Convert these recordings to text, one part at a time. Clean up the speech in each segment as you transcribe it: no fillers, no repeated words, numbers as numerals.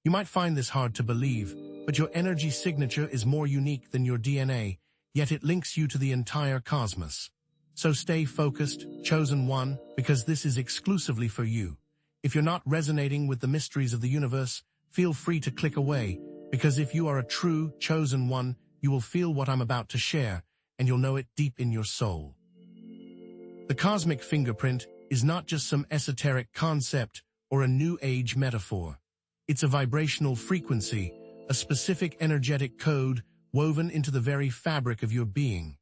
You might find this hard to believe, but your energy signature is more unique than your DNA, yet it links you to the entire cosmos. So stay focused, chosen one, because this is exclusively for you. If you're not resonating with the mysteries of the universe, feel free to click away, because if you are a true, chosen one, you will feel what I'm about to share, and you'll know it deep in your soul. The cosmic fingerprint is not just some esoteric concept or a new age metaphor. It's a vibrational frequency, a specific energetic code woven into the very fabric of your being.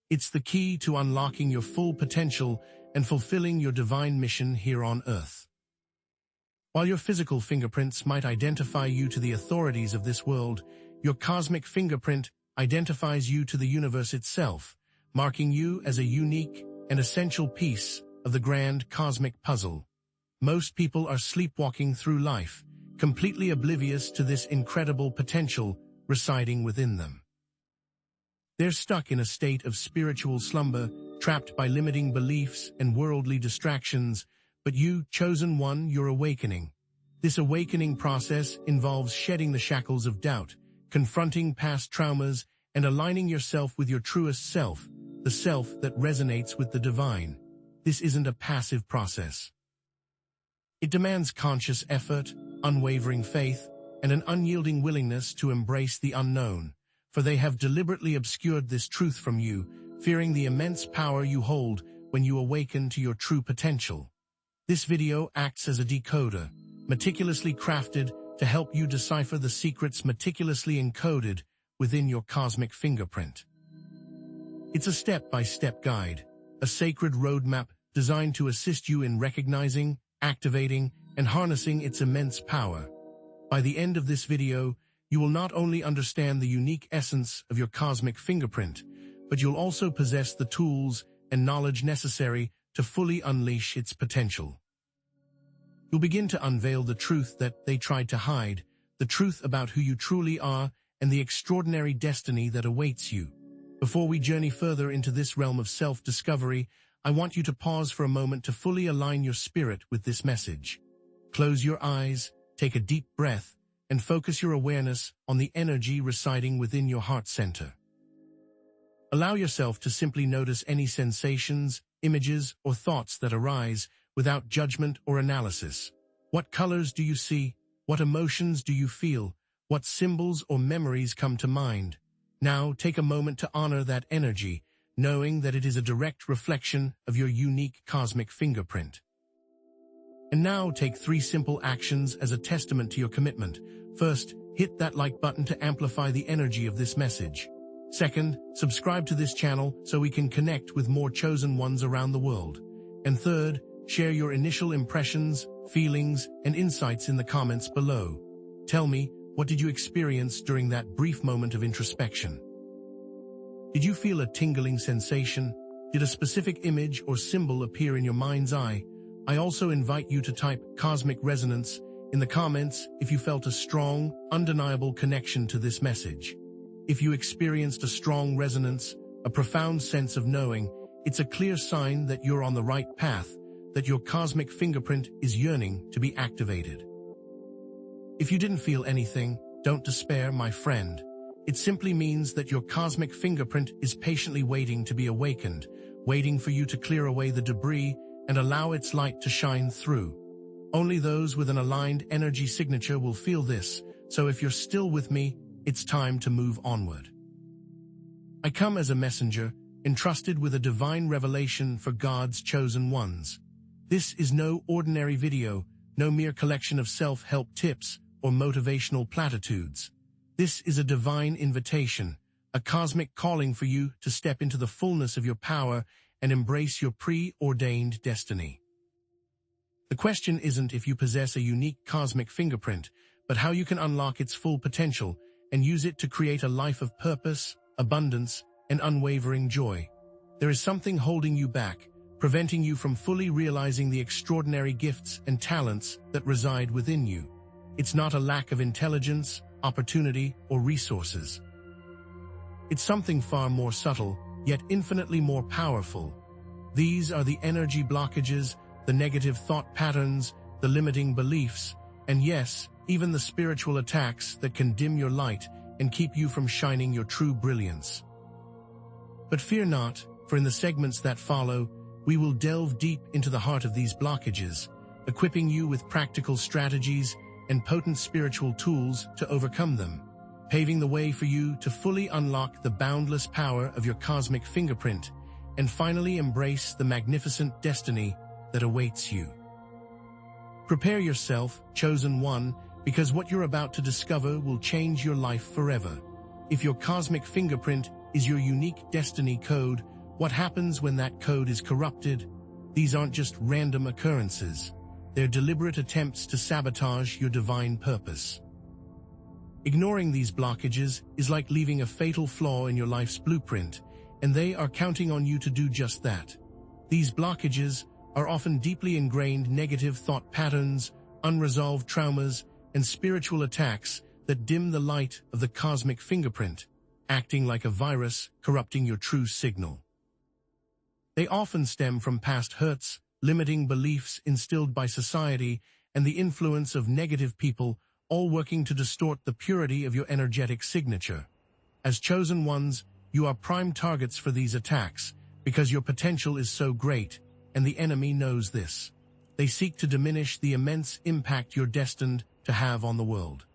It's the key to unlocking your full potential and fulfilling your divine mission here on Earth. While your physical fingerprints might identify you to the authorities of this world, your cosmic fingerprint identifies you to the universe itself, marking you as a unique and essential piece of the grand cosmic puzzle. Most people are sleepwalking through life, completely oblivious to this incredible potential residing within them. They're stuck in a state of spiritual slumber, trapped by limiting beliefs and worldly distractions, but you, chosen one, you're awakening. This awakening process involves shedding the shackles of doubt, confronting past traumas, and aligning yourself with your truest self, the self that resonates with the divine. This isn't a passive process. It demands conscious effort, unwavering faith, and an unyielding willingness to embrace the unknown, for they have deliberately obscured this truth from you, fearing the immense power you hold when you awaken to your true potential. This video acts as a decoder, meticulously crafted to help you decipher the secrets meticulously encoded within your cosmic fingerprint. It's a step-by-step guide, a sacred roadmap designed to assist you in recognizing, activating, and harnessing its immense power. By the end of this video, you will not only understand the unique essence of your cosmic fingerprint, but you'll also possess the tools and knowledge necessary to fully unleash its potential. You'll begin to unveil the truth that they tried to hide, the truth about who you truly are, and the extraordinary destiny that awaits you. Before we journey further into this realm of self-discovery, I want you to pause for a moment to fully align your spirit with this message. Close your eyes, take a deep breath, and focus your awareness on the energy residing within your heart center. Allow yourself to simply notice any sensations, images, or thoughts that arise without judgment or analysis. What colors do you see? What emotions do you feel? What symbols or memories come to mind? Now, take a moment to honor that energy, knowing that it is a direct reflection of your unique cosmic fingerprint. And now, take 3 simple actions as a testament to your commitment. First, hit that like button to amplify the energy of this message. Second, subscribe to this channel so we can connect with more chosen ones around the world. And third, share your initial impressions, feelings, and insights in the comments below. Tell me, what did you experience during that brief moment of introspection? Did you feel a tingling sensation? Did a specific image or symbol appear in your mind's eye? I also invite you to type cosmic resonance in the comments if you felt a strong, undeniable connection to this message. If you experienced a strong resonance, a profound sense of knowing, it's a clear sign that you're on the right path, that your cosmic fingerprint is yearning to be activated. If you didn't feel anything, don't despair, my friend. It simply means that your cosmic fingerprint is patiently waiting to be awakened, waiting for you to clear away the debris and allow its light to shine through. Only those with an aligned energy signature will feel this, so if you're still with me, it's time to move onward. I come as a messenger, entrusted with a divine revelation for God's chosen ones. This is no ordinary video, no mere collection of self-help tips or motivational platitudes. This is a divine invitation, a cosmic calling for you to step into the fullness of your power and embrace your preordained destiny. The question isn't if you possess a unique cosmic fingerprint, but how you can unlock its full potential and use it to create a life of purpose, abundance, and unwavering joy. There is something holding you back, preventing you from fully realizing the extraordinary gifts and talents that reside within you. It's not a lack of intelligence, opportunity, or resources. It's something far more subtle, yet infinitely more powerful. These are the energy blockages, the negative thought patterns, the limiting beliefs, and yes, even the spiritual attacks that can dim your light and keep you from shining your true brilliance. But fear not, for in the segments that follow, we will delve deep into the heart of these blockages, equipping you with practical strategies and potent spiritual tools to overcome them, paving the way for you to fully unlock the boundless power of your cosmic fingerprint and finally embrace the magnificent destiny that awaits you. Prepare yourself, chosen one, because what you're about to discover will change your life forever. If your cosmic fingerprint is your unique destiny code, what happens when that code is corrupted? These aren't just random occurrences. They're deliberate attempts to sabotage your divine purpose. Ignoring these blockages is like leaving a fatal flaw in your life's blueprint, and they are counting on you to do just that. These blockages are often deeply ingrained negative thought patterns, unresolved traumas, and spiritual attacks that dim the light of the cosmic fingerprint, acting like a virus corrupting your true signal. They often stem from past hurts, limiting beliefs instilled by society, and the influence of negative people, all working to distort the purity of your energetic signature. As chosen ones, you are prime targets for these attacks because your potential is so great, and the enemy knows this. They seek to diminish the immense impact you're destined to have on the world.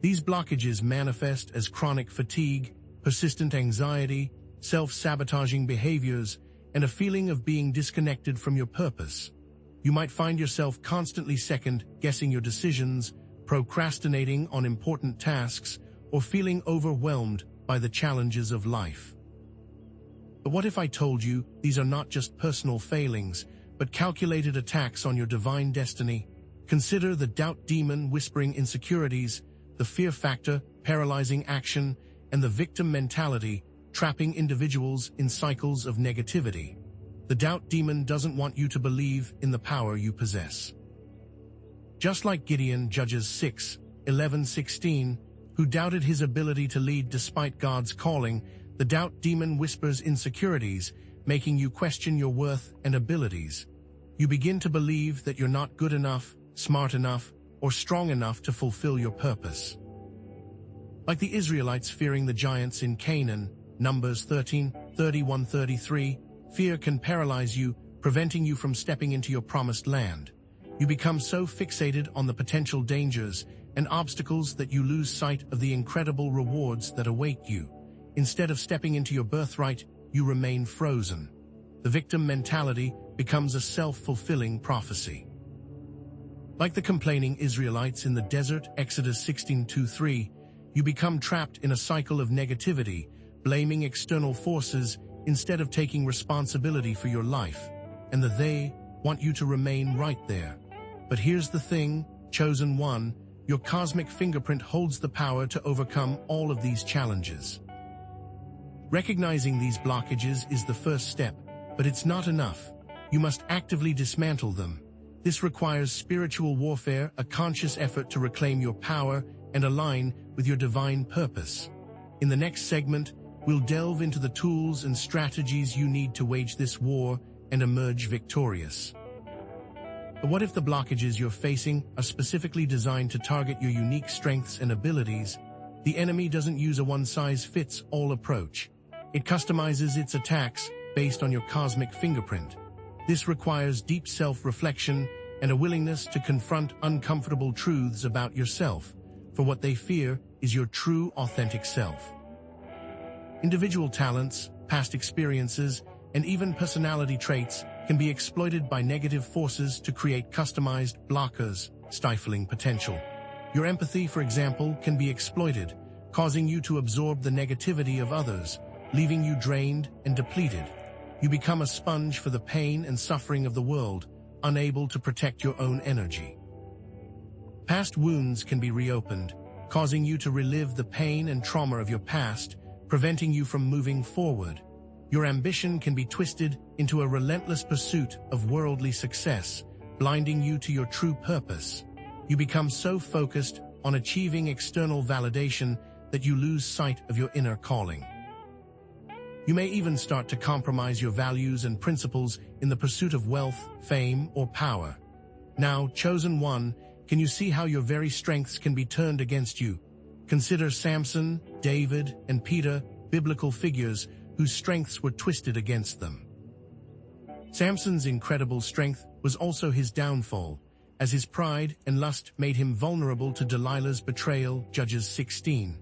These blockages manifest as chronic fatigue, persistent anxiety, self-sabotaging behaviors, and a feeling of being disconnected from your purpose. You might find yourself constantly second-guessing your decisions, procrastinating on important tasks, or feeling overwhelmed by the challenges of life. But what if I told you these are not just personal failings, but calculated attacks on your divine destiny? Consider the doubt demon whispering insecurities, the fear factor paralyzing action, and the victim mentality trapping individuals in cycles of negativity. The doubt demon doesn't want you to believe in the power you possess. Just like Gideon, Judges 6:11-16, who doubted his ability to lead despite God's calling, the doubt demon whispers insecurities, making you question your worth and abilities. You begin to believe that you're not good enough, smart enough, or strong enough to fulfill your purpose. Like the Israelites fearing the giants in Canaan, Numbers 13:31-33, fear can paralyze you, preventing you from stepping into your promised land. You become so fixated on the potential dangers and obstacles that you lose sight of the incredible rewards that await you. Instead of stepping into your birthright, you remain frozen. The victim mentality becomes a self-fulfilling prophecy. Like the complaining Israelites in the desert, Exodus 16:2-3, you become trapped in a cycle of negativity, blaming external forces instead of taking responsibility for your life, and they want you to remain right there. But here's the thing, chosen one, your cosmic fingerprint holds the power to overcome all of these challenges. Recognizing these blockages is the first step, but it's not enough. You must actively dismantle them. This requires spiritual warfare, a conscious effort to reclaim your power and align with your divine purpose. In the next segment, we'll delve into the tools and strategies you need to wage this war and emerge victorious. But what if the blockages you're facing are specifically designed to target your unique strengths and abilities? The enemy doesn't use a one-size-fits-all approach. It customizes its attacks based on your cosmic fingerprint. This requires deep self-reflection and a willingness to confront uncomfortable truths about yourself, for what they fear is your true, authentic self. Individual talents, past experiences, and even personality traits can be exploited by negative forces to create customized blockers, stifling potential. Your empathy, for example, can be exploited, causing you to absorb the negativity of others, leaving you drained and depleted. You become a sponge for the pain and suffering of the world, unable to protect your own energy. Past wounds can be reopened, causing you to relive the pain and trauma of your past, preventing you from moving forward. Your ambition can be twisted into a relentless pursuit of worldly success, blinding you to your true purpose. You become so focused on achieving external validation that you lose sight of your inner calling. You may even start to compromise your values and principles in the pursuit of wealth, fame, or power. Now, chosen one, Can you see how your very strengths can be turned against you? Consider Samson, David, and Peter, biblical figures whose strengths were twisted against them. Samson's incredible strength was also his downfall, as his pride and lust made him vulnerable to Delilah's betrayal, Judges 16.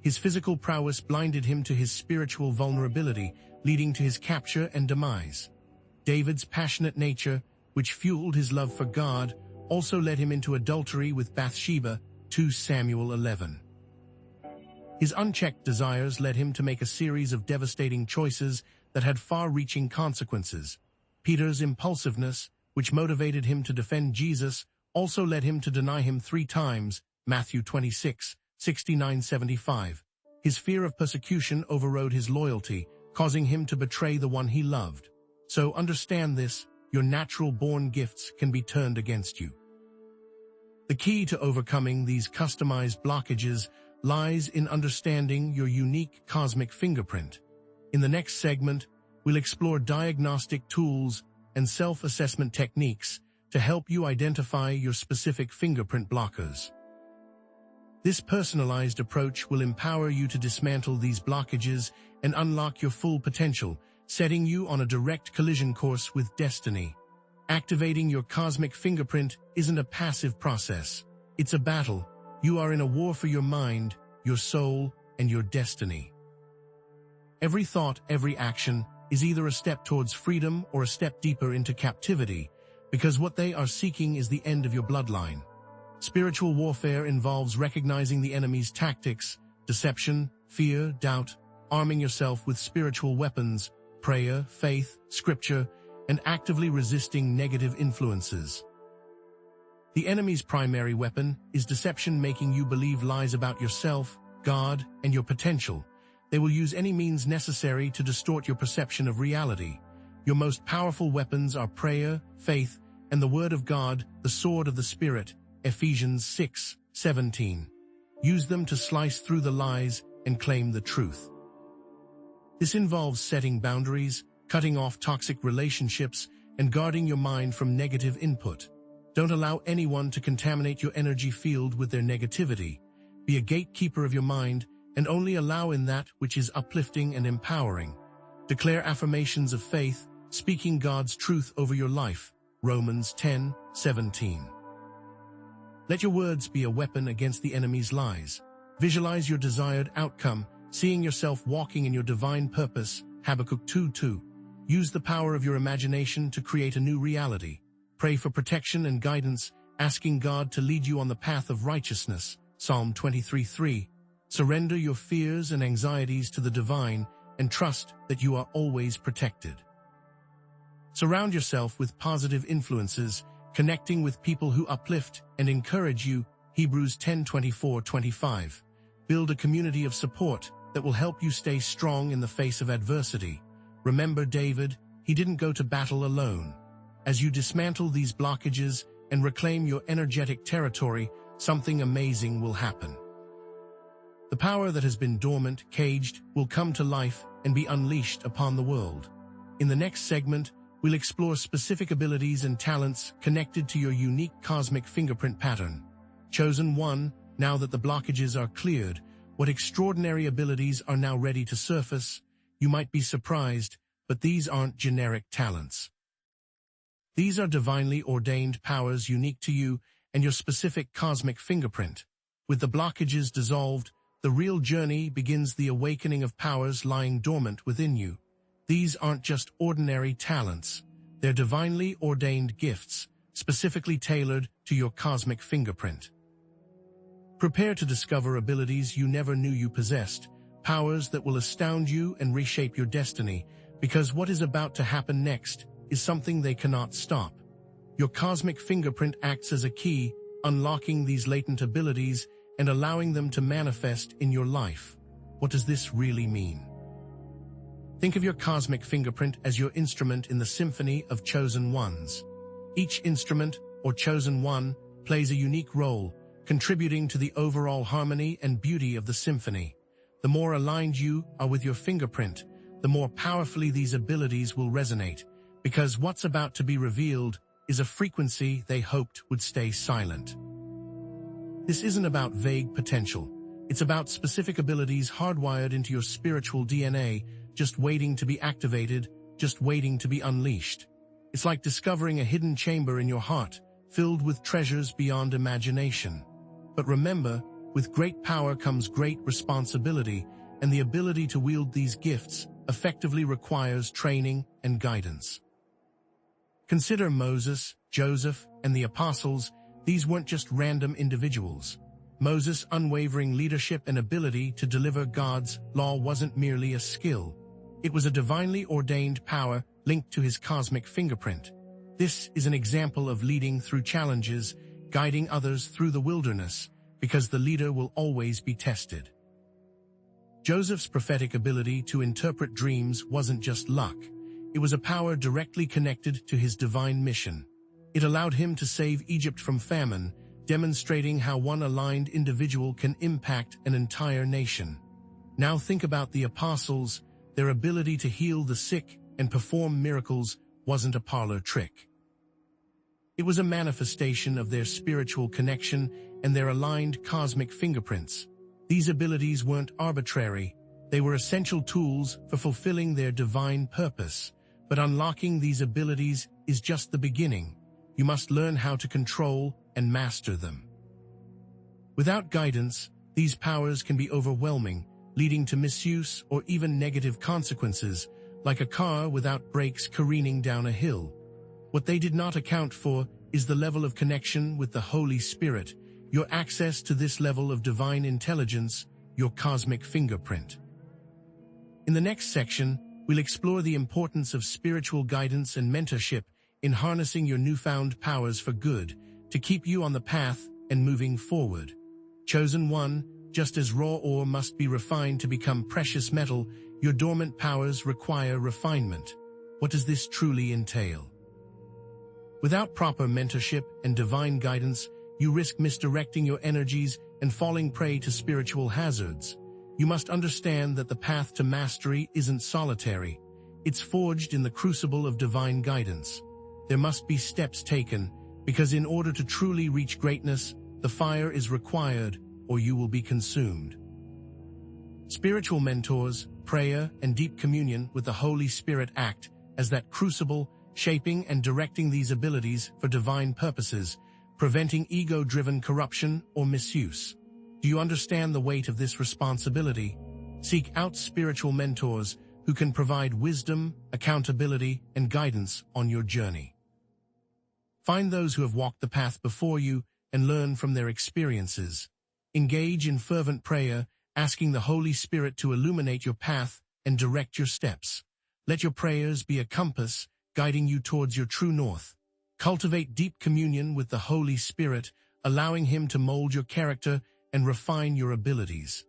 His physical prowess blinded him to his spiritual vulnerability, leading to his capture and demise. David's passionate nature, which fueled his love for God, also led him into adultery with Bathsheba, 2 Samuel 11. His unchecked desires led him to make a series of devastating choices that had far-reaching consequences. Peter's impulsiveness, which motivated him to defend Jesus, also led him to deny him 3 times, Matthew 26, 69-75. His fear of persecution overrode his loyalty, causing him to betray the one he loved. So understand this, your natural-born gifts can be turned against you. The key to overcoming these customized blockages lies in understanding your unique cosmic fingerprint. In the next segment, we'll explore diagnostic tools and self-assessment techniques to help you identify your specific fingerprint blockers. This personalized approach will empower you to dismantle these blockages and unlock your full potential, setting you on a direct collision course with destiny. Activating your cosmic fingerprint isn't a passive process. It's a battle. You are in a war for your mind, your soul, and your destiny. Every thought, every action is either a step towards freedom or a step deeper into captivity, because what they are seeking is the end of your bloodline. Spiritual warfare involves recognizing the enemy's tactics, deception, fear, doubt, arming yourself with spiritual weapons, prayer, faith, scripture, and actively resisting negative influences. The enemy's primary weapon is deception, making you believe lies about yourself, God, and your potential. They will use any means necessary to distort your perception of reality. Your most powerful weapons are prayer, faith, and the Word of God, the sword of the Spirit, Ephesians 6:17. Use them to slice through the lies and claim the truth. This involves setting boundaries, cutting off toxic relationships, and guarding your mind from negative input. Don't allow anyone to contaminate your energy field with their negativity. Be a gatekeeper of your mind and only allow in that which is uplifting and empowering. Declare affirmations of faith, speaking God's truth over your life, Romans 10:17. Let your words be a weapon against the enemy's lies. Visualize your desired outcome, seeing yourself walking in your divine purpose, Habakkuk 2:2. Use the power of your imagination to create a new reality. Pray for protection and guidance, asking God to lead you on the path of righteousness, Psalm 23:3. Surrender your fears and anxieties to the divine and trust that you are always protected. Surround yourself with positive influences, connecting with people who uplift and encourage you, Hebrews 10:24-25. Build a community of support that will help you stay strong in the face of adversity. Remember David, he didn't go to battle alone. As you dismantle these blockages and reclaim your energetic territory, something amazing will happen. The power that has been dormant, caged, will come to life and be unleashed upon the world. In the next segment, we'll explore specific abilities and talents connected to your unique cosmic fingerprint pattern. Chosen one, now that the blockages are cleared, what extraordinary abilities are now ready to surface? You might be surprised, but these aren't generic talents. These are divinely ordained powers unique to you and your specific cosmic fingerprint. With the blockages dissolved, the real journey begins, the awakening of powers lying dormant within you. These aren't just ordinary talents. They're divinely ordained gifts, specifically tailored to your cosmic fingerprint. Prepare to discover abilities you never knew you possessed, powers that will astound you and reshape your destiny, because what is about to happen next is something they cannot stop. Your cosmic fingerprint acts as a key, unlocking these latent abilities and allowing them to manifest in your life. What does this really mean? Think of your cosmic fingerprint as your instrument in the symphony of chosen ones. Each instrument, or chosen one, plays a unique role, contributing to the overall harmony and beauty of the symphony. The more aligned you are with your fingerprint, the more powerfully these abilities will resonate, because what's about to be revealed is a frequency they hoped would stay silent. This isn't about vague potential. It's about specific abilities hardwired into your spiritual DNA, just waiting to be activated, just waiting to be unleashed. It's like discovering a hidden chamber in your heart, filled with treasures beyond imagination. But remember, with great power comes great responsibility, and the ability to wield these gifts effectively requires training and guidance. Consider Moses, Joseph, and the apostles. These weren't just random individuals. Moses' unwavering leadership and ability to deliver God's law wasn't merely a skill. It was a divinely ordained power linked to his cosmic fingerprint. This is an example of leading through challenges, guiding others through the wilderness, because the leader will always be tested. Joseph's prophetic ability to interpret dreams wasn't just luck. It was a power directly connected to his divine mission. It allowed him to save Egypt from famine, demonstrating how one aligned individual can impact an entire nation. Now think about the apostles. Their ability to heal the sick and perform miracles wasn't a parlor trick. It was a manifestation of their spiritual connection and their aligned cosmic fingerprints. These abilities weren't arbitrary. They were essential tools for fulfilling their divine purpose. But unlocking these abilities is just the beginning. You must learn how to control and master them. Without guidance, these powers can be overwhelming, leading to misuse or even negative consequences, like a car without brakes careening down a hill. What they did not account for is the level of connection with the Holy Spirit, your access to this level of divine intelligence, your cosmic fingerprint. In the next section, we'll explore the importance of spiritual guidance and mentorship in harnessing your newfound powers for good, to keep you on the path and moving forward. Chosen one, just as raw ore must be refined to become precious metal, your dormant powers require refinement. What does this truly entail? Without proper mentorship and divine guidance, you risk misdirecting your energies and falling prey to spiritual hazards. You must understand that the path to mastery isn't solitary. It's forged in the crucible of divine guidance. There must be steps taken, because in order to truly reach greatness, the fire is required, or you will be consumed. Spiritual mentors, prayer, and deep communion with the Holy Spirit act as that crucible, shaping and directing these abilities for divine purposes, preventing ego-driven corruption or misuse. Do you understand the weight of this responsibility? Seek out spiritual mentors who can provide wisdom, accountability, and guidance on your journey. Find those who have walked the path before you and learn from their experiences. Engage in fervent prayer, asking the Holy Spirit to illuminate your path and direct your steps. Let your prayers be a compass, guiding you towards your true north. Cultivate deep communion with the Holy Spirit, allowing Him to mold your character and refine your abilities.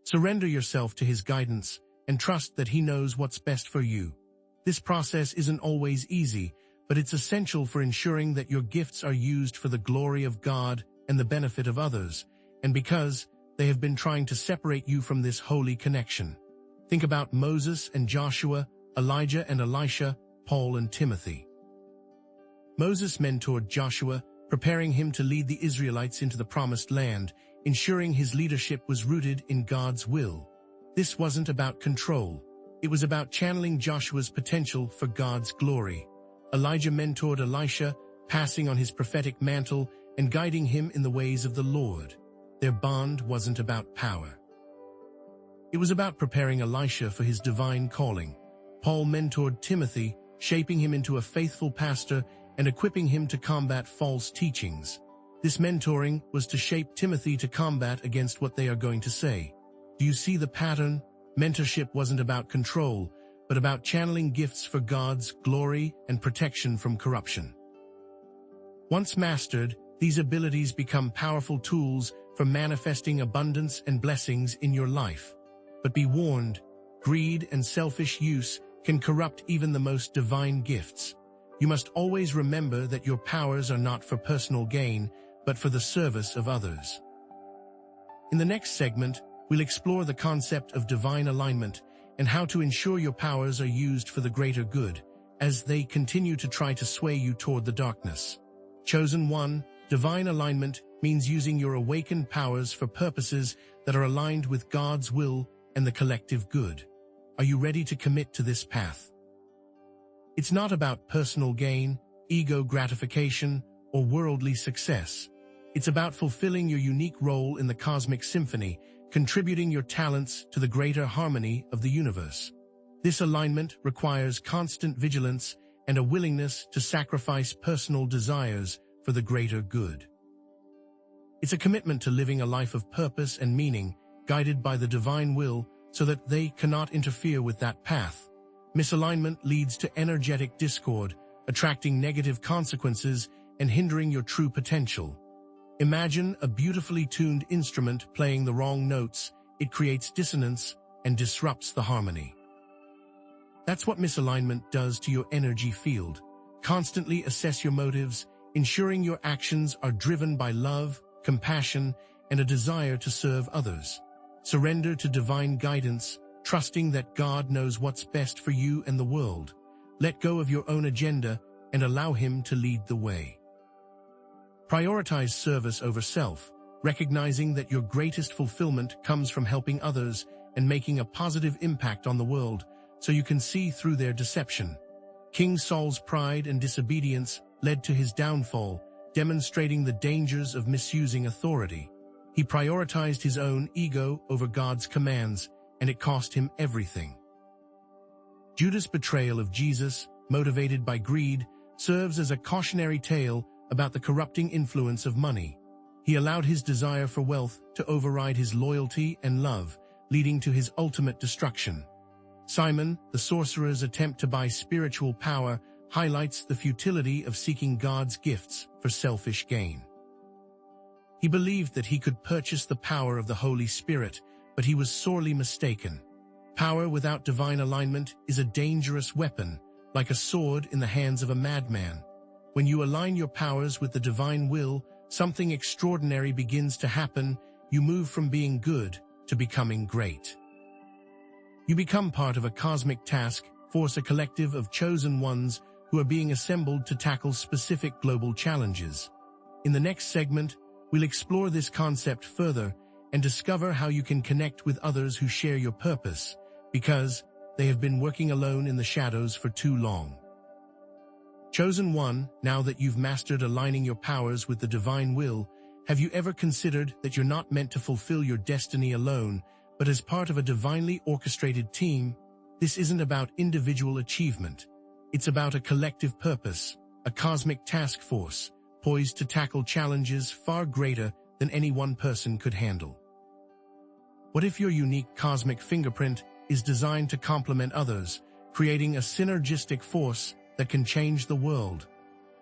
Surrender yourself to His guidance and trust that He knows what's best for you. This process isn't always easy, but it's essential for ensuring that your gifts are used for the glory of God and the benefit of others, and because they have been trying to separate you from this holy connection. Think about Moses and Joshua, Elijah and Elisha, Paul and Timothy. Moses mentored Joshua, preparing him to lead the Israelites into the promised land, ensuring his leadership was rooted in God's will. This wasn't about control. It was about channeling Joshua's potential for God's glory. Elijah mentored Elisha, passing on his prophetic mantle and guiding him in the ways of the Lord. Their bond wasn't about power. It was about preparing Elisha for his divine calling. Paul mentored Timothy, shaping him into a faithful pastor and equipping him to combat false teachings. This mentoring was to shape Timothy to combat against what they are going to say. Do you see the pattern? Mentorship wasn't about control, but about channeling gifts for God's glory and protection from corruption. Once mastered, these abilities become powerful tools for manifesting abundance and blessings in your life. But be warned, greed and selfish use can corrupt even the most divine gifts. You must always remember that your powers are not for personal gain, but for the service of others. In the next segment, we'll explore the concept of divine alignment and how to ensure your powers are used for the greater good, as they continue to try to sway you toward the darkness. Chosen one, Divine alignment means using your awakened powers for purposes that are aligned with God's will and the collective good. Are you ready to commit to this path? It's not about personal gain, ego gratification, or worldly success. It's about fulfilling your unique role in the cosmic symphony, contributing your talents to the greater harmony of the universe. This alignment requires constant vigilance and a willingness to sacrifice personal desires for the greater good. It's a commitment to living a life of purpose and meaning, guided by the divine will, so that they cannot interfere with that path. Misalignment leads to energetic discord, attracting negative consequences and hindering your true potential. Imagine a beautifully tuned instrument playing the wrong notes. It creates dissonance and disrupts the harmony. That's what misalignment does to your energy field. Constantly assess your motives, ensuring your actions are driven by love, compassion, and a desire to serve others. Surrender to divine guidance, trusting that God knows what's best for you and the world. Let go of your own agenda and allow Him to lead the way. Prioritize service over self, recognizing that your greatest fulfillment comes from helping others and making a positive impact on the world, so you can see through their deception. King Saul's pride and disobedience led to his downfall, demonstrating the dangers of misusing authority. He prioritized his own ego over God's commands, and it cost him everything. Judas' betrayal of Jesus, motivated by greed, serves as a cautionary tale about the corrupting influence of money. He allowed his desire for wealth to override his loyalty and love, leading to his ultimate destruction. Simon, the sorcerer's attempt to buy spiritual power, highlights the futility of seeking God's gifts for selfish gain. He believed that he could purchase the power of the Holy Spirit, but he was sorely mistaken. Power without divine alignment is a dangerous weapon, like a sword in the hands of a madman. When you align your powers with the divine will, something extraordinary begins to happen. You move from being good to becoming great. You become part of a cosmic task force, a collective of chosen ones who are being assembled to tackle specific global challenges. In the next segment, we'll explore this concept further and discover how you can connect with others who share your purpose, because they have been working alone in the shadows for too long. Chosen one, now that you've mastered aligning your powers with the divine will, have you ever considered that you're not meant to fulfill your destiny alone, but as part of a divinely orchestrated team? This isn't about individual achievement. It's about a collective purpose, a cosmic task force, poised to tackle challenges far greater than any one person could handle. What if your unique cosmic fingerprint is designed to complement others, creating a synergistic force that can change the world?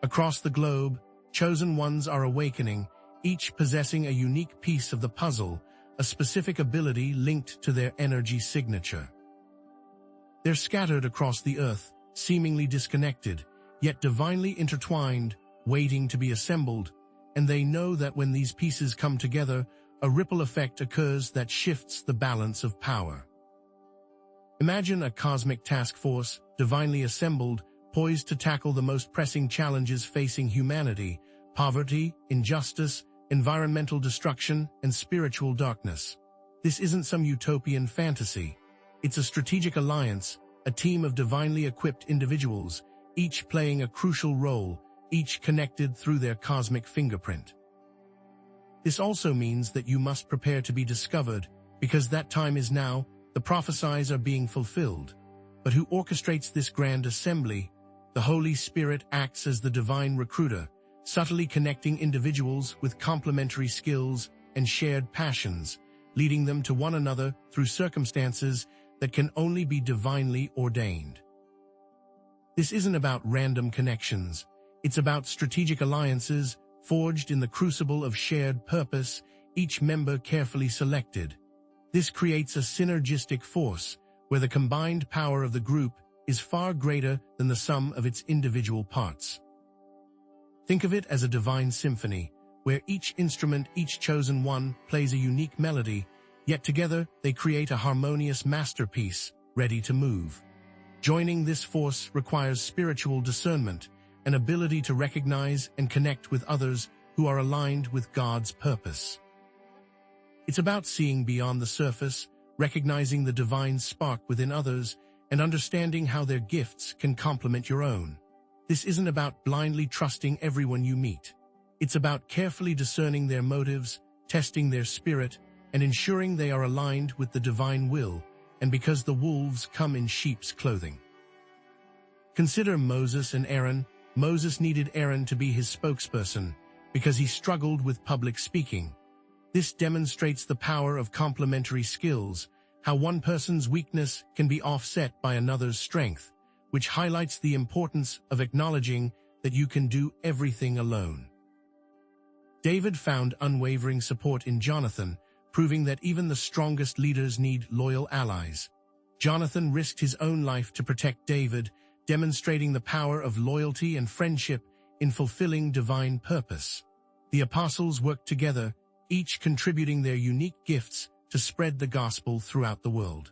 Across the globe, chosen ones are awakening, each possessing a unique piece of the puzzle, a specific ability linked to their energy signature. They're scattered across the earth, seemingly disconnected, yet divinely intertwined, waiting to be assembled, and they know that when these pieces come together, a ripple effect occurs that shifts the balance of power. Imagine a cosmic task force, divinely assembled, poised to tackle the most pressing challenges facing humanity: poverty, injustice, environmental destruction, and spiritual darkness. This isn't some utopian fantasy. It's a strategic alliance, a team of divinely equipped individuals, each playing a crucial role, each connected through their cosmic fingerprint. This also means that you must prepare to be discovered, because that time is now. The prophecies are being fulfilled. But who orchestrates this grand assembly? The Holy Spirit acts as the divine recruiter, subtly connecting individuals with complementary skills and shared passions, leading them to one another through circumstances that can only be divinely ordained. This isn't about random connections. It's about strategic alliances forged in the crucible of shared purpose, each member carefully selected. This creates a synergistic force, where the combined power of the group is far greater than the sum of its individual parts. Think of it as a divine symphony, where each instrument, each chosen one, plays a unique melody, yet together they create a harmonious masterpiece, ready to move. Joining this force requires spiritual discernment, an ability to recognize and connect with others who are aligned with God's purpose. It's about seeing beyond the surface, recognizing the divine spark within others, and understanding how their gifts can complement your own. This isn't about blindly trusting everyone you meet. It's about carefully discerning their motives, testing their spirit, and ensuring they are aligned with the divine will, and because the wolves come in sheep's clothing. Consider Moses and Aaron. Moses needed Aaron to be his spokesperson because he struggled with public speaking. This demonstrates the power of complementary skills, how one person's weakness can be offset by another's strength, which highlights the importance of acknowledging that you can do everything alone. David found unwavering support in Jonathan, proving that even the strongest leaders need loyal allies. Jonathan risked his own life to protect David, demonstrating the power of loyalty and friendship in fulfilling divine purpose. The apostles worked together, each contributing their unique gifts to spread the gospel throughout the world.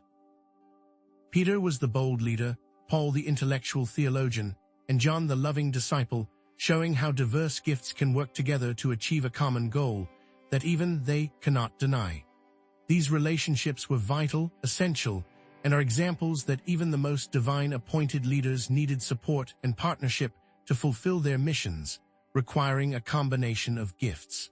Peter was the bold leader, Paul the intellectual theologian, and John the loving disciple, showing how diverse gifts can work together to achieve a common goal that even they cannot deny. These relationships were vital, essential, and are examples that even the most divine-appointed leaders needed support and partnership to fulfill their missions, requiring a combination of gifts.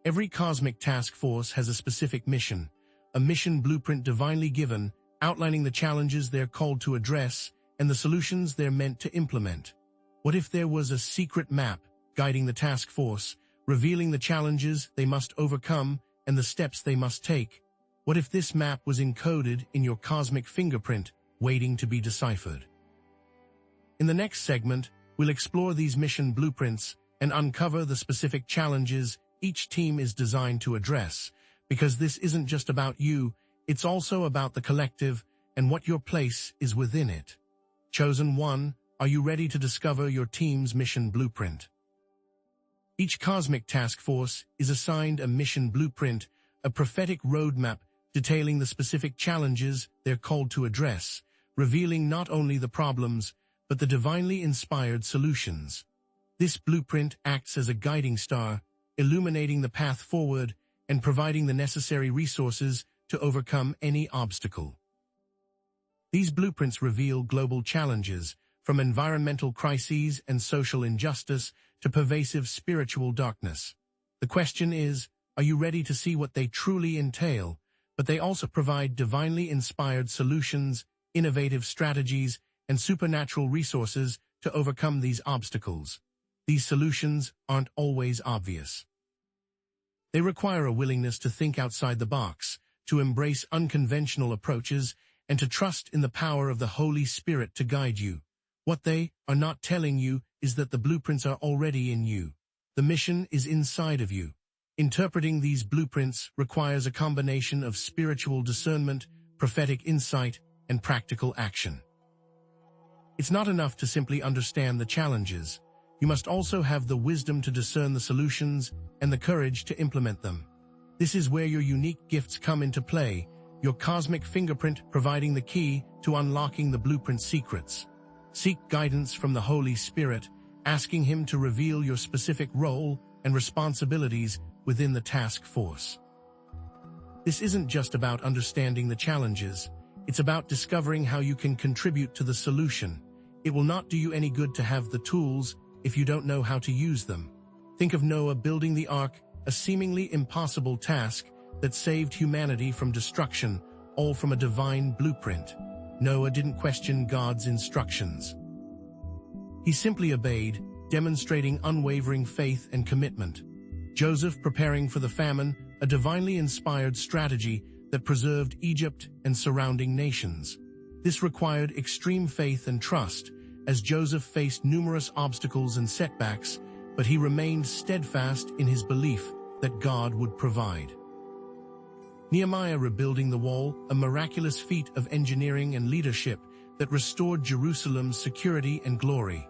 Every cosmic task force has a specific mission, a mission blueprint divinely given, outlining the challenges they're called to address and the solutions they're meant to implement. What if there was a secret map guiding the task force, revealing the challenges they must overcome and the steps they must take? What if this map was encoded in your cosmic fingerprint, waiting to be deciphered? In the next segment, we'll explore these mission blueprints and uncover the specific challenges each team is designed to address, because this isn't just about you, it's also about the collective and what your place is within it. Chosen One, are you ready to discover your team's mission blueprint? Each cosmic task force is assigned a mission blueprint, a prophetic roadmap detailing the specific challenges they're called to address, revealing not only the problems, but the divinely inspired solutions. This blueprint acts as a guiding star, illuminating the path forward and providing the necessary resources to overcome any obstacle. These blueprints reveal global challenges, from environmental crises and social injustice to pervasive spiritual darkness. The question is, are you ready to see what they truly entail? But they also provide divinely inspired solutions, innovative strategies, and supernatural resources to overcome these obstacles. These solutions aren't always obvious. They require a willingness to think outside the box, to embrace unconventional approaches, and to trust in the power of the Holy Spirit to guide you. What they are not telling you is that the blueprints are already in you. The mission is inside of you. Interpreting these blueprints requires a combination of spiritual discernment, prophetic insight, and practical action. It's not enough to simply understand the challenges. You must also have the wisdom to discern the solutions and the courage to implement them. This is where your unique gifts come into play, your cosmic fingerprint providing the key to unlocking the blueprint secrets. Seek guidance from the Holy Spirit, asking Him to reveal your specific role and responsibilities within the task force. This isn't just about understanding the challenges, it's about discovering how you can contribute to the solution. It will not do you any good to have the tools if you don't know how to use them. Think of Noah building the ark, a seemingly impossible task that saved humanity from destruction, all from a divine blueprint. Noah didn't question God's instructions. He simply obeyed, demonstrating unwavering faith and commitment. Joseph preparing for the famine, a divinely inspired strategy that preserved Egypt and surrounding nations. This required extreme faith and trust, as Joseph faced numerous obstacles and setbacks, but he remained steadfast in his belief that God would provide. Nehemiah rebuilding the wall, a miraculous feat of engineering and leadership that restored Jerusalem's security and glory.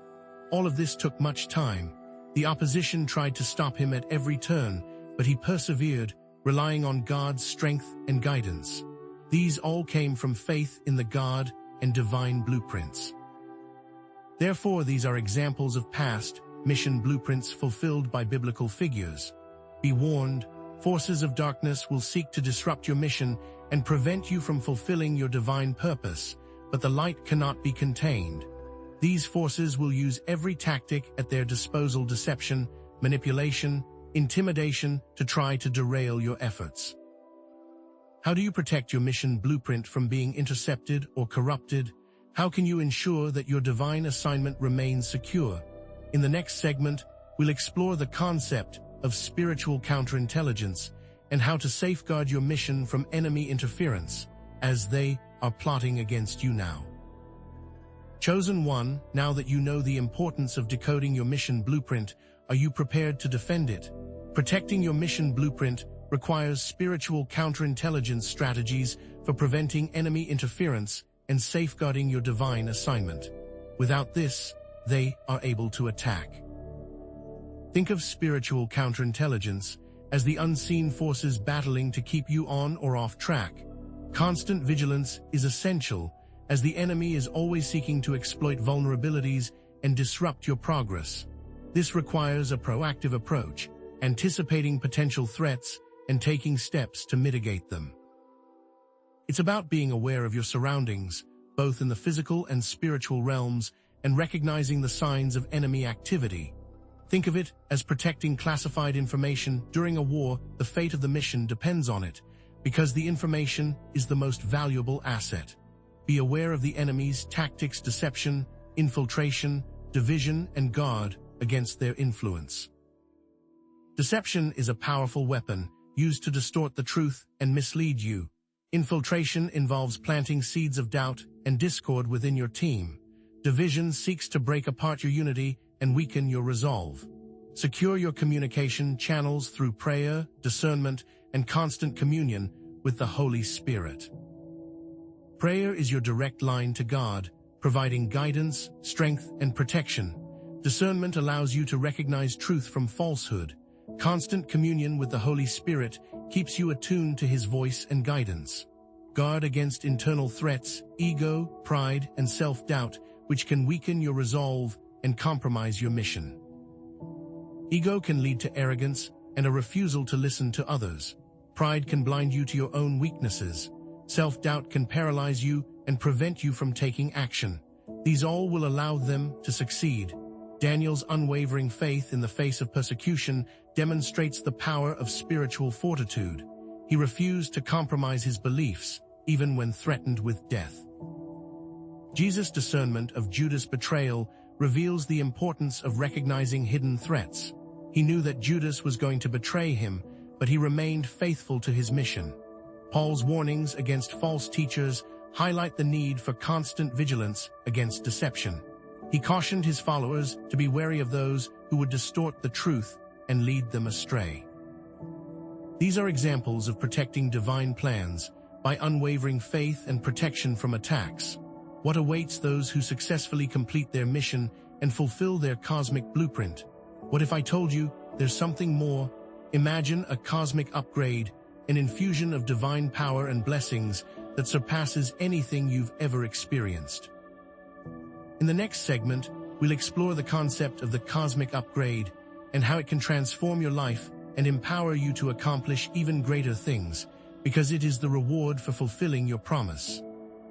All of this took much time. The opposition tried to stop him at every turn, but he persevered, relying on God's strength and guidance. These all came from faith in the God and divine blueprints. Therefore, these are examples of past, mission blueprints fulfilled by biblical figures. Be warned, forces of darkness will seek to disrupt your mission and prevent you from fulfilling your divine purpose, but the light cannot be contained. These forces will use every tactic at their disposal: deception, manipulation, intimidation, to try to derail your efforts. How do you protect your mission blueprint from being intercepted or corrupted? How can you ensure that your divine assignment remains secure? In the next segment, we'll explore the concept of spiritual counterintelligence and how to safeguard your mission from enemy interference, as they are plotting against you now. Chosen one, now that you know the importance of decoding your mission blueprint, are you prepared to defend it? Protecting your mission blueprint requires spiritual counterintelligence strategies for preventing enemy interference and safeguarding your divine assignment. Without this, they are able to attack. Think of spiritual counterintelligence as the unseen forces battling to keep you on or off track. Constant vigilance is essential, as the enemy is always seeking to exploit vulnerabilities and disrupt your progress. This requires a proactive approach, anticipating potential threats and taking steps to mitigate them. It's about being aware of your surroundings, both in the physical and spiritual realms, and recognizing the signs of enemy activity. Think of it as protecting classified information. During a war, the fate of the mission depends on it, because the information is the most valuable asset. Be aware of the enemy's tactics: deception, infiltration, division, and guard against their influence. Deception is a powerful weapon used to distort the truth and mislead you. Infiltration involves planting seeds of doubt and discord within your team. Division seeks to break apart your unity and weaken your resolve. Secure your communication channels through prayer, discernment, and constant communion with the Holy Spirit. Prayer is your direct line to God, providing guidance, strength, and protection. Discernment allows you to recognize truth from falsehood. Constant communion with the Holy Spirit keeps you attuned to His voice and guidance. Guard against internal threats, ego, pride, and self-doubt, which can weaken your resolve and compromise your mission. Ego can lead to arrogance and a refusal to listen to others. Pride can blind you to your own weaknesses. Self-doubt can paralyze you and prevent you from taking action. These all will allow them to succeed. Daniel's unwavering faith in the face of persecution demonstrates the power of spiritual fortitude. He refused to compromise his beliefs, even when threatened with death. Jesus' discernment of Judas' betrayal reveals the importance of recognizing hidden threats. He knew that Judas was going to betray him, but he remained faithful to his mission. Paul's warnings against false teachers highlight the need for constant vigilance against deception. He cautioned his followers to be wary of those who would distort the truth and lead them astray. These are examples of protecting divine plans by unwavering faith and protection from attacks. What awaits those who successfully complete their mission and fulfill their cosmic blueprint? What if I told you there's something more? Imagine a cosmic upgrade, an infusion of divine power and blessings that surpasses anything you've ever experienced. In the next segment, we'll explore the concept of the cosmic upgrade and how it can transform your life and empower you to accomplish even greater things, because it is the reward for fulfilling your promise.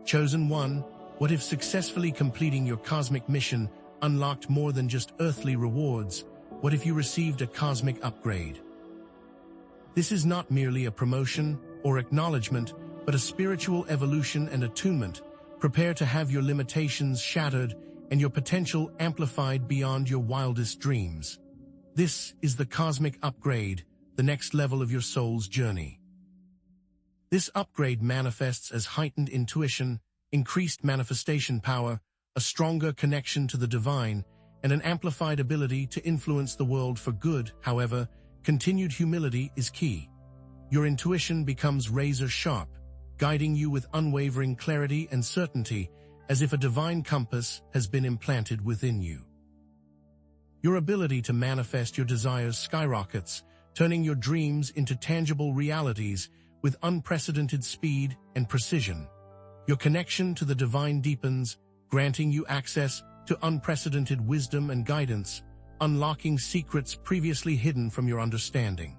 Chosen one, what if successfully completing your cosmic mission unlocked more than just earthly rewards? What if you received a cosmic upgrade? This is not merely a promotion or acknowledgement, but a spiritual evolution and attunement. Prepare to have your limitations shattered and your potential amplified beyond your wildest dreams. This is the cosmic upgrade, the next level of your soul's journey. This upgrade manifests as heightened intuition, increased manifestation power, a stronger connection to the divine, and an amplified ability to influence the world for good. However, continued humility is key. Your intuition becomes razor-sharp, guiding you with unwavering clarity and certainty, as if a divine compass has been implanted within you. Your ability to manifest your desires skyrockets, turning your dreams into tangible realities with unprecedented speed and precision. Your connection to the divine deepens, granting you access to unprecedented wisdom and guidance, unlocking secrets previously hidden from your understanding.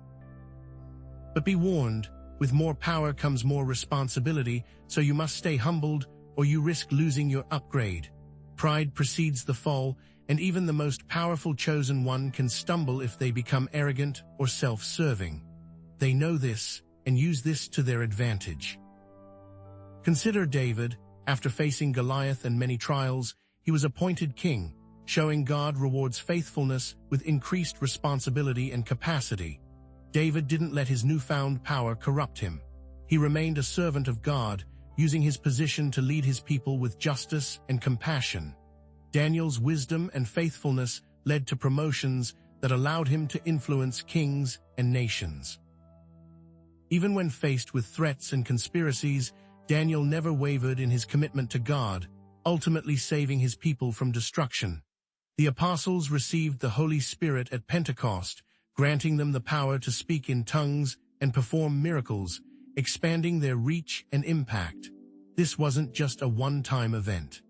But be warned, with more power comes more responsibility, so you must stay humbled or you risk losing your upgrade. Pride precedes the fall, and even the most powerful chosen one can stumble if they become arrogant or self-serving. They know this and use this to their advantage. Consider David. After facing Goliath and many trials, he was appointed king, showing God rewards faithfulness with increased responsibility and capacity. David didn't let his newfound power corrupt him. He remained a servant of God, using his position to lead his people with justice and compassion. Daniel's wisdom and faithfulness led to promotions that allowed him to influence kings and nations. Even when faced with threats and conspiracies, Daniel never wavered in his commitment to God, ultimately saving his people from destruction. The apostles received the Holy Spirit at Pentecost, granting them the power to speak in tongues and perform miracles, expanding their reach and impact. This wasn't just a one-time event.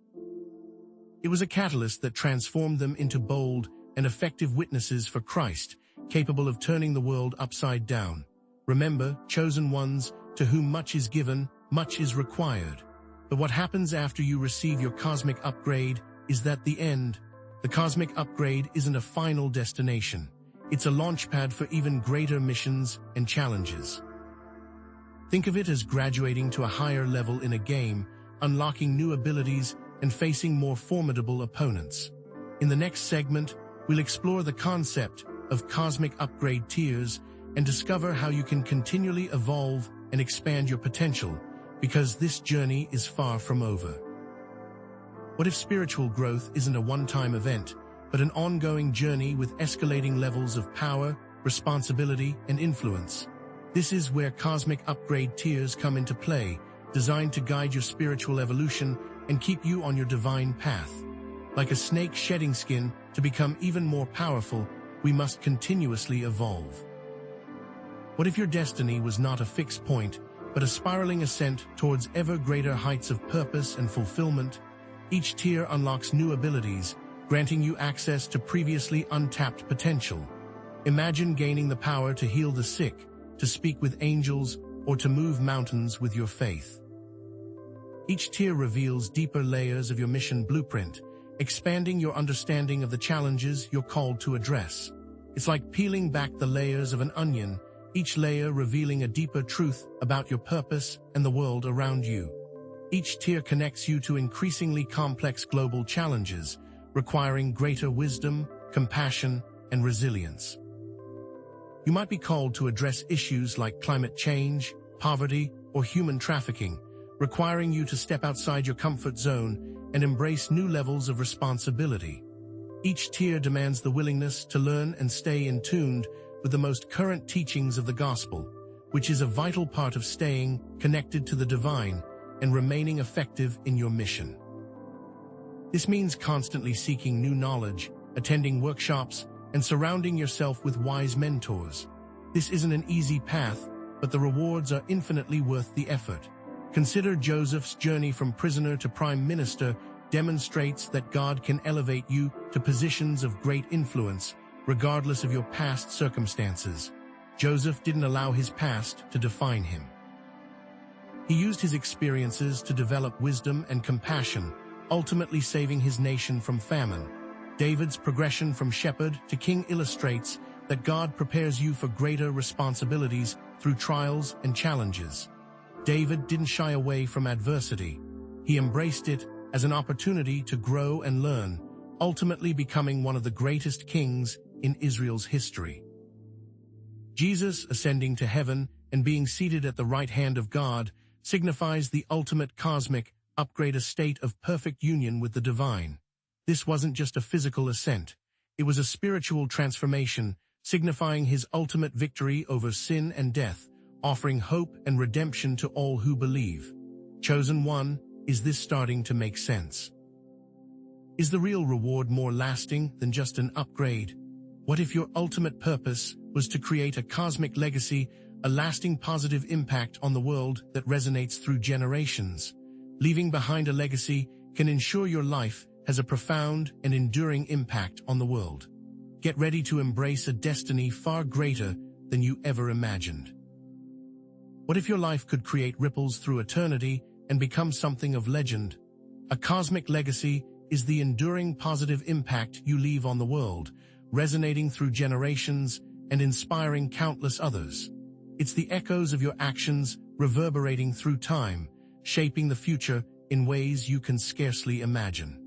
It was a catalyst that transformed them into bold and effective witnesses for Christ, capable of turning the world upside down. Remember, chosen ones, to whom much is given, much is required. But what happens after you receive your cosmic upgrade is that the end. The cosmic upgrade isn't a final destination. It's a launchpad for even greater missions and challenges. Think of it as graduating to a higher level in a game, unlocking new abilities and facing more formidable opponents. In the next segment, we'll explore the concept of cosmic upgrade tiers and discover how you can continually evolve and expand your potential, because this journey is far from over. What if spiritual growth isn't a one-time event, but an ongoing journey with escalating levels of power, responsibility, and influence? This is where cosmic upgrade tiers come into play, designed to guide your spiritual evolution and keep you on your divine path. Like a snake shedding skin, to become even more powerful, we must continuously evolve. What if your destiny was not a fixed point, but a spiraling ascent towards ever greater heights of purpose and fulfillment? Each tier unlocks new abilities, granting you access to previously untapped potential. Imagine gaining the power to heal the sick, to speak with angels, or to move mountains with your faith. Each tier reveals deeper layers of your mission blueprint, expanding your understanding of the challenges you're called to address. It's like peeling back the layers of an onion, each layer revealing a deeper truth about your purpose and the world around you. Each tier connects you to increasingly complex global challenges, requiring greater wisdom, compassion, and resilience. You might be called to address issues like climate change, poverty, or human trafficking, requiring you to step outside your comfort zone and embrace new levels of responsibility. Each tier demands the willingness to learn and stay in tune with the most current teachings of the gospel, which is a vital part of staying connected to the divine and remaining effective in your mission. This means constantly seeking new knowledge, attending workshops, and surrounding yourself with wise mentors. This isn't an easy path, but the rewards are infinitely worth the effort. Consider Joseph's journey from prisoner to prime minister demonstrates that God can elevate you to positions of great influence, regardless of your past circumstances. Joseph didn't allow his past to define him. He used his experiences to develop wisdom and compassion, ultimately saving his nation from famine. David's progression from shepherd to king illustrates that God prepares you for greater responsibilities through trials and challenges. David didn't shy away from adversity. He embraced it as an opportunity to grow and learn, ultimately becoming one of the greatest kings in Israel's history. Jesus ascending to heaven and being seated at the right hand of God signifies the ultimate cosmic upgrade, a state of perfect union with the divine. This wasn't just a physical ascent. It was a spiritual transformation, signifying his ultimate victory over sin and death, offering hope and redemption to all who believe. Chosen one, is this starting to make sense? Is the real reward more lasting than just an upgrade? What if your ultimate purpose was to create a cosmic legacy, a lasting positive impact on the world that resonates through generations? Leaving behind a legacy can ensure your life has a profound and enduring impact on the world. Get ready to embrace a destiny far greater than you ever imagined. What if your life could create ripples through eternity and become something of legend? A cosmic legacy is the enduring positive impact you leave on the world, resonating through generations and inspiring countless others. It's the echoes of your actions reverberating through time, shaping the future in ways you can scarcely imagine.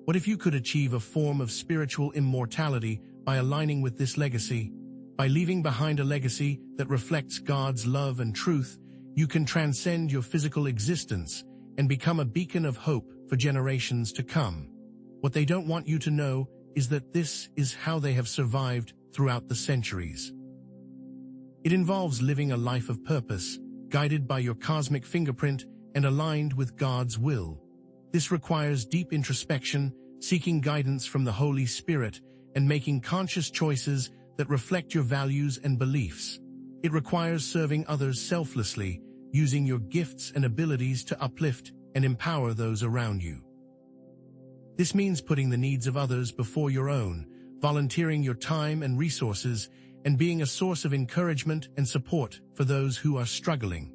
What if you could achieve a form of spiritual immortality by aligning with this legacy? By leaving behind a legacy that reflects God's love and truth, you can transcend your physical existence and become a beacon of hope for generations to come. What they don't want you to know is that this is how they have survived throughout the centuries. It involves living a life of purpose, guided by your cosmic fingerprint and aligned with God's will. This requires deep introspection, seeking guidance from the Holy Spirit, and making conscious choices that reflect your values and beliefs. It requires serving others selflessly, using your gifts and abilities to uplift and empower those around you. This means putting the needs of others before your own, volunteering your time and resources, and being a source of encouragement and support for those who are struggling.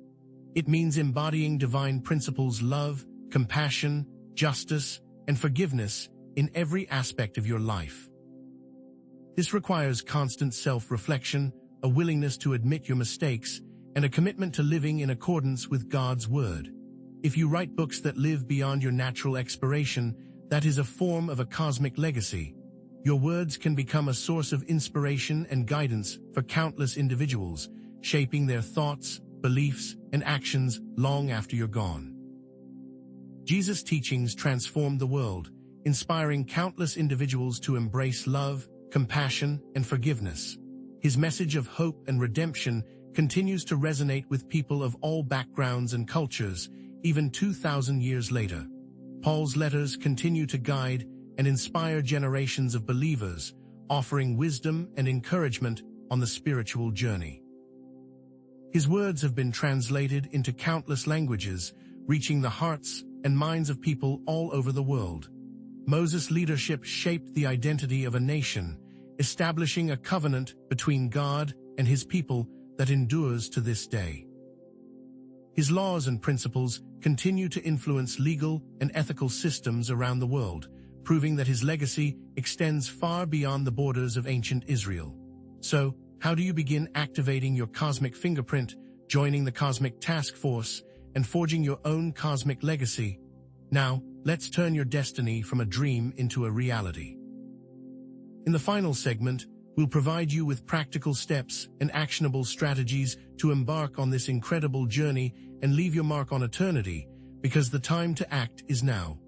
It means embodying divine principles: love, compassion, justice, and forgiveness in every aspect of your life. This requires constant self-reflection, a willingness to admit your mistakes, and a commitment to living in accordance with God's word. If you write books that live beyond your natural expiration, that is a form of a cosmic legacy. Your words can become a source of inspiration and guidance for countless individuals, shaping their thoughts, beliefs, and actions long after you're gone. Jesus' teachings transformed the world, inspiring countless individuals to embrace love, compassion, and forgiveness. His message of hope and redemption continues to resonate with people of all backgrounds and cultures, even 2,000 years later. Paul's letters continue to guide and inspire generations of believers, offering wisdom and encouragement on the spiritual journey. His words have been translated into countless languages, reaching the hearts and minds of people all over the world. Moses' leadership shaped the identity of a nation, establishing a covenant between God and his people that endures to this day. His laws and principles continue to influence legal and ethical systems around the world, proving that his legacy extends far beyond the borders of ancient Israel. So, how do you begin activating your cosmic fingerprint, joining the cosmic task force, and forging your own cosmic legacy? Now, let's turn your destiny from a dream into a reality. In the final segment, we'll provide you with practical steps and actionable strategies to embark on this incredible journey and leave your mark on eternity, because the time to act is now.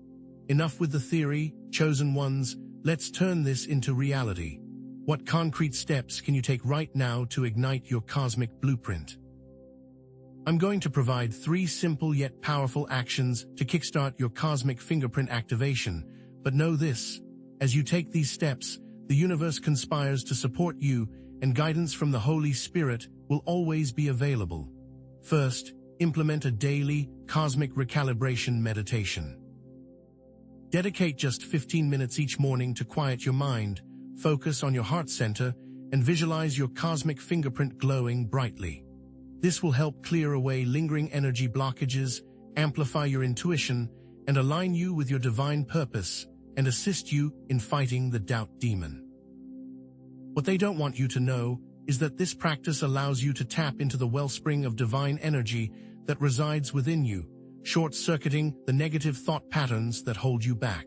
Enough with the theory, chosen ones, let's turn this into reality. What concrete steps can you take right now to ignite your cosmic blueprint? I'm going to provide 3 simple yet powerful actions to kickstart your cosmic fingerprint activation, but know this: as you take these steps, the universe conspires to support you, and guidance from the Holy Spirit will always be available. First, implement a daily cosmic recalibration meditation. Dedicate just 15 minutes each morning to quiet your mind, focus on your heart center, and visualize your cosmic fingerprint glowing brightly. This will help clear away lingering energy blockages, amplify your intuition, and align you with your divine purpose, and assist you in fighting the doubt demon. What they don't want you to know is that this practice allows you to tap into the wellspring of divine energy that resides within you, short-circuiting the negative thought patterns that hold you back.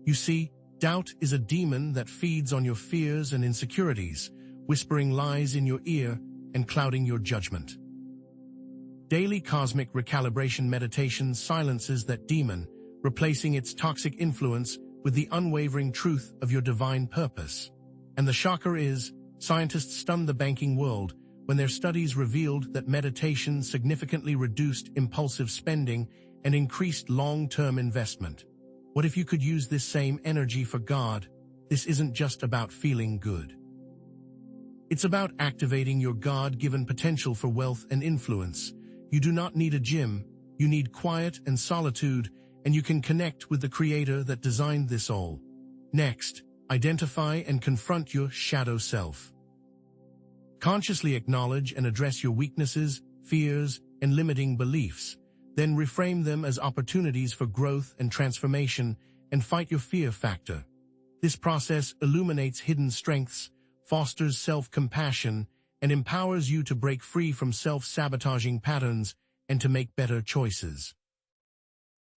You see, doubt is a demon that feeds on your fears and insecurities, whispering lies in your ear and clouding your judgment. Daily cosmic recalibration meditation silences that demon, replacing its toxic influence with the unwavering truth of your divine purpose. And the shocker is, scientists stunned the banking world when their studies revealed that meditation significantly reduced impulsive spending and increased long-term investment. What if you could use this same energy for God? This isn't just about feeling good. It's about activating your God-given potential for wealth and influence. You do not need a gym, you need quiet and solitude, and you can connect with the Creator that designed this all. Next, Identify and confront your shadow self. Consciously acknowledge and address your weaknesses, fears, and limiting beliefs. Then reframe them as opportunities for growth and transformation, and fight your fear factor. This process illuminates hidden strengths, fosters self-compassion, and empowers you to break free from self-sabotaging patterns and to make better choices.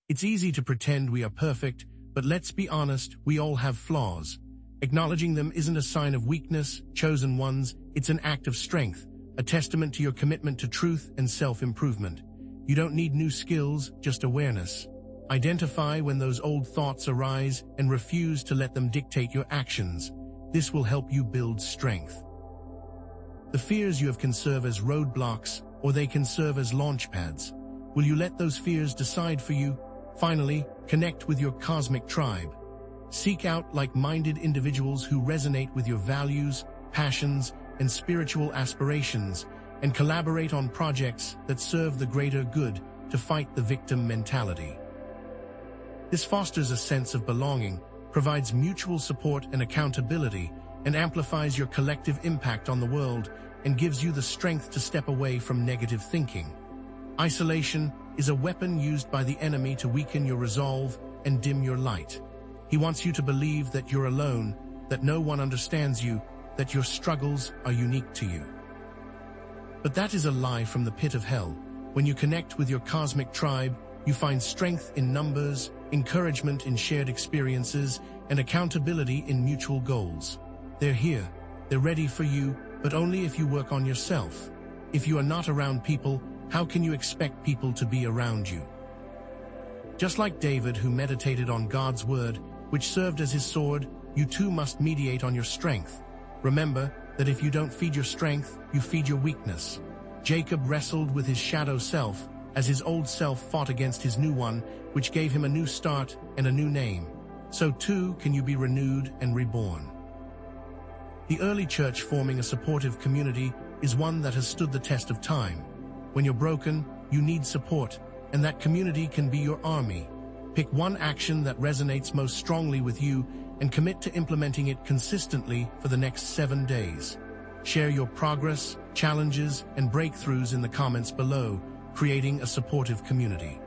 It's easy to pretend we are perfect, but let's be honest, we all have flaws. Acknowledging them isn't a sign of weakness, chosen ones, it's an act of strength, a testament to your commitment to truth and self-improvement. You don't need new skills, just awareness. Identify when those old thoughts arise and refuse to let them dictate your actions. This will help you build strength. The fears you have can serve as roadblocks, or they can serve as launch pads. Will you let those fears decide for you? Finally, connect with your cosmic tribe. Seek out like-minded individuals who resonate with your values, passions, and spiritual aspirations, and collaborate on projects that serve the greater good to fight the victim mentality. This fosters a sense of belonging, provides mutual support and accountability, and amplifies your collective impact on the world, and gives you the strength to step away from negative thinking. Isolation is a weapon used by the enemy to weaken your resolve and dim your light. He wants you to believe that you're alone, that no one understands you, that your struggles are unique to you. But that is a lie from the pit of hell. When you connect with your cosmic tribe, you find strength in numbers, encouragement in shared experiences, and accountability in mutual goals. They're here, they're ready for you, but only if you work on yourself. If you are not around people, how can you expect people to be around you? Just like David, who meditated on God's word, which served as his sword, you too must meditate on your strength. Remember that if you don't feed your strength, you feed your weakness. Jacob wrestled with his shadow self, as his old self fought against his new one, which gave him a new start and a new name. So too can you be renewed and reborn. The early church, forming a supportive community, is one that has stood the test of time. When you're broken, you need support, and that community can be your army. Pick one action that resonates most strongly with you and commit to implementing it consistently for the next 7 days. Share your progress, challenges, and breakthroughs in the comments below, creating a supportive community.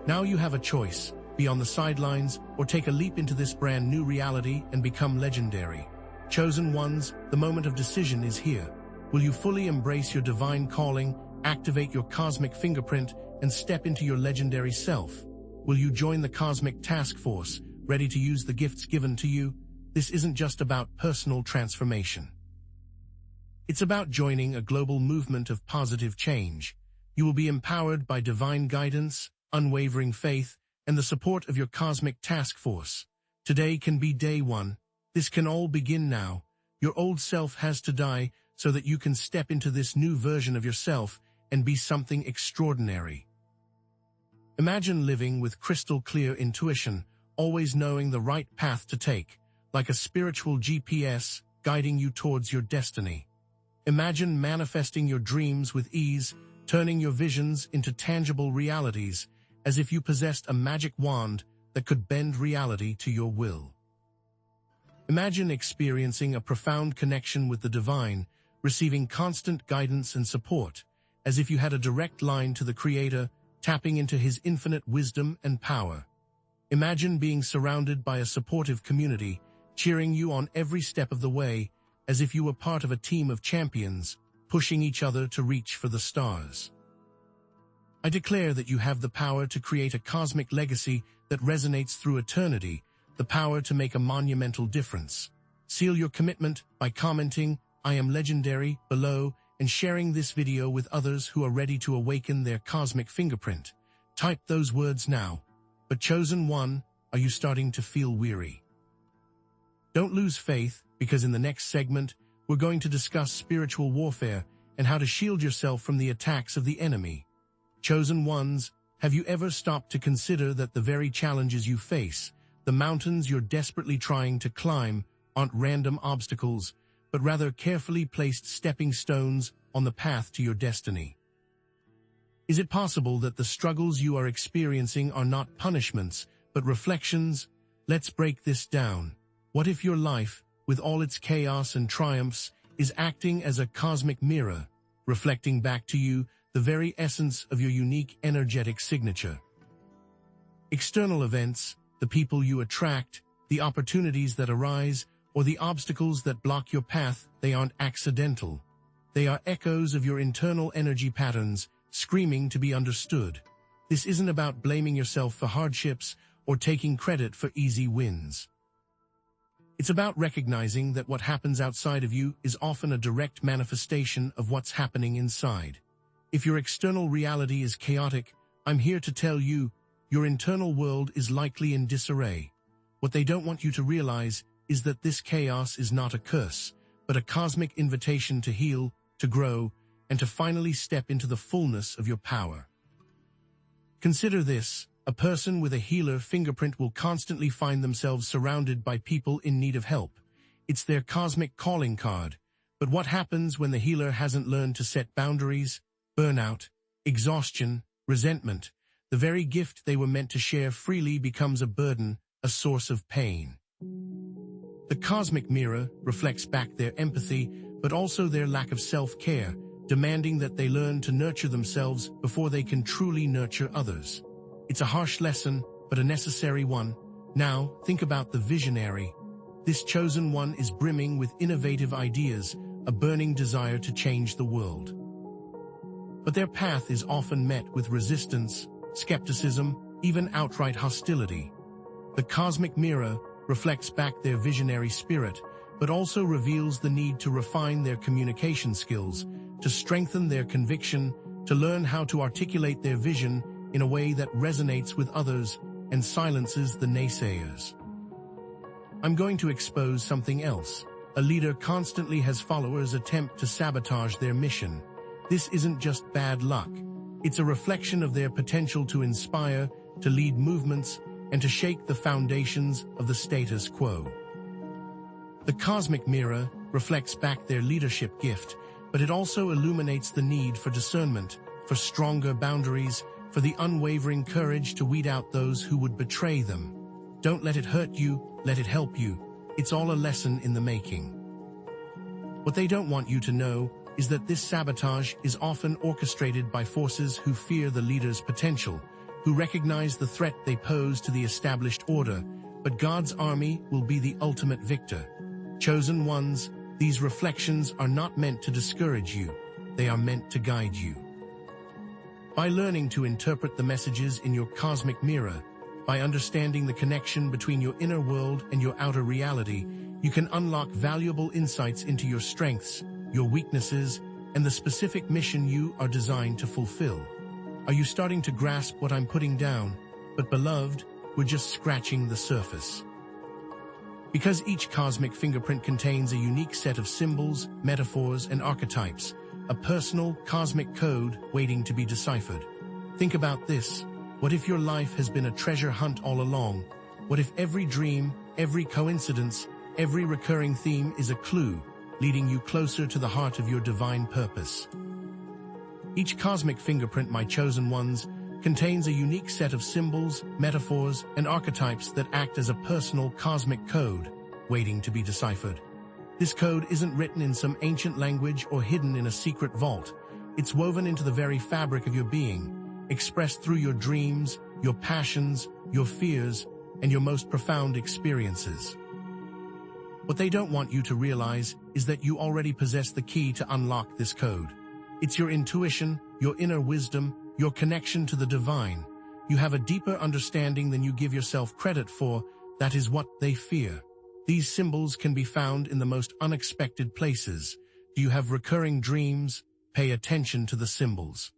Now you have a choice: be on the sidelines or take a leap into this brand new reality and become legendary. Chosen ones, the moment of decision is here. Will you fully embrace your divine calling, activate your cosmic fingerprint, and step into your legendary self? Will you join the cosmic task force, ready to use the gifts given to you? This isn't just about personal transformation. It's about joining a global movement of positive change. You will be empowered by divine guidance, unwavering faith, and the support of your cosmic task force. Today can be day one. This can all begin now. Your old self has to die so that you can step into this new version of yourself and be something extraordinary. Imagine living with crystal clear intuition, always knowing the right path to take, like a spiritual GPS guiding you towards your destiny. Imagine manifesting your dreams with ease, turning your visions into tangible realities, as if you possessed a magic wand that could bend reality to your will. Imagine experiencing a profound connection with the divine, receiving constant guidance and support, as if you had a direct line to the Creator, tapping into His infinite wisdom and power. Imagine being surrounded by a supportive community, cheering you on every step of the way, as if you were part of a team of champions, pushing each other to reach for the stars. I declare that you have the power to create a cosmic legacy that resonates through eternity, the power to make a monumental difference. Seal your commitment by commenting, "I am legendary," below, and sharing this video with others who are ready to awaken their cosmic fingerprint. Type those words now. But chosen one, are you starting to feel weary? Don't lose faith, because in the next segment, we're going to discuss spiritual warfare and how to shield yourself from the attacks of the enemy. Chosen ones, have you ever stopped to consider that the very challenges you face, the mountains you're desperately trying to climb, aren't random obstacles, but rather carefully placed stepping stones on the path to your destiny? Is it possible that the struggles you are experiencing are not punishments, but reflections? Let's break this down. What if your life, with all its chaos and triumphs, is acting as a cosmic mirror, reflecting back to you the very essence of your unique energetic signature? External events, the people you attract, the opportunities that arise, or the obstacles that block your path, they aren't accidental. They are echoes of your internal energy patterns, screaming to be understood. This isn't about blaming yourself for hardships or taking credit for easy wins. It's about recognizing that what happens outside of you is often a direct manifestation of what's happening inside. If your external reality is chaotic, I'm here to tell you, your internal world is likely in disarray. What they don't want you to realize is that this chaos is not a curse, but a cosmic invitation to heal, to grow, and to finally step into the fullness of your power. Consider this: a person with a healer fingerprint will constantly find themselves surrounded by people in need of help. It's their cosmic calling card. But what happens when the healer hasn't learned to set boundaries? Burnout, exhaustion, resentment. The very gift they were meant to share freely becomes a burden, a source of pain. The cosmic mirror reflects back their empathy, but also their lack of self-care, demanding that they learn to nurture themselves before they can truly nurture others. It's a harsh lesson, but a necessary one. Now, think about the visionary. This chosen one is brimming with innovative ideas, a burning desire to change the world. But their path is often met with resistance, skepticism, even outright hostility. The cosmic mirror reflects back their visionary spirit, but also reveals the need to refine their communication skills, to strengthen their conviction, to learn how to articulate their vision in a way that resonates with others and silences the naysayers. I'm going to expose something else. A leader constantly has followers attempt to sabotage their mission. This isn't just bad luck. It's a reflection of their potential to inspire, to lead movements, and to shake the foundations of the status quo. The cosmic mirror reflects back their leadership gift, but it also illuminates the need for discernment, for stronger boundaries, for the unwavering courage to weed out those who would betray them. Don't let it hurt you, let it help you. It's all a lesson in the making. What they don't want you to know is that this sabotage is often orchestrated by forces who fear the leader's potential, who recognize the threat they pose to the established order, but God's army will be the ultimate victor. Chosen ones, these reflections are not meant to discourage you, they are meant to guide you. By learning to interpret the messages in your cosmic mirror, by understanding the connection between your inner world and your outer reality, you can unlock valuable insights into your strengths, your weaknesses, and the specific mission you are designed to fulfill. Are you starting to grasp what I'm putting down? But beloved, we're just scratching the surface. Because each cosmic fingerprint contains a unique set of symbols, metaphors, and archetypes, a personal cosmic code waiting to be deciphered. Think about this. What if your life has been a treasure hunt all along? What if every dream, every coincidence, every recurring theme is a clue, leading you closer to the heart of your divine purpose? Each cosmic fingerprint, my chosen ones, contains a unique set of symbols, metaphors, and archetypes that act as a personal cosmic code, waiting to be deciphered. This code isn't written in some ancient language or hidden in a secret vault. It's woven into the very fabric of your being, expressed through your dreams, your passions, your fears, and your most profound experiences. What they don't want you to realize is that you already possess the key to unlock this code. It's your intuition, your inner wisdom, your connection to the divine. You have a deeper understanding than you give yourself credit for. That is what they fear. These symbols can be found in the most unexpected places. Do you have recurring dreams? Pay attention to the symbols.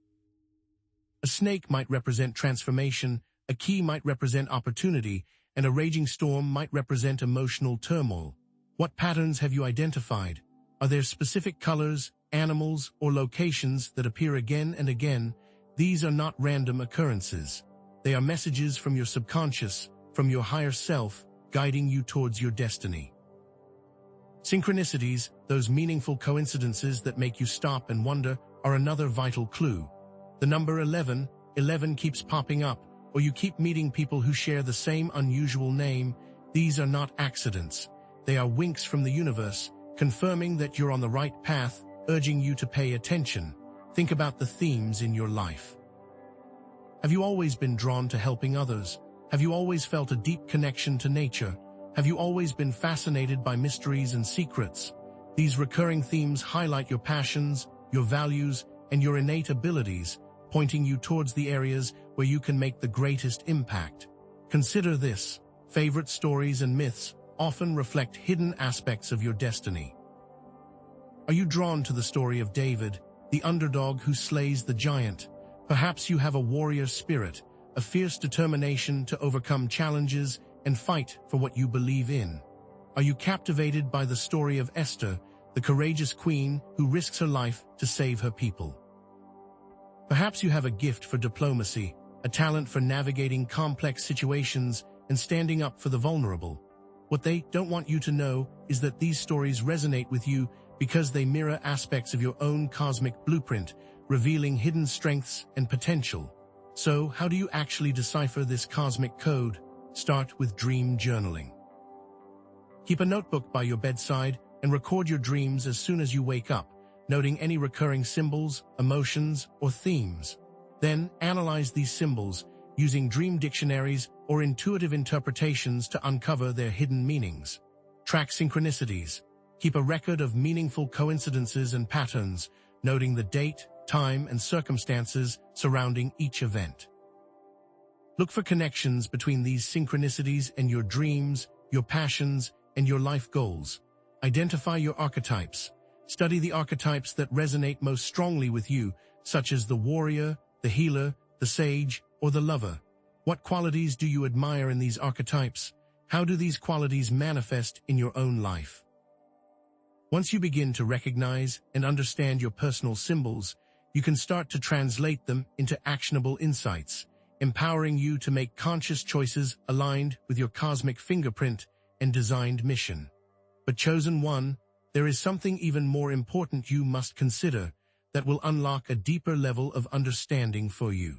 A snake might represent transformation, a key might represent opportunity, and a raging storm might represent emotional turmoil. What patterns have you identified? Are there specific colors, animals, or locations that appear again and again? These are not random occurrences. They are messages from your subconscious, from your higher self, guiding you towards your destiny. Synchronicities, those meaningful coincidences that make you stop and wonder, are another vital clue. The number 11 keeps popping up, or you keep meeting people who share the same unusual name. These are not accidents. They are winks from the universe, confirming that you're on the right path, urging you to pay attention. Think about the themes in your life. Have you always been drawn to helping others? Have you always felt a deep connection to nature? Have you always been fascinated by mysteries and secrets? These recurring themes highlight your passions, your values, and your innate abilities, pointing you towards the areas where you can make the greatest impact. Consider this: favorite stories and myths often reflect hidden aspects of your destiny. Are you drawn to the story of David, the underdog who slays the giant? Perhaps you have a warrior spirit, a fierce determination to overcome challenges and fight for what you believe in. Are you captivated by the story of Esther, the courageous queen who risks her life to save her people? Perhaps you have a gift for diplomacy, a talent for navigating complex situations and standing up for the vulnerable. What they don't want you to know is that these stories resonate with you because they mirror aspects of your own cosmic blueprint, revealing hidden strengths and potential. So, how do you actually decipher this cosmic code? Start with dream journaling. Keep a notebook by your bedside and record your dreams as soon as you wake up, noting any recurring symbols, emotions, or themes. Then, analyze these symbols using dream dictionaries or intuitive interpretations to uncover their hidden meanings. Track synchronicities. Keep a record of meaningful coincidences and patterns, noting the date, time, and circumstances surrounding each event. Look for connections between these synchronicities and your dreams, your passions, and your life goals. Identify your archetypes. Study the archetypes that resonate most strongly with you, such as the warrior, the healer, the sage, or the lover. What qualities do you admire in these archetypes? How do these qualities manifest in your own life? Once you begin to recognize and understand your personal symbols, you can start to translate them into actionable insights, empowering you to make conscious choices aligned with your cosmic fingerprint and designed mission. But chosen one, there is something even more important you must consider that will unlock a deeper level of understanding for you.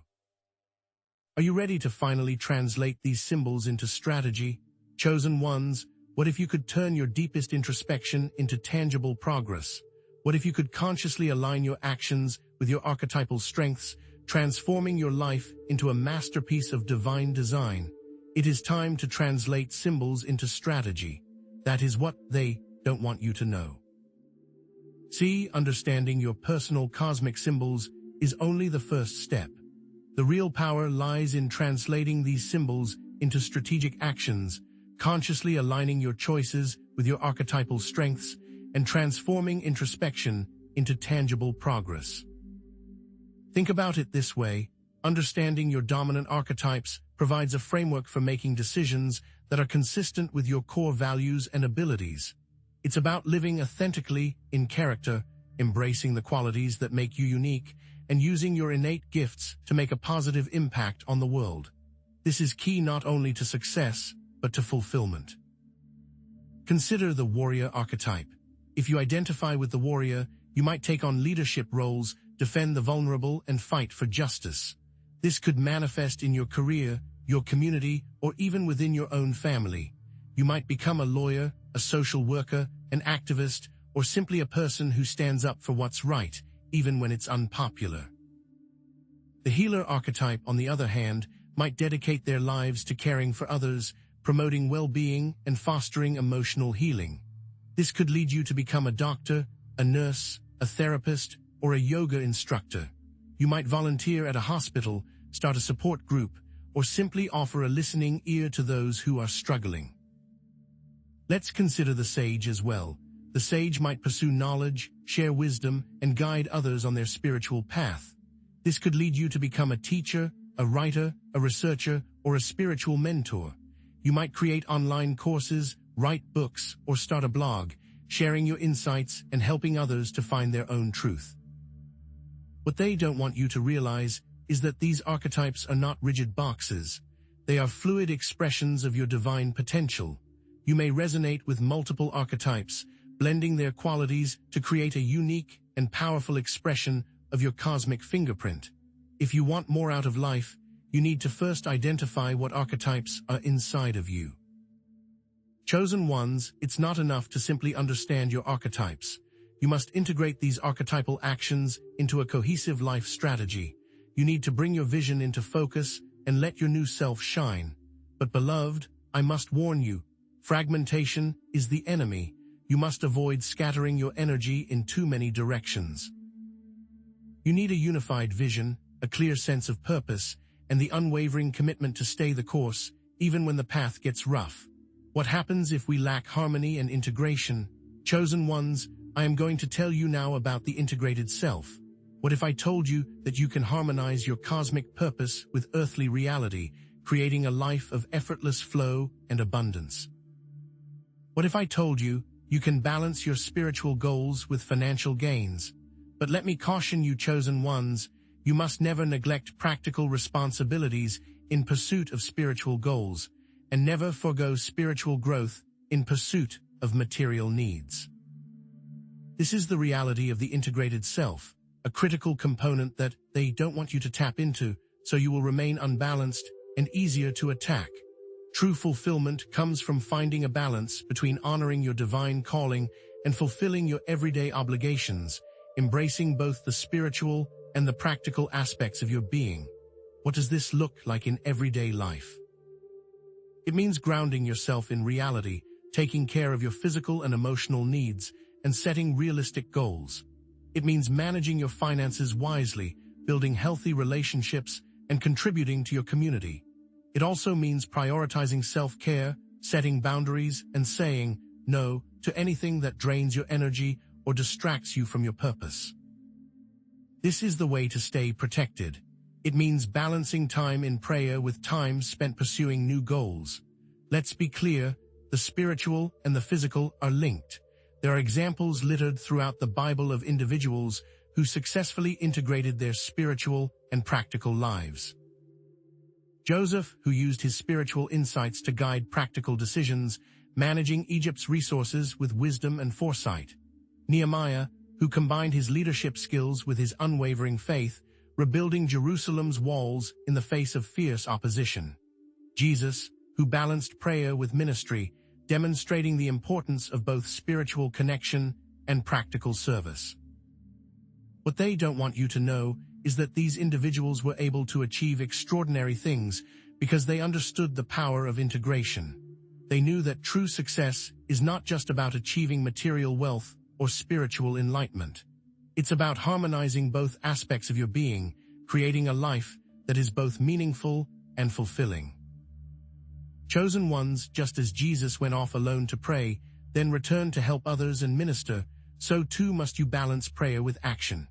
Are you ready to finally translate these symbols into strategy? Chosen ones, what if you could turn your deepest introspection into tangible progress? What if you could consciously align your actions with your archetypal strengths, transforming your life into a masterpiece of divine design? It is time to translate symbols into strategy. That is what they don't want you to know. See, understanding your personal cosmic symbols is only the first step. The real power lies in translating these symbols into strategic actions, consciously aligning your choices with your archetypal strengths, and transforming introspection into tangible progress. Think about it this way: understanding your dominant archetypes provides a framework for making decisions that are consistent with your core values and abilities. It's about living authentically in character, embracing the qualities that make you unique, and using your innate gifts to make a positive impact on the world. This is key not only to success, but to fulfillment. Consider the warrior archetype. If you identify with the warrior, you might take on leadership roles, defend the vulnerable, and fight for justice. This could manifest in your career, your community, or even within your own family. You might become a lawyer, a social worker, an activist, or simply a person who stands up for what's right, even when it's unpopular. The healer archetype, on the other hand, might dedicate their lives to caring for others, promoting well-being and fostering emotional healing. This could lead you to become a doctor, a nurse, a therapist, or a yoga instructor. You might volunteer at a hospital, start a support group, or simply offer a listening ear to those who are struggling. Let's consider the sage as well. The sage might pursue knowledge, share wisdom, and guide others on their spiritual path. This could lead you to become a teacher, a writer, a researcher, or a spiritual mentor. You might create online courses, write books, or start a blog, sharing your insights and helping others to find their own truth. What they don't want you to realize is that these archetypes are not rigid boxes. They are fluid expressions of your divine potential. You may resonate with multiple archetypes, blending their qualities to create a unique and powerful expression of your cosmic fingerprint. If you want more out of life, you need to first identify what archetypes are inside of you. Chosen ones, it's not enough to simply understand your archetypes. You must integrate these archetypal actions into a cohesive life strategy. You need to bring your vision into focus and let your new self shine. But beloved, I must warn you, fragmentation is the enemy. You must avoid scattering your energy in too many directions. You need a unified vision, a clear sense of purpose, and the unwavering commitment to stay the course, even when the path gets rough. What happens if we lack harmony and integration? Chosen ones, I am going to tell you now about the integrated self. What if I told you that you can harmonize your cosmic purpose with earthly reality, creating a life of effortless flow and abundance? What if I told you you can balance your spiritual goals with financial gains? But let me caution you, chosen ones, you must never neglect practical responsibilities in pursuit of spiritual goals, and never forego spiritual growth in pursuit of material needs. This is the reality of the integrated self, a critical component that they don't want you to tap into, so you will remain unbalanced and easier to attack. True fulfillment comes from finding a balance between honoring your divine calling and fulfilling your everyday obligations, embracing both the spiritual and the practical aspects of your being. What does this look like in everyday life? It means grounding yourself in reality, taking care of your physical and emotional needs, and setting realistic goals. It means managing your finances wisely, building healthy relationships, and contributing to your community. It also means prioritizing self-care, setting boundaries, and saying no to anything that drains your energy or distracts you from your purpose. This is the way to stay protected. It means balancing time in prayer with time spent pursuing new goals. Let's be clear, the spiritual and the physical are linked. There are examples littered throughout the Bible of individuals who successfully integrated their spiritual and practical lives. Joseph, who used his spiritual insights to guide practical decisions, managing Egypt's resources with wisdom and foresight. Nehemiah, who combined his leadership skills with his unwavering faith, rebuilding Jerusalem's walls in the face of fierce opposition. Jesus, who balanced prayer with ministry, demonstrating the importance of both spiritual connection and practical service. What they don't want you to know is that these individuals were able to achieve extraordinary things because they understood the power of integration. They knew that true success is not just about achieving material wealth or spiritual enlightenment. It's about harmonizing both aspects of your being, creating a life that is both meaningful and fulfilling. Chosen ones, just as Jesus went off alone to pray, then returned to help others and minister, so too must you balance prayer with action.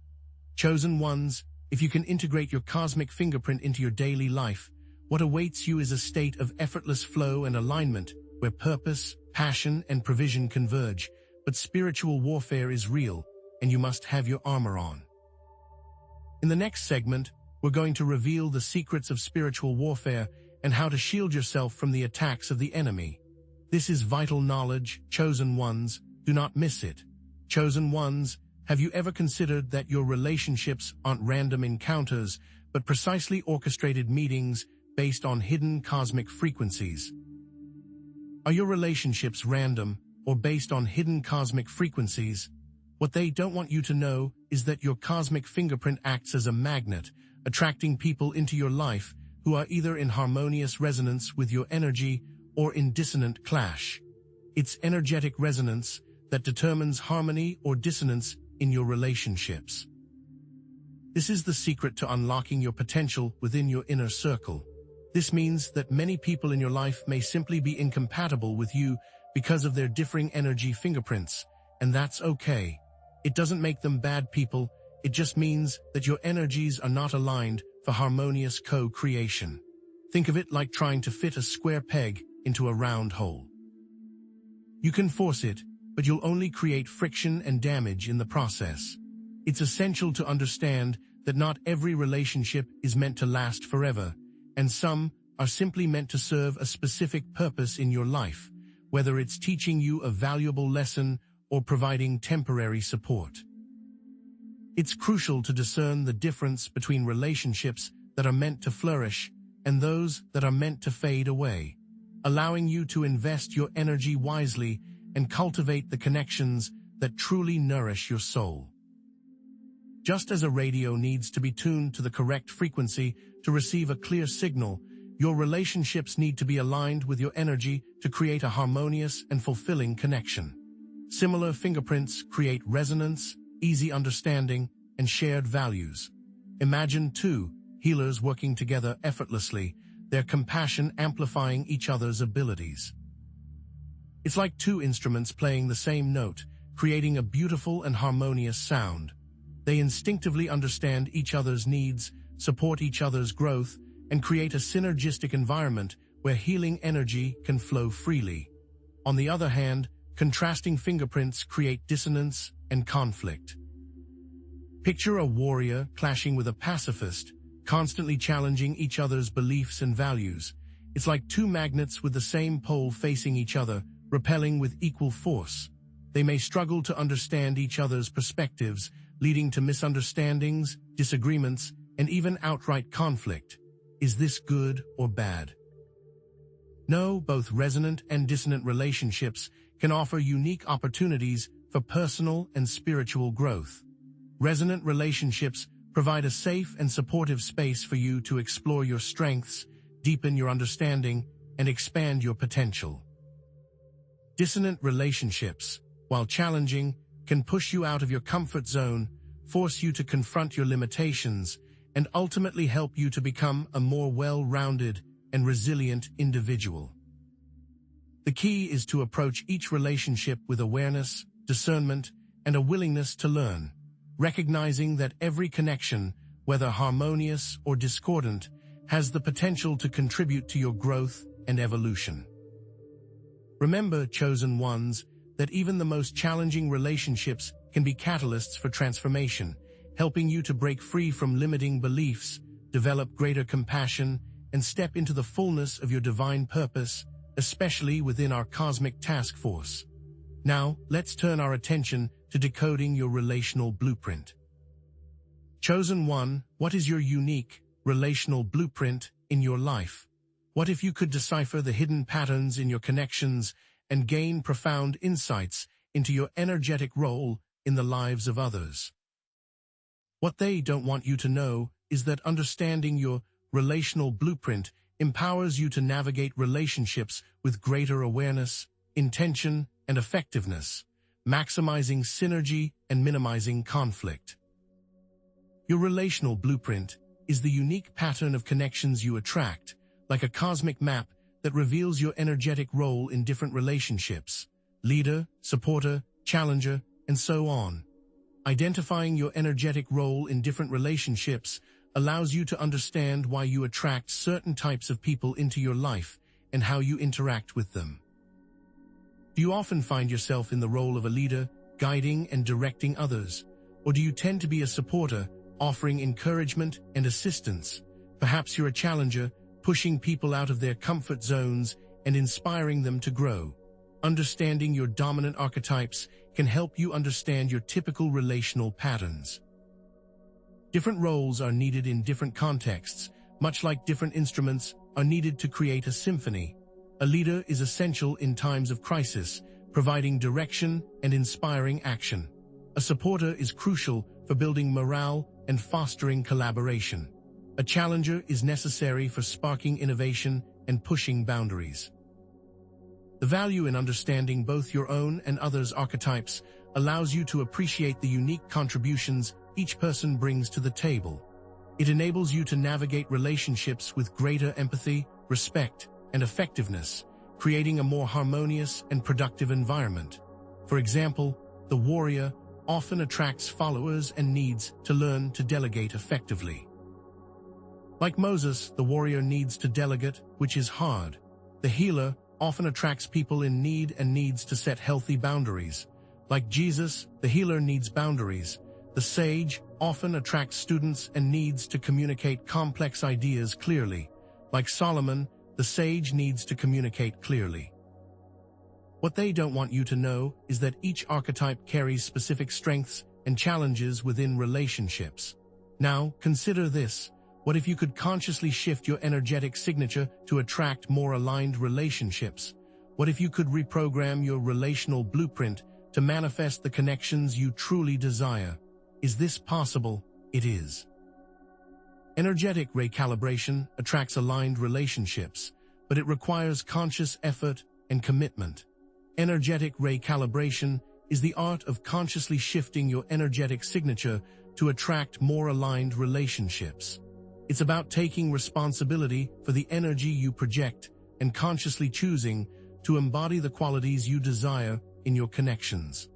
Chosen ones, if you can integrate your cosmic fingerprint into your daily life, what awaits you is a state of effortless flow and alignment where purpose, passion, and provision converge, but spiritual warfare is real, and you must have your armor on. In the next segment, we're going to reveal the secrets of spiritual warfare and how to shield yourself from the attacks of the enemy. This is vital knowledge, chosen ones, do not miss it. Chosen ones, have you ever considered that your relationships aren't random encounters, but precisely orchestrated meetings based on hidden cosmic frequencies? Are your relationships random or based on hidden cosmic frequencies? What they don't want you to know is that your cosmic fingerprint acts as a magnet, attracting people into your life who are either in harmonious resonance with your energy or in dissonant clash. It's energetic resonance that determines harmony or dissonance in your relationships. This is the secret to unlocking your potential within your inner circle. This means that many people in your life may simply be incompatible with you because of their differing energy fingerprints, and that's okay. It doesn't make them bad people, it just means that your energies are not aligned for harmonious co-creation. Think of it like trying to fit a square peg into a round hole. You can force it, but you'll only create friction and damage in the process. It's essential to understand that not every relationship is meant to last forever, and some are simply meant to serve a specific purpose in your life, whether it's teaching you a valuable lesson or providing temporary support. It's crucial to discern the difference between relationships that are meant to flourish and those that are meant to fade away. allowing you to invest your energy wisely and cultivate the connections that truly nourish your soul. Just as a radio needs to be tuned to the correct frequency to receive a clear signal, your relationships need to be aligned with your energy to create a harmonious and fulfilling connection. Similar fingerprints create resonance, easy understanding, and shared values. Imagine two healers working together effortlessly, their compassion amplifying each other's abilities. It's like two instruments playing the same note, creating a beautiful and harmonious sound. They instinctively understand each other's needs, support each other's growth, and create a synergistic environment where healing energy can flow freely. On the other hand, contrasting fingerprints create dissonance and conflict. Picture a warrior clashing with a pacifist, constantly challenging each other's beliefs and values. It's like two magnets with the same pole facing each other, repelling with equal force. They may struggle to understand each other's perspectives, leading to misunderstandings, disagreements, and even outright conflict. Is this good or bad? No, both resonant and dissonant relationships can offer unique opportunities for personal and spiritual growth. Resonant relationships provide a safe and supportive space for you to explore your strengths, deepen your understanding, and expand your potential. Dissonant relationships, while challenging, can push you out of your comfort zone, force you to confront your limitations, and ultimately help you to become a more well-rounded and resilient individual. The key is to approach each relationship with awareness, discernment, and a willingness to learn, recognizing that every connection, whether harmonious or discordant, has the potential to contribute to your growth and evolution. Remember, chosen ones, that even the most challenging relationships can be catalysts for transformation, helping you to break free from limiting beliefs, develop greater compassion, and step into the fullness of your divine purpose, especially within our cosmic task force. Now, let's turn our attention to decoding your relational blueprint. Chosen one, what is your unique relational blueprint in your life? What if you could decipher the hidden patterns in your connections and gain profound insights into your energetic role in the lives of others? What they don't want you to know is that understanding your relational blueprint empowers you to navigate relationships with greater awareness, intention, and effectiveness, maximizing synergy and minimizing conflict. Your relational blueprint is the unique pattern of connections you attract, like a cosmic map that reveals your energetic role in different relationships: leader, supporter, challenger, and so on. Identifying your energetic role in different relationships allows you to understand why you attract certain types of people into your life and how you interact with them. Do you often find yourself in the role of a leader, guiding and directing others? Or do you tend to be a supporter, offering encouragement and assistance? Perhaps you're a challenger, pushing people out of their comfort zones and inspiring them to grow. Understanding your dominant archetypes can help you understand your typical relational patterns. Different roles are needed in different contexts, much like different instruments are needed to create a symphony. A leader is essential in times of crisis, providing direction and inspiring action. A supporter is crucial for building morale and fostering collaboration. A challenger is necessary for sparking innovation and pushing boundaries. The value in understanding both your own and others' archetypes allows you to appreciate the unique contributions each person brings to the table. It enables you to navigate relationships with greater empathy, respect, and effectiveness, creating a more harmonious and productive environment. For example, the warrior often attracts followers and needs to learn to delegate effectively. Like Moses, the warrior needs to delegate, which is hard. The healer often attracts people in need and needs to set healthy boundaries. Like Jesus, the healer needs boundaries. The sage often attracts students and needs to communicate complex ideas clearly. Like Solomon, the sage needs to communicate clearly. What they don't want you to know is that each archetype carries specific strengths and challenges within relationships. Now, consider this. What if you could consciously shift your energetic signature to attract more aligned relationships? What if you could reprogram your relational blueprint to manifest the connections you truly desire? Is this possible? It is. Energetic recalibration attracts aligned relationships, but it requires conscious effort and commitment. Energetic recalibration is the art of consciously shifting your energetic signature to attract more aligned relationships. It's about taking responsibility for the energy you project and consciously choosing to embody the qualities you desire in your connections.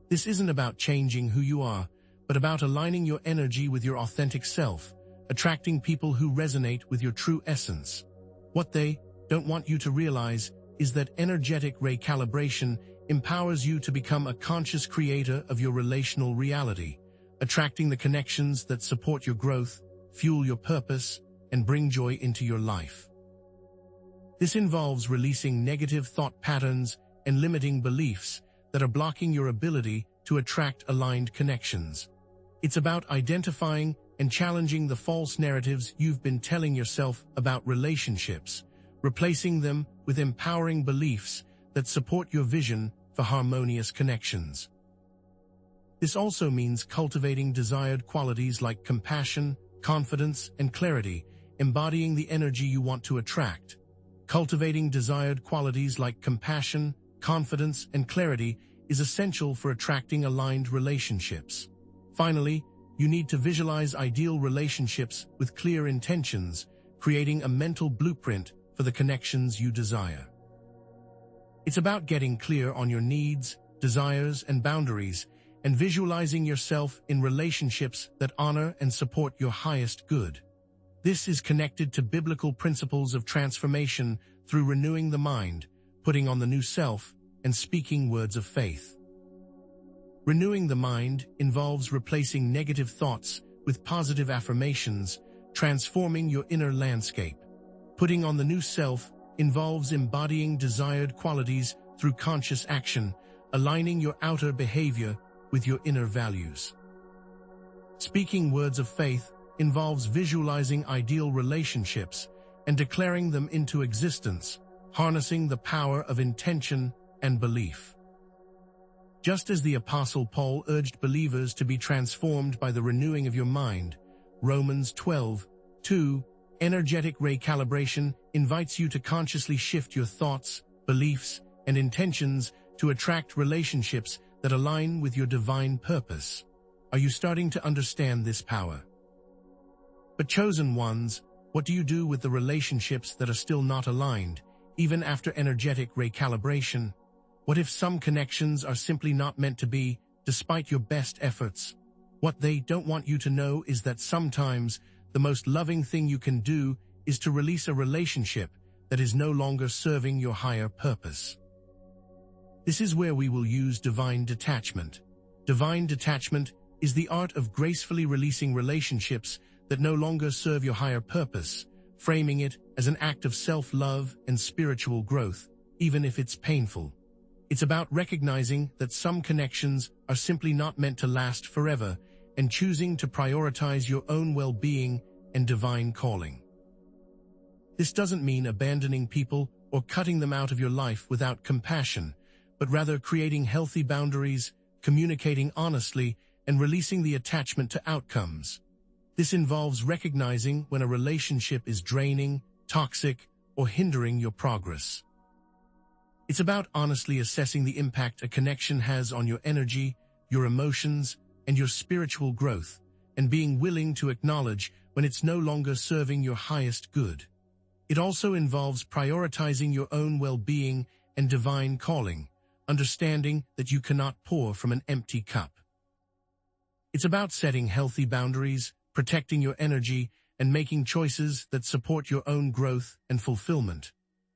This isn't about changing who you are, but about aligning your energy with your authentic self, attracting people who resonate with your true essence. What they don't want you to realize is that energetic recalibration empowers you to become a conscious creator of your relational reality, attracting the connections that support your growth, fuel your purpose, and bring joy into your life. This involves releasing negative thought patterns and limiting beliefs that are blocking your ability to attract aligned connections. It's about identifying and challenging the false narratives you've been telling yourself about relationships, replacing them with empowering beliefs that support your vision for harmonious connections. This also means cultivating desired qualities like compassion, confidence, and clarity, embodying the energy you want to attract. Cultivating desired qualities like compassion, confidence, and clarity is essential for attracting aligned relationships. Finally, you need to visualize ideal relationships with clear intentions, creating a mental blueprint for the connections you desire. It's about getting clear on your needs, desires, and boundaries, and visualizing yourself in relationships that honor and support your highest good. This is connected to biblical principles of transformation through renewing the mind, putting on the new self, and speaking words of faith. Renewing the mind involves replacing negative thoughts with positive affirmations, transforming your inner landscape. Putting on the new self involves embodying desired qualities through conscious action, aligning your outer behavior with your inner values. Speaking words of faith involves visualizing ideal relationships and declaring them into existence, harnessing the power of intention and belief. Just as the Apostle Paul urged believers to be transformed by the renewing of your mind, Romans 12:2, energetic recalibration invites you to consciously shift your thoughts, beliefs, and intentions to attract relationships that align with your divine purpose. Are you starting to understand this power? But chosen ones, what do you do with the relationships that are still not aligned, even after energetic recalibration? What if some connections are simply not meant to be, despite your best efforts? What they don't want you to know is that sometimes the most loving thing you can do is to release a relationship that is no longer serving your higher purpose. This is where we will use divine detachment. Divine detachment is the art of gracefully releasing relationships that no longer serve your higher purpose, framing it as an act of self-love and spiritual growth, even if it's painful. It's about recognizing that some connections are simply not meant to last forever and choosing to prioritize your own well-being and divine calling. This doesn't mean abandoning people or cutting them out of your life without compassion, but rather creating healthy boundaries, communicating honestly, and releasing the attachment to outcomes. This involves recognizing when a relationship is draining, toxic, or hindering your progress. It's about honestly assessing the impact a connection has on your energy, your emotions, and your spiritual growth, and being willing to acknowledge when it's no longer serving your highest good. It also involves prioritizing your own well-being and divine calling, understanding that you cannot pour from an empty cup. It's about setting healthy boundaries, protecting your energy, and making choices that support your own growth and fulfillment.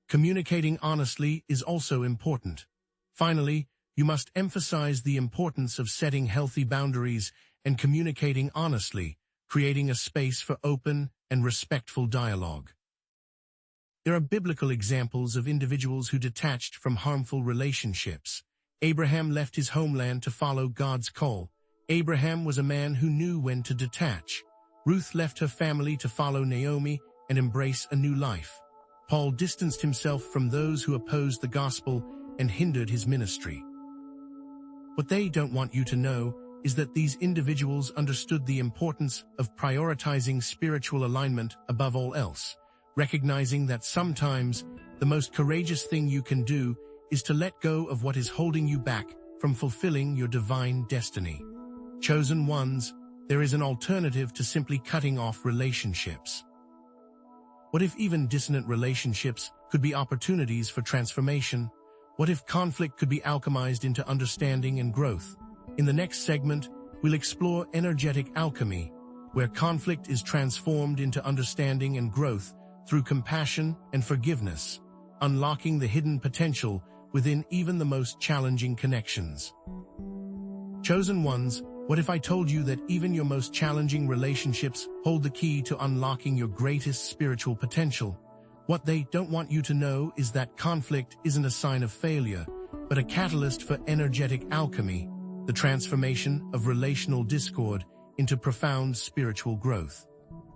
Communicating honestly is also important. Finally, you must emphasize the importance of setting healthy boundaries and communicating honestly, creating a space for open and respectful dialogue. There are biblical examples of individuals who detached from harmful relationships. Abraham left his homeland to follow God's call. Abraham was a man who knew when to detach. Ruth left her family to follow Naomi and embrace a new life. Paul distanced himself from those who opposed the gospel and hindered his ministry. What they don't want you to know is that these individuals understood the importance of prioritizing spiritual alignment above all else, recognizing that sometimes the most courageous thing you can do is to let go of what is holding you back from fulfilling your divine destiny. Chosen ones, there is an alternative to simply cutting off relationships. What if even dissonant relationships could be opportunities for transformation? What if conflict could be alchemized into understanding and growth? In the next segment, we'll explore energetic alchemy, where conflict is transformed into understanding and growth through compassion and forgiveness, unlocking the hidden potential within even the most challenging connections. Chosen ones, what if I told you that even your most challenging relationships hold the key to unlocking your greatest spiritual potential? What they don't want you to know is that conflict isn't a sign of failure, but a catalyst for energetic alchemy, the transformation of relational discord into profound spiritual growth.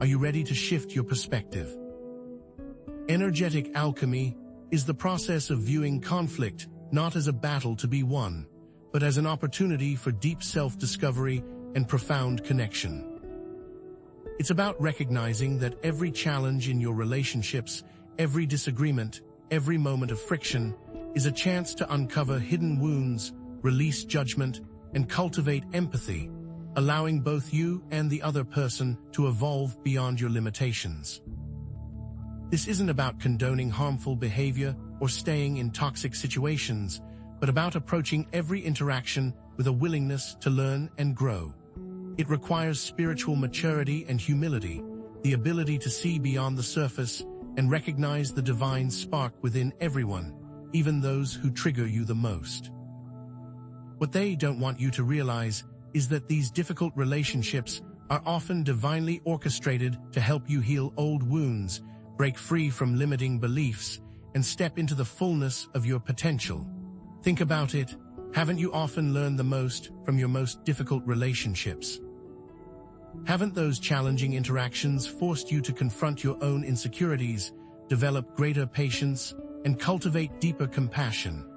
Are you ready to shift your perspective? Energetic alchemy is the process of viewing conflict not as a battle to be won, but as an opportunity for deep self-discovery and profound connection. It's about recognizing that every challenge in your relationships, every disagreement, every moment of friction, is a chance to uncover hidden wounds, release judgment, and cultivate empathy, allowing both you and the other person to evolve beyond your limitations. This isn't about condoning harmful behavior or staying in toxic situations, but about approaching every interaction with a willingness to learn and grow. It requires spiritual maturity and humility, the ability to see beyond the surface and recognize the divine spark within everyone, even those who trigger you the most. What they don't want you to realize is that these difficult relationships are often divinely orchestrated to help you heal old wounds, break free from limiting beliefs, and step into the fullness of your potential. Think about it. Haven't you often learned the most from your most difficult relationships? Haven't those challenging interactions forced you to confront your own insecurities, develop greater patience, and cultivate deeper compassion?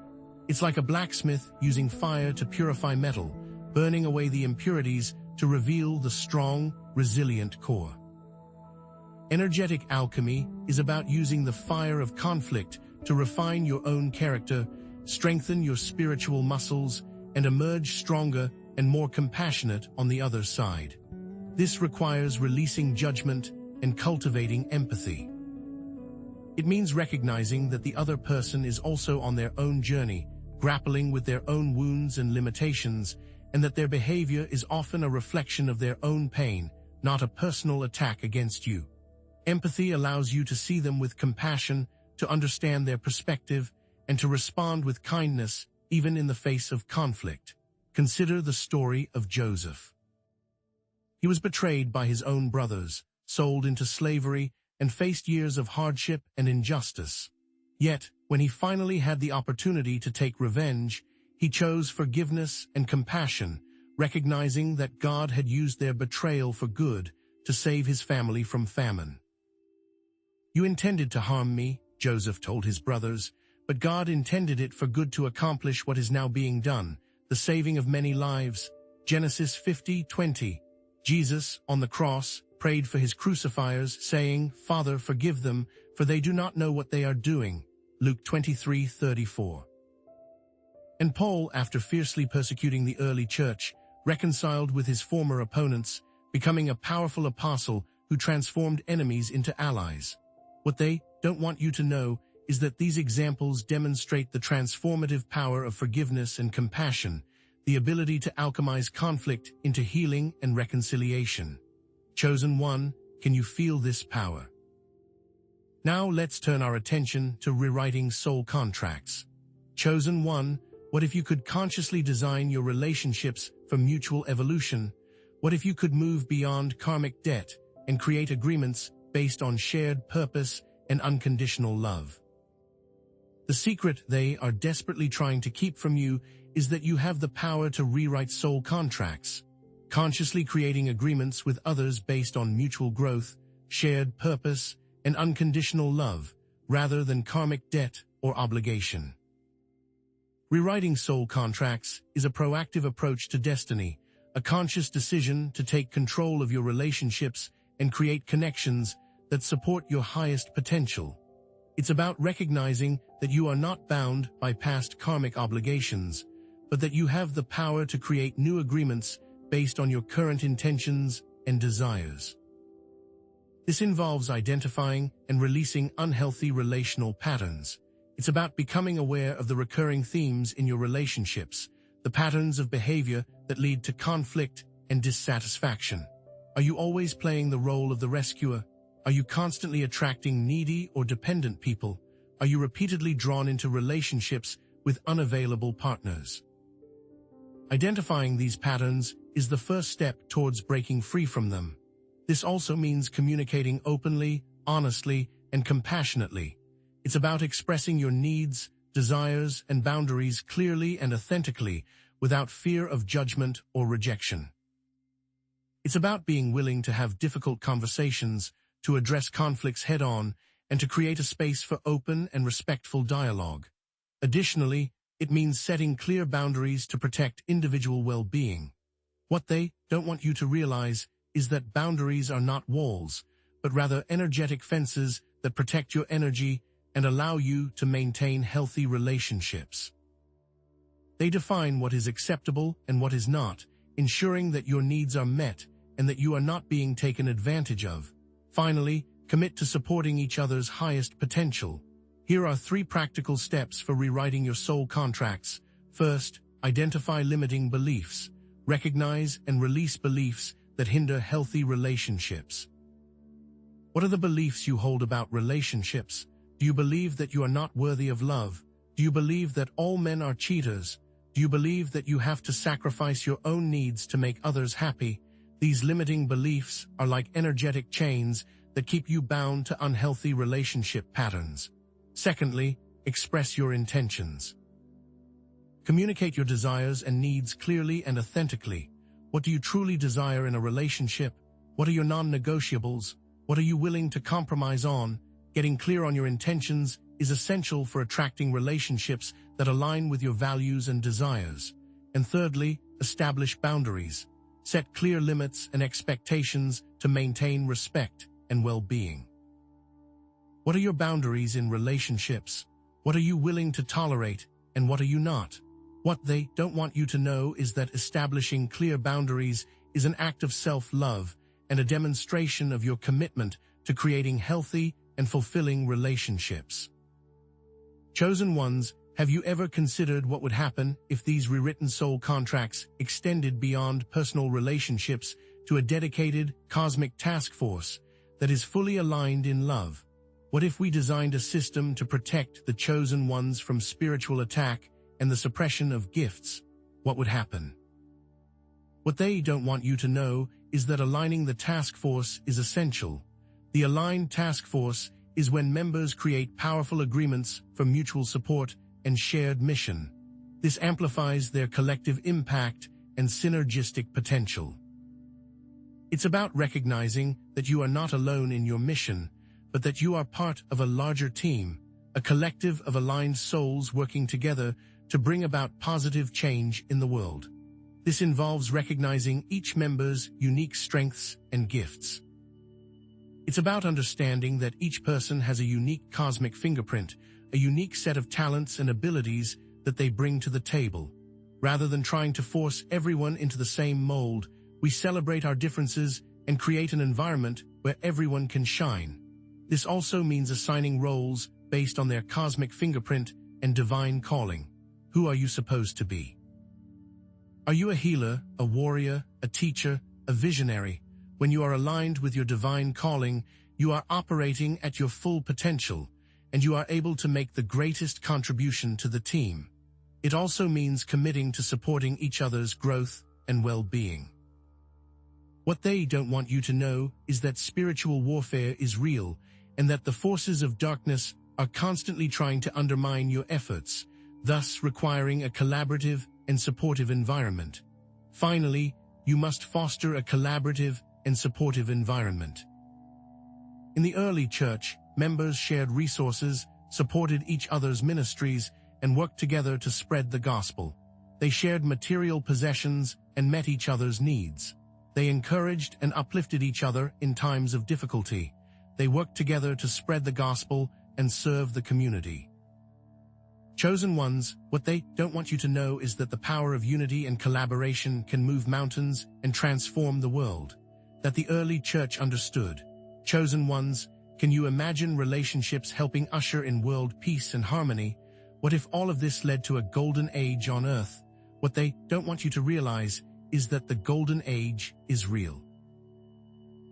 It's like a blacksmith using fire to purify metal, burning away the impurities to reveal the strong, resilient core. Energetic alchemy is about using the fire of conflict to refine your own character, strengthen your spiritual muscles, and emerge stronger and more compassionate on the other side. This requires releasing judgment and cultivating empathy. It means recognizing that the other person is also on their own journey, grappling with their own wounds and limitations, and that their behavior is often a reflection of their own pain, not a personal attack against you. Empathy allows you to see them with compassion, to understand their perspective, and to respond with kindness, even in the face of conflict. Consider the story of Joseph. He was betrayed by his own brothers, sold into slavery, and faced years of hardship and injustice. Yet, when he finally had the opportunity to take revenge, he chose forgiveness and compassion, recognizing that God had used their betrayal for good to save his family from famine. "You intended to harm me," Joseph told his brothers, "but God intended it for good to accomplish what is now being done, the saving of many lives." Genesis 50:20. Jesus, on the cross, prayed for his crucifiers, saying, "Father, forgive them, for they do not know what they are doing." Luke 23:34. And Paul, after fiercely persecuting the early church, reconciled with his former opponents, becoming a powerful apostle who transformed enemies into allies. What they don't want you to know is that these examples demonstrate the transformative power of forgiveness and compassion, the ability to alchemize conflict into healing and reconciliation. Chosen one, can you feel this power? Now let's turn our attention to rewriting soul contracts. Chosen one, what if you could consciously design your relationships for mutual evolution? What if you could move beyond karmic debt and create agreements based on shared purpose and unconditional love? The secret they are desperately trying to keep from you is that you have the power to rewrite soul contracts. consciously creating agreements with others based on mutual growth, shared purpose, and unconditional love, rather than karmic debt or obligation. Rewriting soul contracts is a proactive approach to destiny, a conscious decision to take control of your relationships and create connections that support your highest potential. It's about recognizing that you are not bound by past karmic obligations, but that you have the power to create new agreements based on your current intentions and desires. This involves identifying and releasing unhealthy relational patterns. It's about becoming aware of the recurring themes in your relationships, the patterns of behavior that lead to conflict and dissatisfaction. Are you always playing the role of the rescuer? Are you constantly attracting needy or dependent people? Are you repeatedly drawn into relationships with unavailable partners? Identifying these patterns is the first step towards breaking free from them. This also means communicating openly, honestly, and compassionately. It's about expressing your needs, desires, and boundaries clearly and authentically without fear of judgment or rejection. It's about being willing to have difficult conversations, to address conflicts head-on, and to create a space for open and respectful dialogue. Additionally, it means setting clear boundaries to protect individual well-being. What they don't want you to realize is that boundaries are not walls, but rather energetic fences that protect your energy and allow you to maintain healthy relationships. They define what is acceptable and what is not, ensuring that your needs are met and that you are not being taken advantage of. Finally, commit to supporting each other's highest potential. Here are 3 practical steps for rewriting your soul contracts. First, identify limiting beliefs. Recognize and release beliefs that hinder healthy relationships. What are the beliefs you hold about relationships? Do you believe that you are not worthy of love? Do you believe that all men are cheaters? Do you believe that you have to sacrifice your own needs to make others happy? These limiting beliefs are like energetic chains that keep you bound to unhealthy relationship patterns. Secondly, express your intentions. Communicate your desires and needs clearly and authentically. What do you truly desire in a relationship? What are your non-negotiables? What are you willing to compromise on? Getting clear on your intentions is essential for attracting relationships that align with your values and desires. And thirdly, establish boundaries. Set clear limits and expectations to maintain respect and well-being. What are your boundaries in relationships? What are you willing to tolerate and what are you not? What they don't want you to know is that establishing clear boundaries is an act of self-love and a demonstration of your commitment to creating healthy and fulfilling relationships. Chosen ones, have you ever considered what would happen if these rewritten soul contracts extended beyond personal relationships to a dedicated cosmic task force that is fully aligned in love? What if we designed a system to protect the chosen ones from spiritual attack and the suppression of gifts? What would happen? What they don't want you to know is that aligning the task force is essential. The aligned task force is when members create powerful agreements for mutual support and shared mission. This amplifies their collective impact and synergistic potential. It's about recognizing that you are not alone in your mission, but that you are part of a larger team, a collective of aligned souls working together to bring about positive change in the world. This involves recognizing each member's unique strengths and gifts. It's about understanding that each person has a unique cosmic fingerprint, a unique set of talents and abilities that they bring to the table. Rather than trying to force everyone into the same mold, we celebrate our differences and create an environment where everyone can shine. This also means assigning roles based on their cosmic fingerprint and divine calling. Who are you supposed to be? Are you a healer, a warrior, a teacher, a visionary? When you are aligned with your divine calling, you are operating at your full potential, and you are able to make the greatest contribution to the team. It also means committing to supporting each other's growth and well-being. What they don't want you to know is that spiritual warfare is real, and that the forces of darkness are constantly trying to undermine your efforts, thus requiring a collaborative and supportive environment. Finally, you must foster a collaborative and supportive environment. In the early church, members shared resources, supported each other's ministries, and worked together to spread the gospel. They shared material possessions and met each other's needs. They encouraged and uplifted each other in times of difficulty. They worked together to spread the gospel and serve the community. Chosen ones, what they don't want you to know is that the power of unity and collaboration can move mountains and transform the world. That the early church understood. Chosen ones, can you imagine relationships helping usher in world peace and harmony? What if all of this led to a golden age on earth? What they don't want you to realize is that the golden age is real.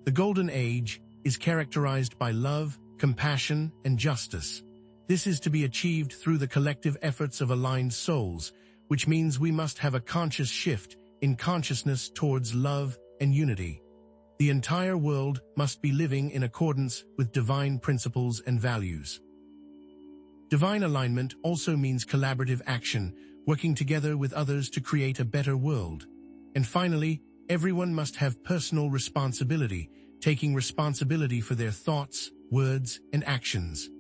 The golden age is characterized by love, compassion, and justice. This is to be achieved through the collective efforts of aligned souls, which means we must have a conscious shift in consciousness towards love and unity. The entire world must be living in accordance with divine principles and values. Divine alignment also means collaborative action, working together with others to create a better world. And finally, everyone must have personal responsibility, taking responsibility for their thoughts, words, and actions.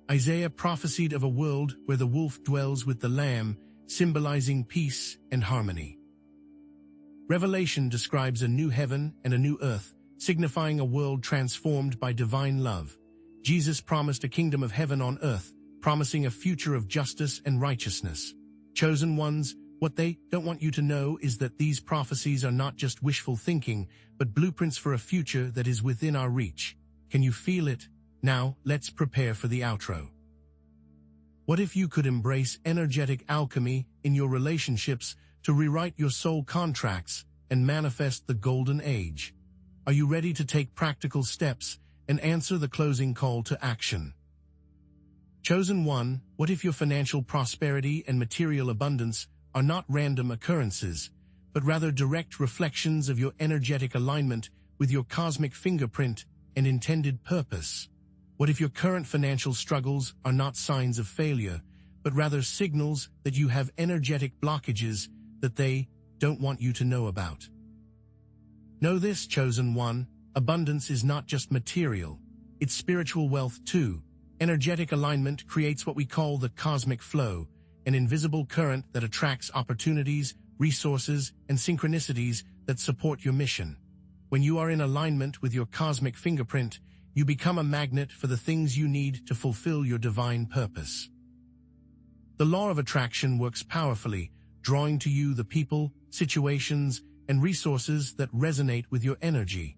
Isaiah prophesied of a world where the wolf dwells with the lamb, symbolizing peace and harmony. Revelation describes a new heaven and a new earth, signifying a world transformed by divine love. Jesus promised a kingdom of heaven on earth, promising a future of justice and righteousness. Chosen ones, what they don't want you to know is that these prophecies are not just wishful thinking, but blueprints for a future that is within our reach. Can you feel it? Now, let's prepare for the outro. What if you could embrace energetic alchemy in your relationships to rewrite your soul contracts and manifest the golden age? Are you ready to take practical steps and answer the closing call to action? Chosen one, what if your financial prosperity and material abundance are not random occurrences, but rather direct reflections of your energetic alignment with your cosmic fingerprint and intended purpose? What if your current financial struggles are not signs of failure, but rather signals that you have energetic blockages that they don't want you to know about? Know this, chosen one, abundance is not just material, it's spiritual wealth too. Energetic alignment creates what we call the cosmic flow, an invisible current that attracts opportunities, resources, and synchronicities that support your mission. When you are in alignment with your cosmic fingerprint, you become a magnet for the things you need to fulfill your divine purpose. The law of attraction works powerfully, drawing to you the people, situations, and resources that resonate with your energy.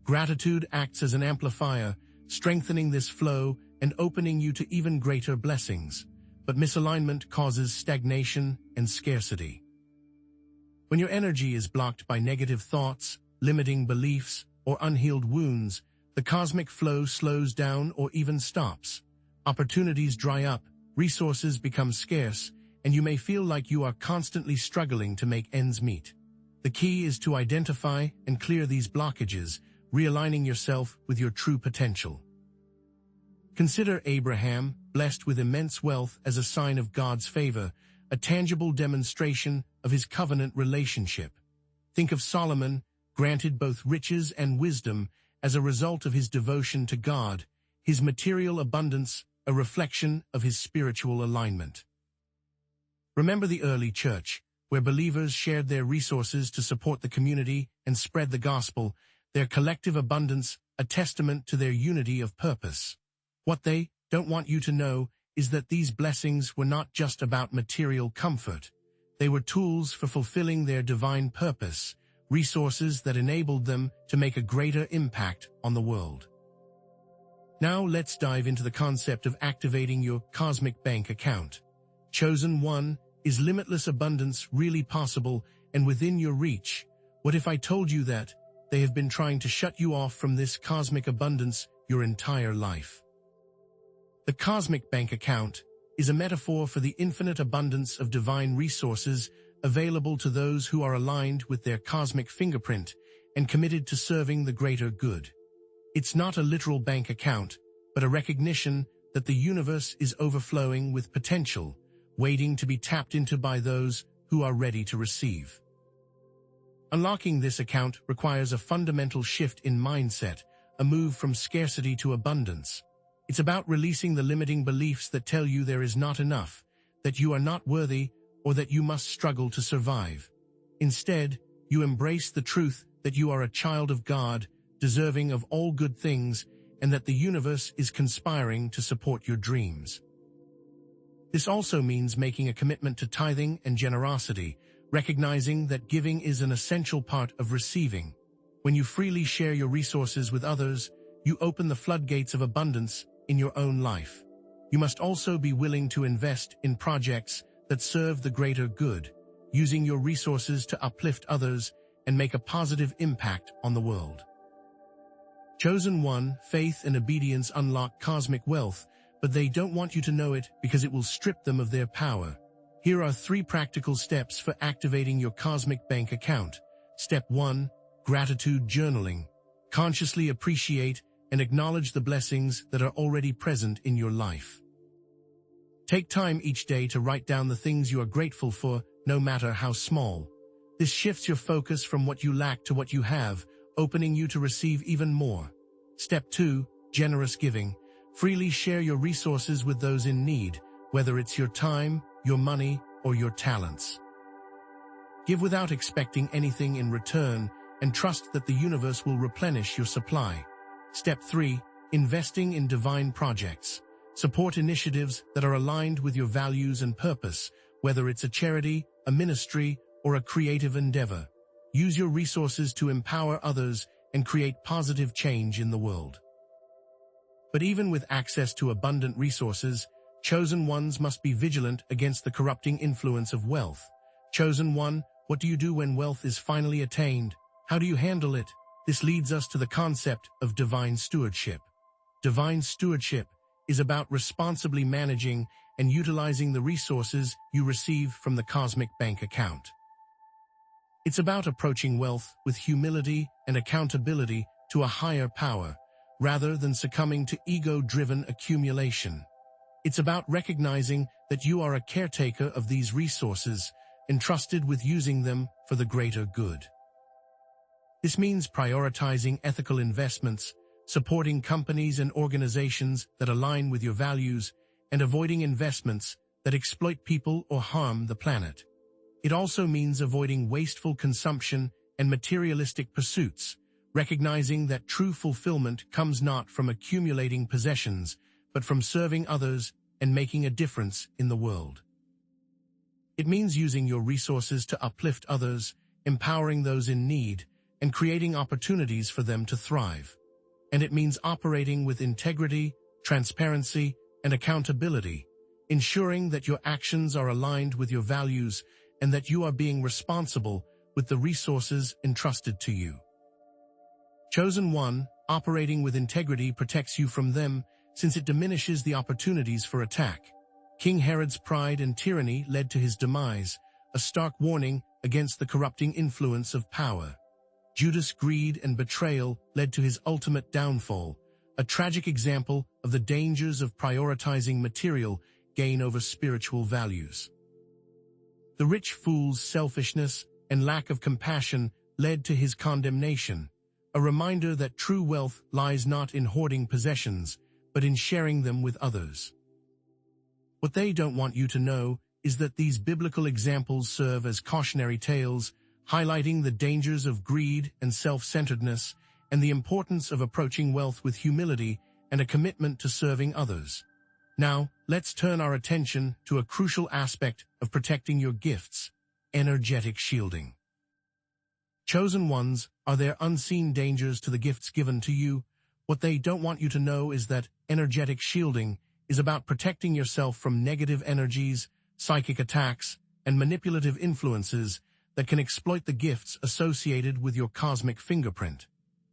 Gratitude acts as an amplifier, strengthening this flow and opening you to even greater blessings. But misalignment causes stagnation and scarcity. When your energy is blocked by negative thoughts, limiting beliefs, or unhealed wounds, the cosmic flow slows down or even stops. Opportunities dry up, resources become scarce, and you may feel like you are constantly struggling to make ends meet. The key is to identify and clear these blockages, realigning yourself with your true potential. Consider Abraham, blessed with immense wealth as a sign of God's favor, a tangible demonstration of his covenant relationship. Think of Solomon, granted both riches and wisdom as a result of his devotion to God, his material abundance a reflection of his spiritual alignment. Remember the early church, where believers shared their resources to support the community and spread the gospel, their collective abundance a testament to their unity of purpose. What they don't want you to know is that these blessings were not just about material comfort. They were tools for fulfilling their divine purpose, resources that enabled them to make a greater impact on the world. Now let's dive into the concept of activating your cosmic bank account. Chosen one, is limitless abundance really possible and within your reach? What if I told you that they have been trying to shut you off from this cosmic abundance your entire life? The cosmic bank account is a metaphor for the infinite abundance of divine resources available to those who are aligned with their cosmic fingerprint and committed to serving the greater good. It's not a literal bank account, but a recognition that the universe is overflowing with potential, waiting to be tapped into by those who are ready to receive. Unlocking this account requires a fundamental shift in mindset, a move from scarcity to abundance. It's about releasing the limiting beliefs that tell you there is not enough, that you are not worthy, or that you must struggle to survive. Instead, you embrace the truth that you are a child of God, deserving of all good things, and that the universe is conspiring to support your dreams. This also means making a commitment to tithing and generosity, recognizing that giving is an essential part of receiving. When you freely share your resources with others, you open the floodgates of abundance in your own life. You must also be willing to invest in projects that serve the greater good, using your resources to uplift others and make a positive impact on the world. Chosen one, faith and obedience unlock cosmic wealth, but they don't want you to know it because it will strip them of their power. Here are 3 practical steps for activating your cosmic bank account. Step 1. Gratitude journaling. Consciously appreciate and acknowledge the blessings that are already present in your life. Take time each day to write down the things you are grateful for, no matter how small. This shifts your focus from what you lack to what you have, opening you to receive even more. Step 2. Generous giving. Freely share your resources with those in need, whether it's your time, your money, or your talents. Give without expecting anything in return, and trust that the universe will replenish your supply. Step 3. Investing in divine projects. Support initiatives that are aligned with your values and purpose, whether it's a charity, a ministry, or a creative endeavor. Use your resources to empower others and create positive change in the world. But even with access to abundant resources, chosen ones must be vigilant against the corrupting influence of wealth. Chosen one, what do you do when wealth is finally attained? How do you handle it? This leads us to the concept of divine stewardship. Divine stewardship is about responsibly managing and utilizing the resources you receive from the cosmic bank account. It's about approaching wealth with humility and accountability to a higher power, rather than succumbing to ego-driven accumulation. It's about recognizing that you are a caretaker of these resources, entrusted with using them for the greater good. This means prioritizing ethical investments, supporting companies and organizations that align with your values, and avoiding investments that exploit people or harm the planet. It also means avoiding wasteful consumption and materialistic pursuits, recognizing that true fulfillment comes not from accumulating possessions, but from serving others and making a difference in the world. It means using your resources to uplift others, empowering those in need, and creating opportunities for them to thrive. And it means operating with integrity, transparency, and accountability, ensuring that your actions are aligned with your values and that you are being responsible with the resources entrusted to you. Chosen one, operating with integrity protects you from them, since it diminishes the opportunities for attack. King Herod's pride and tyranny led to his demise, a stark warning against the corrupting influence of power. Judas' greed and betrayal led to his ultimate downfall, a tragic example of the dangers of prioritizing material gain over spiritual values. The rich fool's selfishness and lack of compassion led to his condemnation, a reminder that true wealth lies not in hoarding possessions, but in sharing them with others. What they don't want you to know is that these biblical examples serve as cautionary tales, highlighting the dangers of greed and self-centeredness and the importance of approaching wealth with humility and a commitment to serving others. Now, let's turn our attention to a crucial aspect of protecting your gifts: energetic shielding. Chosen ones are their unseen dangers to the gifts given to you. What they don't want you to know is that energetic shielding is about protecting yourself from negative energies, psychic attacks, and manipulative influences that can exploit the gifts associated with your cosmic fingerprint.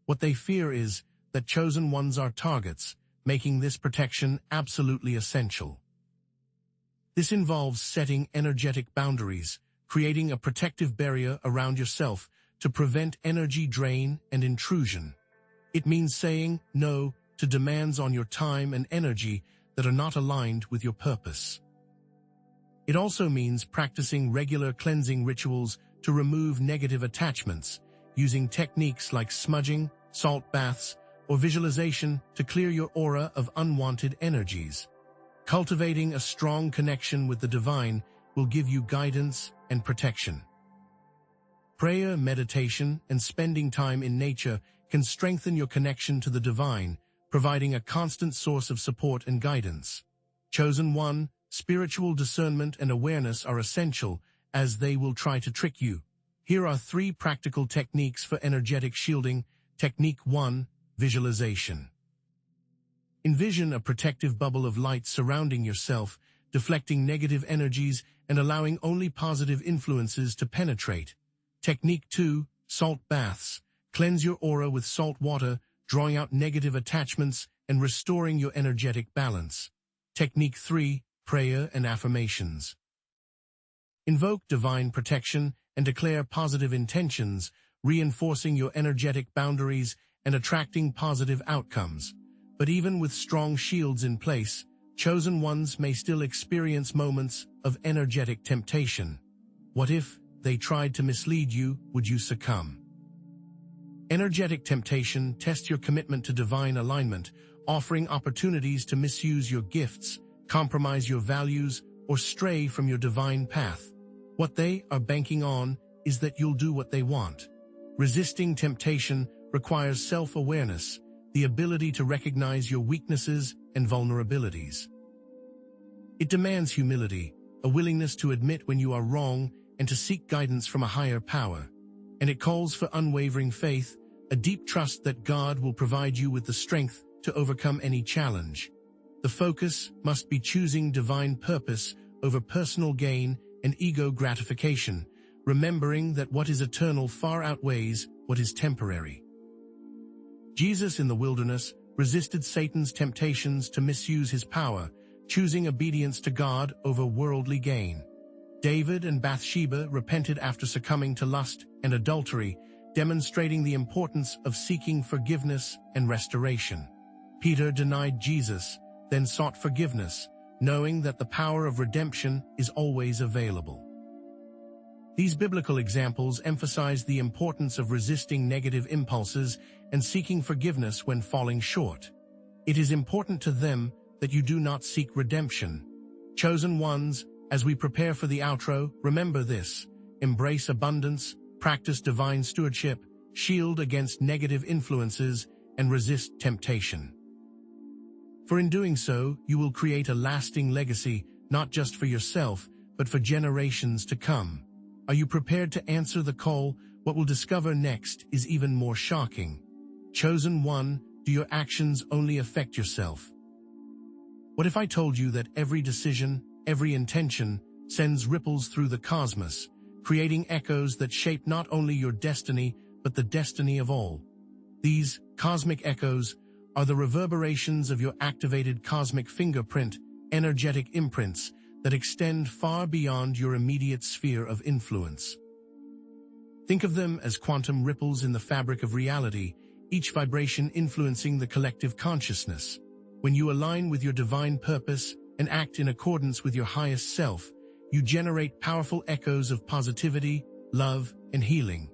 What they fear is that chosen ones are targets, making this protection absolutely essential. This involves setting energetic boundaries, creating a protective barrier around yourself to prevent energy drain and intrusion. It means saying no to demands on your time and energy that are not aligned with your purpose. It also means practicing regular cleansing rituals to remove negative attachments, using techniques like smudging, salt baths, or visualization to clear your aura of unwanted energies. Cultivating a strong connection with the divine will give you guidance and protection. Prayer, meditation, and spending time in nature can strengthen your connection to the divine, providing a constant source of support and guidance. Chosen one, spiritual discernment and awareness are essential, as they will try to trick you. Here are 3 practical techniques for energetic shielding. Technique 1. Visualization. Envision a protective bubble of light surrounding yourself, deflecting negative energies and allowing only positive influences to penetrate. Technique 2. Salt baths. Cleanse your aura with salt water, drawing out negative attachments and restoring your energetic balance. Technique 3. Prayer and affirmations. Invoke divine protection and declare positive intentions, reinforcing your energetic boundaries and attracting positive outcomes. But even with strong shields in place, chosen ones may still experience moments of energetic temptation. What if they tried to mislead you? Would you succumb? Energetic temptation tests your commitment to divine alignment, offering opportunities to misuse your gifts, compromise your values, or stray from your divine path. What they are banking on is that you'll do what they want. Resisting temptation requires self-awareness, the ability to recognize your weaknesses and vulnerabilities. It demands humility, a willingness to admit when you are wrong and to seek guidance from a higher power. And it calls for unwavering faith, a deep trust that God will provide you with the strength to overcome any challenge. The focus must be choosing divine purpose over personal gain and ego gratification, remembering that what is eternal far outweighs what is temporary. Jesus in the wilderness resisted Satan's temptations to misuse his power, choosing obedience to God over worldly gain. David and Bathsheba repented after succumbing to lust and adultery, demonstrating the importance of seeking forgiveness and restoration. Peter denied Jesus, then sought forgiveness, knowing that the power of redemption is always available. These biblical examples emphasize the importance of resisting negative impulses and seeking forgiveness when falling short. It is important to them that you do not seek redemption. Chosen ones, as we prepare for the outro, remember this: embrace abundance, practice divine stewardship, shield against negative influences, and resist temptation. For in doing so, you will create a lasting legacy, not just for yourself, but for generations to come. Are you prepared to answer the call? What we'll discover next is even more shocking. Chosen one, do your actions only affect yourself? What if I told you that every decision, every intention, sends ripples through the cosmos, creating echoes that shape not only your destiny, but the destiny of all? These cosmic echoes are the reverberations of your activated cosmic fingerprint, energetic imprints that extend far beyond your immediate sphere of influence. Think of them as quantum ripples in the fabric of reality, each vibration influencing the collective consciousness. When you align with your divine purpose and act in accordance with your highest self, you generate powerful echoes of positivity, love, and healing.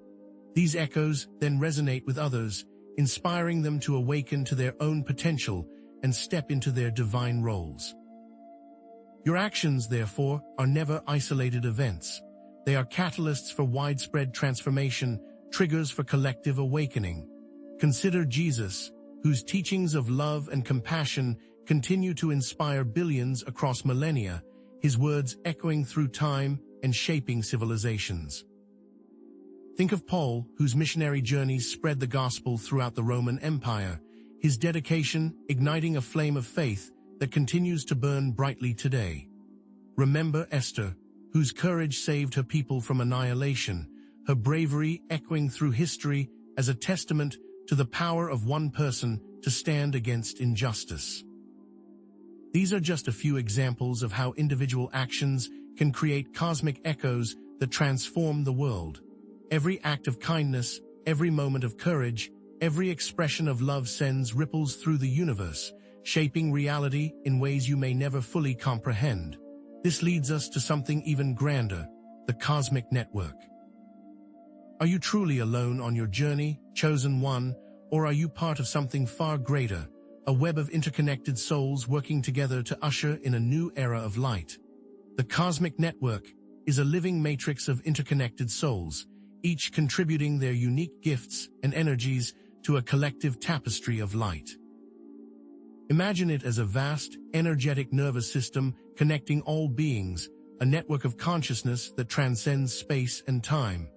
These echoes then resonate with others, inspiring them to awaken to their own potential and step into their divine roles. Your actions, therefore, are never isolated events. They are catalysts for widespread transformation, triggers for collective awakening. Consider Jesus, whose teachings of love and compassion continue to inspire billions across millennia, his words echoing through time and shaping civilizations. Think of Paul, whose missionary journeys spread the gospel throughout the Roman Empire, his dedication igniting a flame of faith that continues to burn brightly today. Remember Esther, whose courage saved her people from annihilation, her bravery echoing through history as a testament to the power of one person to stand against injustice. These are just a few examples of how individual actions can create cosmic echoes that transform the world. Every act of kindness, every moment of courage, every expression of love sends ripples through the universe, shaping reality in ways you may never fully comprehend. This leads us to something even grander: the cosmic network. Are you truly alone on your journey, chosen one, or are you part of something far greater, a web of interconnected souls working together to usher in a new era of light? The cosmic network is a living matrix of interconnected souls, each contributing their unique gifts and energies to a collective tapestry of light. Imagine it as a vast, energetic nervous system connecting all beings, a network of consciousness that transcends space and time.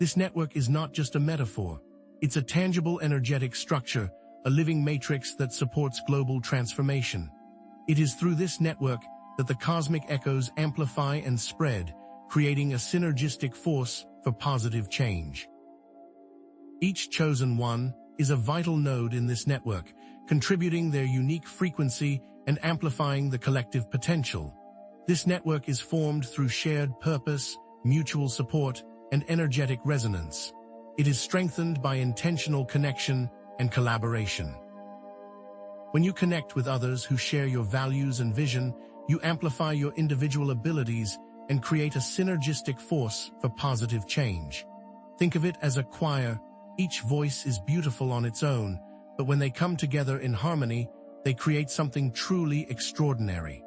This network is not just a metaphor. It's a tangible energetic structure, a living matrix that supports global transformation. It is through this network that the cosmic echoes amplify and spread, creating a synergistic force for positive change. Each chosen one is a vital node in this network, contributing their unique frequency and amplifying the collective potential. This network is formed through shared purpose, mutual support, and energetic resonance. It is strengthened by intentional connection and collaboration. When you connect with others who share your values and vision, you amplify your individual abilities and create a synergistic force for positive change. Think of it as a choir. Each voice is beautiful on its own, but when they come together in harmony, they create something truly extraordinary.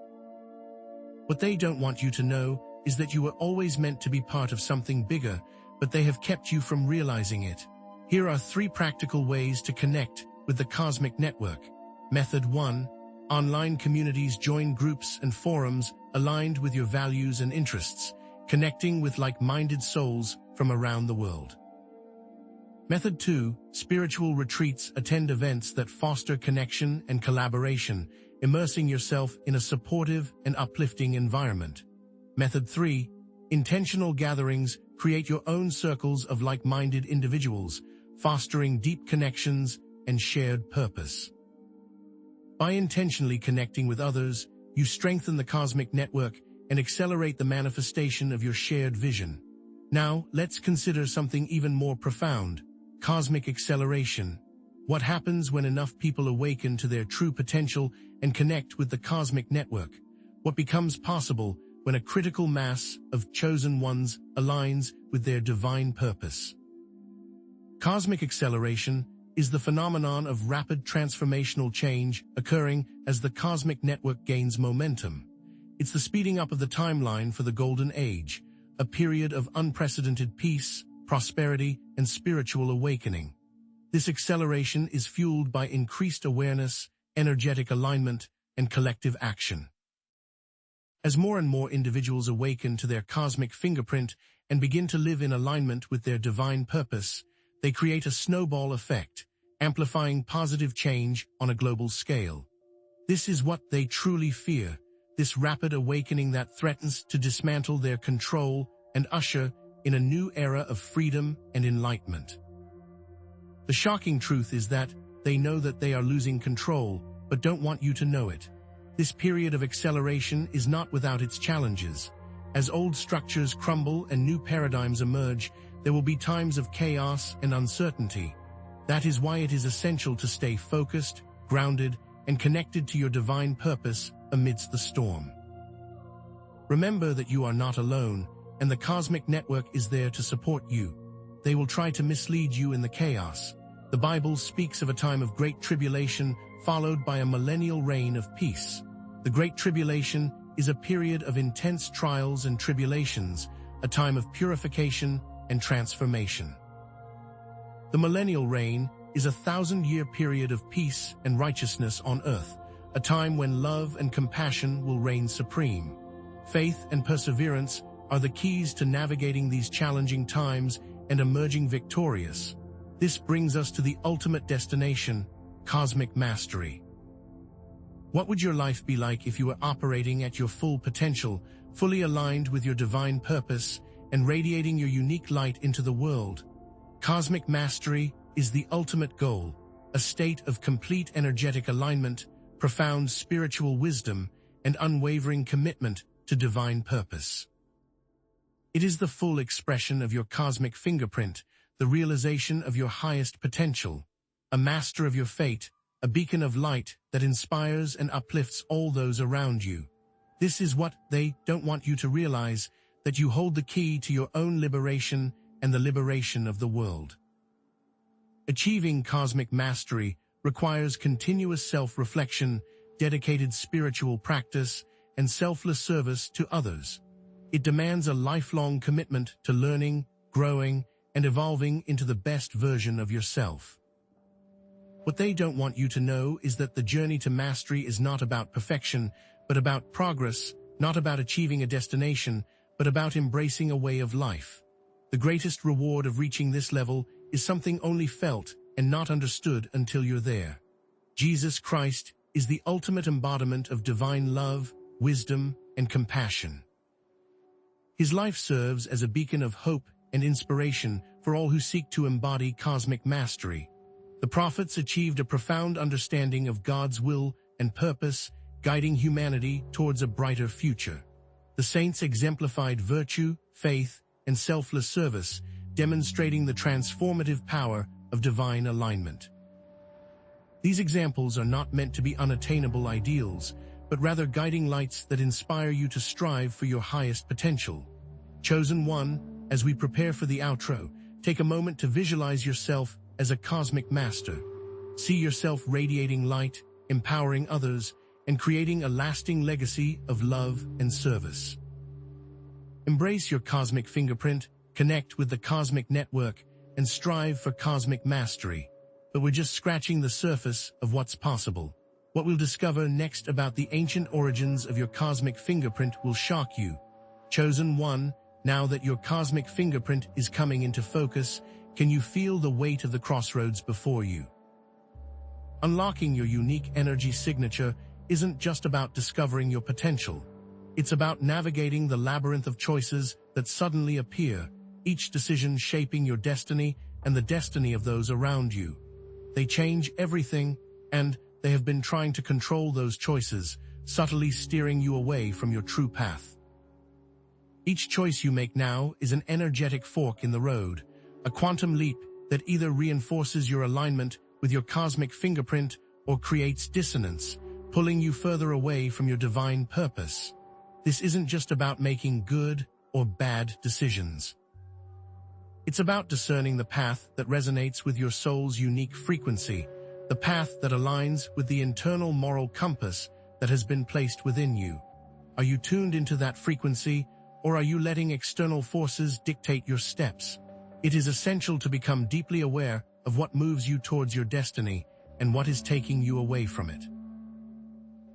What they don't want you to know is that you were always meant to be part of something bigger, but they have kept you from realizing it. Here are 3 practical ways to connect with the cosmic network. Method 1. Online communities. Join groups and forums aligned with your values and interests, connecting with like-minded souls from around the world. Method 2. Spiritual retreats. Attend events that foster connection and collaboration, immersing yourself in a supportive and uplifting environment. Method 3. Intentional gatherings. Create your own circles of like-minded individuals, fostering deep connections and shared purpose. By intentionally connecting with others, you strengthen the cosmic network and accelerate the manifestation of your shared vision. Now, let's consider something even more profound: cosmic acceleration. What happens when enough people awaken to their true potential and connect with the cosmic network? What becomes possible when a critical mass of chosen ones aligns with their divine purpose? Cosmic acceleration is the phenomenon of rapid transformational change occurring as the cosmic network gains momentum. It's the speeding up of the timeline for the Golden Age, a period of unprecedented peace, prosperity, and spiritual awakening. This acceleration is fueled by increased awareness, energetic alignment, and collective action. As more and more individuals awaken to their cosmic fingerprint and begin to live in alignment with their divine purpose, they create a snowball effect, amplifying positive change on a global scale. This is what they truly fear, this rapid awakening that threatens to dismantle their control and usher in a new era of freedom and enlightenment. The shocking truth is that they know that they are losing control, but don't want you to know it. This period of acceleration is not without its challenges. As old structures crumble and new paradigms emerge, there will be times of chaos and uncertainty. That is why it is essential to stay focused, grounded, and connected to your divine purpose amidst the storm. Remember that you are not alone, and the cosmic network is there to support you. They will try to mislead you in the chaos. The Bible speaks of a time of great tribulation followed by a millennial reign of peace. The Great Tribulation is a period of intense trials and tribulations, a time of purification and transformation. The millennial reign is a 1,000-year period of peace and righteousness on earth, a time when love and compassion will reign supreme. Faith and perseverance are the keys to navigating these challenging times and emerging victorious. This brings us to the ultimate destination: cosmic mastery. What would your life be like if you were operating at your full potential, fully aligned with your divine purpose, and radiating your unique light into the world? Cosmic mastery is the ultimate goal, a state of complete energetic alignment, profound spiritual wisdom, and unwavering commitment to divine purpose. It is the full expression of your cosmic fingerprint, the realization of your highest potential, a master of your fate, a beacon of light that inspires and uplifts all those around you. This is what they don't want you to realize, that you hold the key to your own liberation and the liberation of the world. Achieving cosmic mastery requires continuous self-reflection, dedicated spiritual practice, and selfless service to others. It demands a lifelong commitment to learning, growing, and evolving into the best version of yourself. What they don't want you to know is that the journey to mastery is not about perfection, but about progress, not about achieving a destination, but about embracing a way of life. The greatest reward of reaching this level is something only felt and not understood until you're there. Jesus Christ is the ultimate embodiment of divine love, wisdom, and compassion. His life serves as a beacon of hope and inspiration for all who seek to embody cosmic mastery. The prophets achieved a profound understanding of God's will and purpose, guiding humanity towards a brighter future. The saints exemplified virtue, faith, and selfless service, demonstrating the transformative power of divine alignment. These examples are not meant to be unattainable ideals, but rather guiding lights that inspire you to strive for your highest potential. Chosen one, as we prepare for the outro, take a moment to visualize yourself as a cosmic master. See yourself radiating light, empowering others, and creating a lasting legacy of love and service. Embrace your cosmic fingerprint, connect with the cosmic network, and strive for cosmic mastery. But we're just scratching the surface of what's possible. What we'll discover next about the ancient origins of your cosmic fingerprint will shock you. Chosen one, now that your cosmic fingerprint is coming into focus, can you feel the weight of the crossroads before you? Unlocking your unique energy signature isn't just about discovering your potential. It's about navigating the labyrinth of choices that suddenly appear, each decision shaping your destiny and the destiny of those around you. They change everything, and they have been trying to control those choices, subtly steering you away from your true path. Each choice you make now is an energetic fork in the road, a quantum leap that either reinforces your alignment with your cosmic fingerprint or creates dissonance, pulling you further away from your divine purpose. This isn't just about making good or bad decisions. It's about discerning the path that resonates with your soul's unique frequency, the path that aligns with the internal moral compass that has been placed within you. Are you tuned into that frequency, or are you letting external forces dictate your steps? It is essential to become deeply aware of what moves you towards your destiny and what is taking you away from it.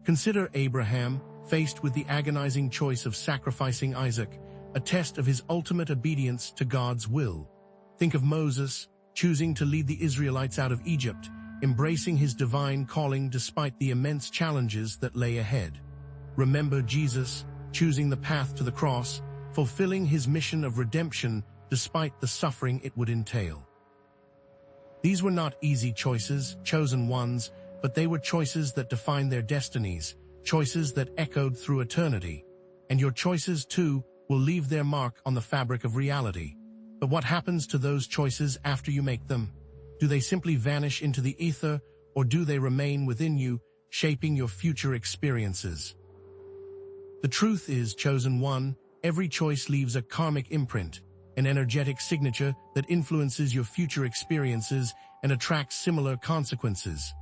Consider Abraham, faced with the agonizing choice of sacrificing Isaac, a test of his ultimate obedience to God's will. Think of Moses, choosing to lead the Israelites out of Egypt, embracing his divine calling despite the immense challenges that lay ahead. Remember Jesus, choosing the path to the cross, fulfilling his mission of redemption despite the suffering it would entail. These were not easy choices, chosen ones, but they were choices that defined their destinies, choices that echoed through eternity. And your choices, too, will leave their mark on the fabric of reality. But what happens to those choices after you make them? Do they simply vanish into the ether, or do they remain within you, shaping your future experiences? The truth is, chosen one, every choice leaves a karmic imprint, an energetic signature that influences your future experiences and attracts similar consequences.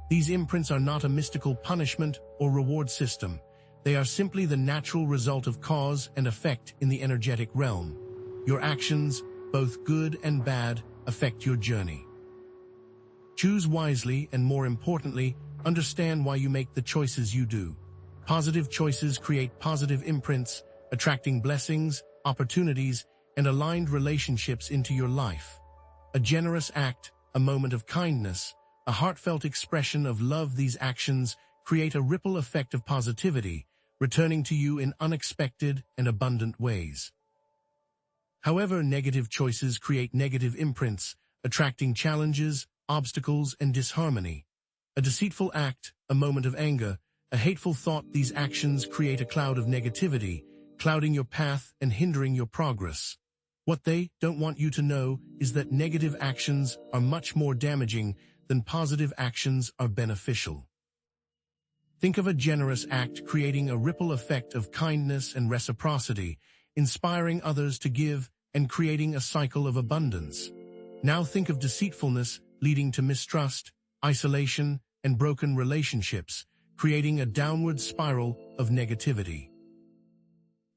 These imprints are not a mystical punishment or reward system. They are simply the natural result of cause and effect in the energetic realm. Your actions, both good and bad, affect your journey. Choose wisely and, more importantly, understand why you make the choices you do. Positive choices create positive imprints, attracting blessings, opportunities, and aligned relationships into your life. A generous act, a moment of kindness, a heartfelt expression of love, these actions create a ripple effect of positivity, returning to you in unexpected and abundant ways. However, negative choices create negative imprints, attracting challenges, obstacles, and disharmony. A deceitful act, a moment of anger, a hateful thought, these actions create a cloud of negativity, clouding your path and hindering your progress. What they don't want you to know is that negative actions are much more damaging than positive actions are beneficial. Think of a generous act creating a ripple effect of kindness and reciprocity, inspiring others to give and creating a cycle of abundance. Now think of deceitfulness leading to mistrust, isolation, and broken relationships, creating a downward spiral of negativity.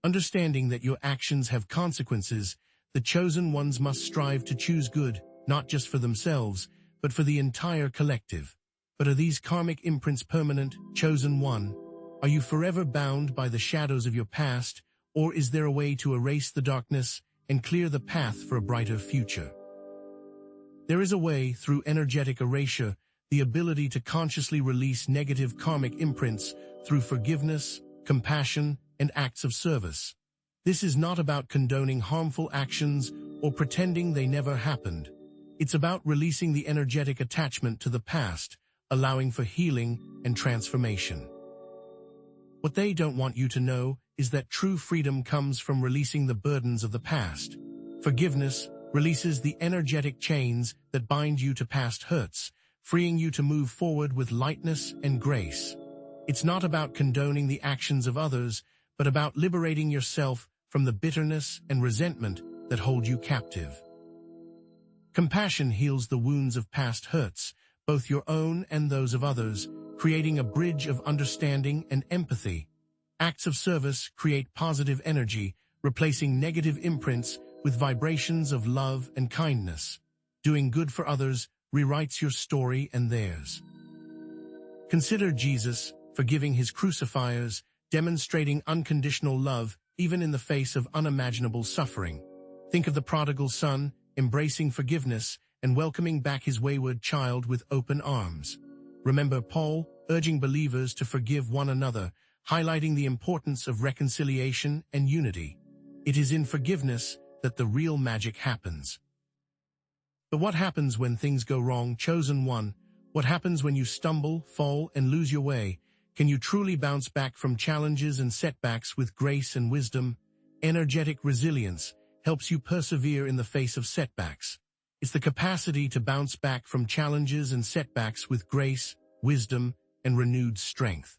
Understanding that your actions have consequences, the chosen ones must strive to choose good, not just for themselves, but for the entire collective. But are these karmic imprints permanent, chosen one? Are you forever bound by the shadows of your past, or is there a way to erase the darkness and clear the path for a brighter future? There is a way, through energetic erasure, the ability to consciously release negative karmic imprints through forgiveness, compassion, and acts of service. This is not about condoning harmful actions or pretending they never happened. It's about releasing the energetic attachment to the past, allowing for healing and transformation. What they don't want you to know is that true freedom comes from releasing the burdens of the past. Forgiveness releases the energetic chains that bind you to past hurts, freeing you to move forward with lightness and grace. It's not about condoning the actions of others, but about liberating yourself from the bitterness and resentment that hold you captive. Compassion heals the wounds of past hurts, both your own and those of others, creating a bridge of understanding and empathy. Acts of service create positive energy, replacing negative imprints with vibrations of love and kindness. Doing good for others rewrites your story and theirs. Consider Jesus forgiving his crucifiers, demonstrating unconditional love even in the face of unimaginable suffering. Think of the prodigal son, embracing forgiveness and welcoming back his wayward child with open arms. Remember Paul, urging believers to forgive one another, highlighting the importance of reconciliation and unity. It is in forgiveness that the real magic happens. But what happens when things go wrong, chosen one? What happens when you stumble, fall, and lose your way? Can you truly bounce back from challenges and setbacks with grace and wisdom? Energetic resilience helps you persevere in the face of setbacks. It's the capacity to bounce back from challenges and setbacks with grace, wisdom, and renewed strength.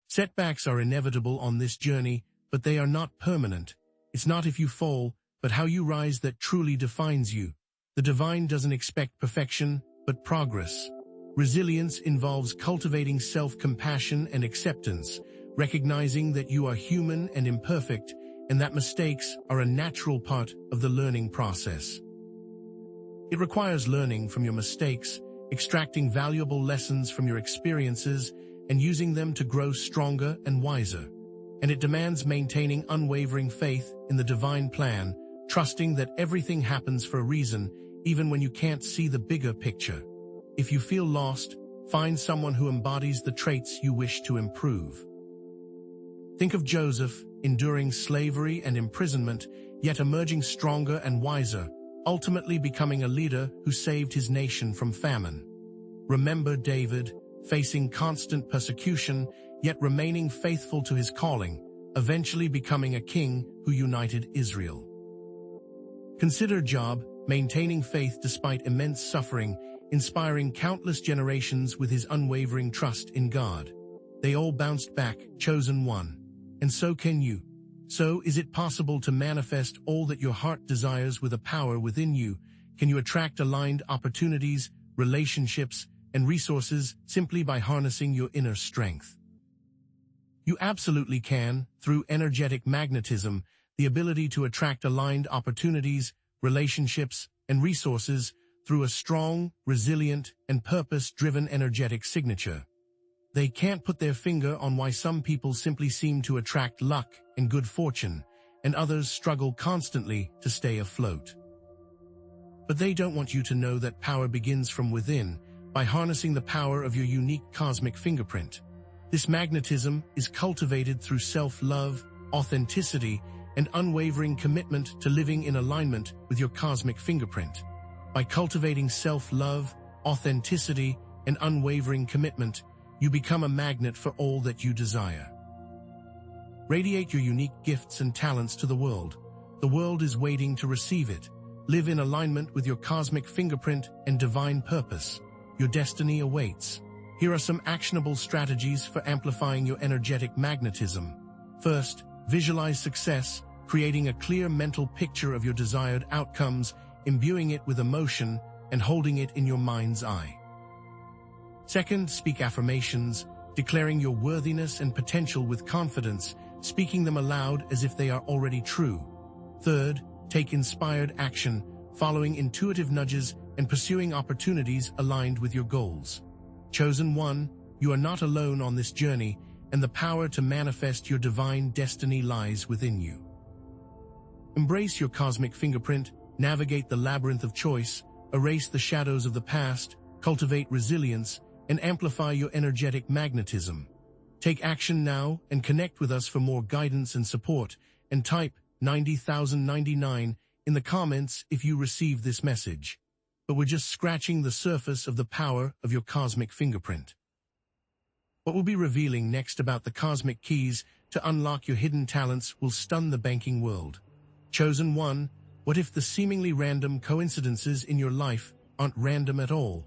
Setbacks are inevitable on this journey, but they are not permanent. It's not if you fall, but how you rise that truly defines you. The divine doesn't expect perfection, but progress. Resilience involves cultivating self-compassion and acceptance, recognizing that you are human and imperfect, and that mistakes are a natural part of the learning process. It requires learning from your mistakes, extracting valuable lessons from your experiences, and using them to grow stronger and wiser. And it demands maintaining unwavering faith in the divine plan, trusting that everything happens for a reason, even when you can't see the bigger picture. If you feel lost, find someone who embodies the traits you wish to improve. Think of Joseph, enduring slavery and imprisonment, yet emerging stronger and wiser, ultimately becoming a leader who saved his nation from famine. Remember David, facing constant persecution, yet remaining faithful to his calling, eventually becoming a king who united Israel. Consider Job, maintaining faith despite immense suffering, inspiring countless generations with his unwavering trust in God. They all bounced back, chosen one. And so can you. So, is it possible to manifest all that your heart desires with a power within you? Can you attract aligned opportunities, relationships, and resources simply by harnessing your inner strength? You absolutely can, through energetic magnetism, the ability to attract aligned opportunities, relationships, and resources through a strong, resilient, and purpose-driven energetic signature. They can't put their finger on why some people simply seem to attract luck and good fortune, and others struggle constantly to stay afloat. But they don't want you to know that power begins from within, by harnessing the power of your unique cosmic fingerprint. This magnetism is cultivated through self-love, authenticity, and unwavering commitment to living in alignment with your cosmic fingerprint. By cultivating self-love, authenticity, and unwavering commitment, you become a magnet for all that you desire. Radiate your unique gifts and talents to the world. The world is waiting to receive it. Live in alignment with your cosmic fingerprint and divine purpose. Your destiny awaits. Here are some actionable strategies for amplifying your energetic magnetism. First, visualize success, creating a clear mental picture of your desired outcomes, imbuing it with emotion, and holding it in your mind's eye. Second, speak affirmations, declaring your worthiness and potential with confidence, speaking them aloud as if they are already true. Third, take inspired action, following intuitive nudges and pursuing opportunities aligned with your goals. Chosen one, you are not alone on this journey, and the power to manifest your divine destiny lies within you. Embrace your cosmic fingerprint, navigate the labyrinth of choice, erase the shadows of the past, cultivate resilience, and amplify your energetic magnetism. Take action now and connect with us for more guidance and support, and type 90,099 in the comments if you receive this message. But we're just scratching the surface of the power of your cosmic fingerprint. What we'll be revealing next about the cosmic keys to unlock your hidden talents will stun the banking world. Chosen one, what if the seemingly random coincidences in your life aren't random at all?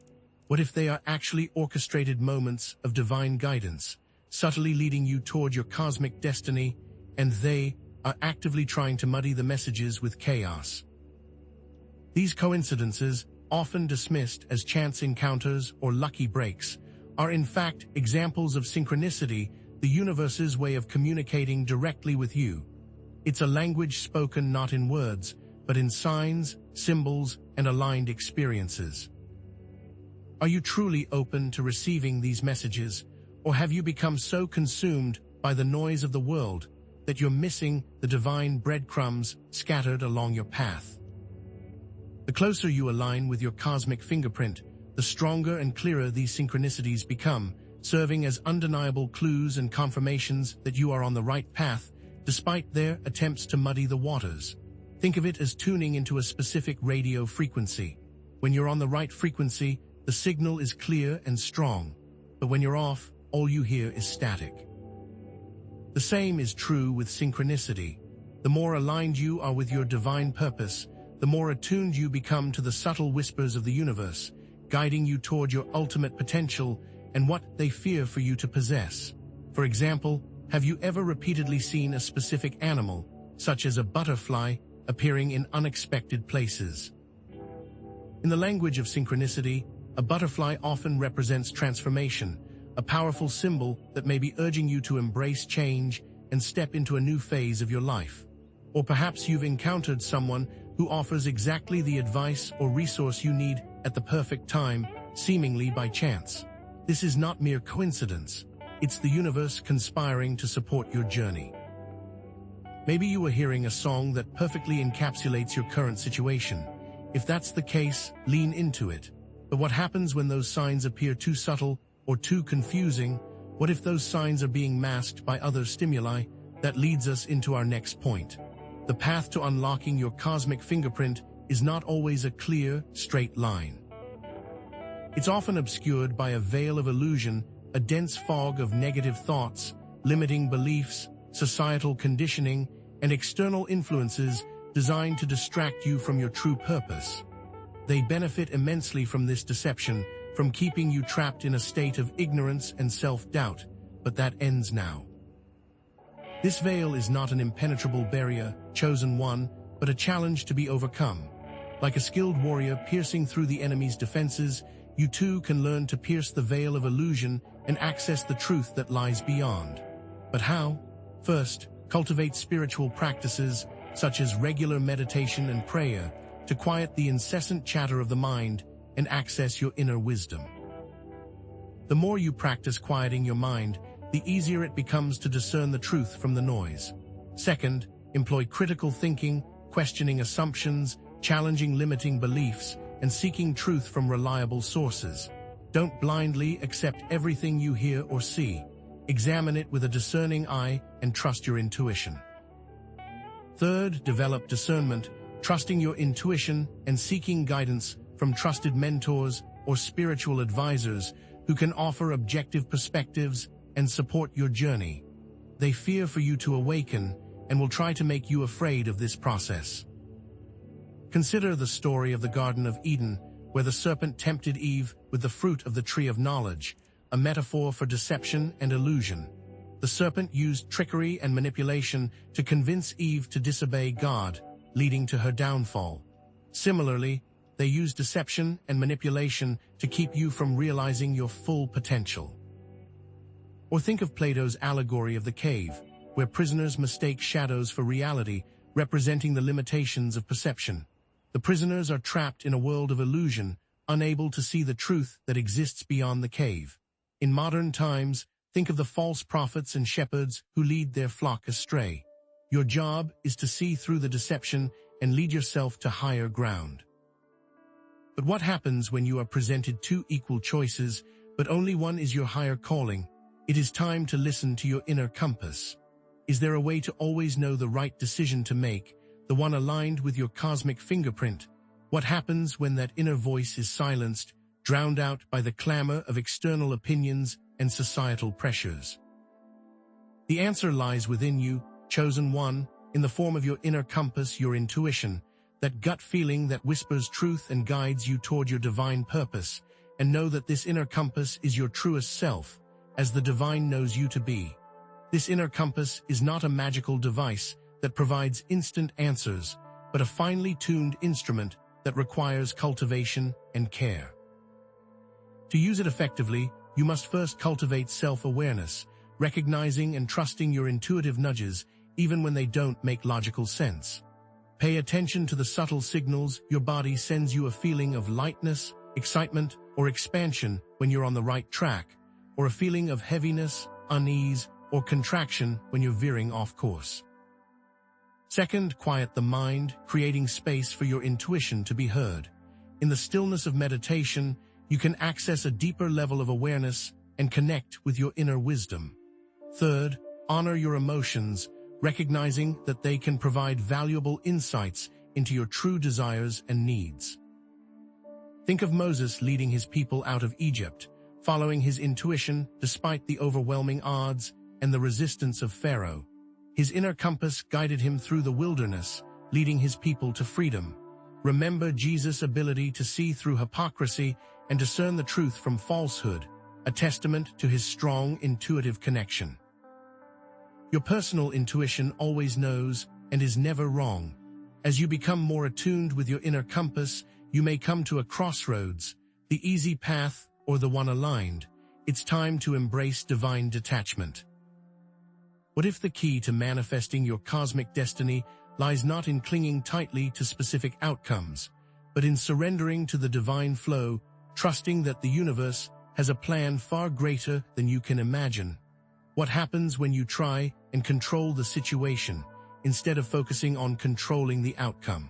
What if they are actually orchestrated moments of divine guidance, subtly leading you toward your cosmic destiny, and they are actively trying to muddy the messages with chaos? These coincidences, often dismissed as chance encounters or lucky breaks, are in fact examples of synchronicity, the universe's way of communicating directly with you. It's a language spoken not in words, but in signs, symbols, and aligned experiences. Are you truly open to receiving these messages, or have you become so consumed by the noise of the world that you're missing the divine breadcrumbs scattered along your path? The closer you align with your cosmic fingerprint, the stronger and clearer these synchronicities become, serving as undeniable clues and confirmations that you are on the right path, despite their attempts to muddy the waters. Think of it as tuning into a specific radio frequency. When you're on the right frequency, the signal is clear and strong, but when you're off, all you hear is static. The same is true with synchronicity. The more aligned you are with your divine purpose, the more attuned you become to the subtle whispers of the universe, guiding you toward your ultimate potential and what they fear for you to possess. For example, have you ever repeatedly seen a specific animal, such as a butterfly, appearing in unexpected places? In the language of synchronicity, a butterfly often represents transformation, a powerful symbol that may be urging you to embrace change and step into a new phase of your life. Or perhaps you've encountered someone who offers exactly the advice or resource you need at the perfect time, seemingly by chance. This is not mere coincidence. It's the universe conspiring to support your journey. Maybe you are hearing a song that perfectly encapsulates your current situation. If that's the case, lean into it. But what happens when those signs appear too subtle or too confusing? What if those signs are being masked by other stimuli? That leads us into our next point. The path to unlocking your cosmic fingerprint is not always a clear, straight line. It's often obscured by a veil of illusion, a dense fog of negative thoughts, limiting beliefs, societal conditioning, and external influences designed to distract you from your true purpose. They benefit immensely from this deception, from keeping you trapped in a state of ignorance and self-doubt, but that ends now. This veil is not an impenetrable barrier, chosen one, but a challenge to be overcome. Like a skilled warrior piercing through the enemy's defenses, you too can learn to pierce the veil of illusion and access the truth that lies beyond. But how? First, cultivate spiritual practices, such as regular meditation and prayer, to quiet the incessant chatter of the mind and access your inner wisdom. The more you practice quieting your mind, the easier it becomes to discern the truth from the noise. Second, employ critical thinking, questioning assumptions, challenging limiting beliefs, and seeking truth from reliable sources. Don't blindly accept everything you hear or see. Examine it with a discerning eye and trust your intuition. Third, develop discernment, trusting your intuition and seeking guidance from trusted mentors or spiritual advisors who can offer objective perspectives and support your journey. They fear for you to awaken and will try to make you afraid of this process. Consider the story of the Garden of Eden, where the serpent tempted Eve with the fruit of the tree of knowledge, a metaphor for deception and illusion. The serpent used trickery and manipulation to convince Eve to disobey God, leading to her downfall. Similarly, they use deception and manipulation to keep you from realizing your full potential. Or think of Plato's allegory of the cave, where prisoners mistake shadows for reality, representing the limitations of perception. The prisoners are trapped in a world of illusion, unable to see the truth that exists beyond the cave. In modern times, think of the false prophets and shepherds who lead their flock astray. Your job is to see through the deception and lead yourself to higher ground. But what happens when you are presented two equal choices, but only one is your higher calling? It is time to listen to your inner compass. Is there a way to always know the right decision to make, the one aligned with your cosmic fingerprint? What happens when that inner voice is silenced, drowned out by the clamor of external opinions and societal pressures? The answer lies within you, chosen one, in the form of your inner compass, your intuition, that gut feeling that whispers truth and guides you toward your divine purpose. And know that this inner compass is your truest self, as the divine knows you to be. This inner compass is not a magical device that provides instant answers, but a finely tuned instrument that requires cultivation and care. To use it effectively, you must first cultivate self-awareness, recognizing and trusting your intuitive nudges even when they don't make logical sense. Pay attention to the subtle signals your body sends you, a feeling of lightness, excitement, or expansion when you're on the right track, or a feeling of heaviness, unease, or contraction when you're veering off course. Second, quiet the mind, creating space for your intuition to be heard. In the stillness of meditation, you can access a deeper level of awareness and connect with your inner wisdom. Third, honor your emotions, recognizing that they can provide valuable insights into your true desires and needs. Think of Moses leading his people out of Egypt, following his intuition despite the overwhelming odds and the resistance of Pharaoh. His inner compass guided him through the wilderness, leading his people to freedom. Remember Jesus' ability to see through hypocrisy and discern the truth from falsehood, a testament to his strong intuitive connection. Your personal intuition always knows and is never wrong. As you become more attuned with your inner compass, you may come to a crossroads, the easy path or the one aligned. It's time to embrace divine detachment. What if the key to manifesting your cosmic destiny lies not in clinging tightly to specific outcomes, but in surrendering to the divine flow, trusting that the universe has a plan far greater than you can imagine? What happens when you try and control the situation instead of focusing on controlling the outcome?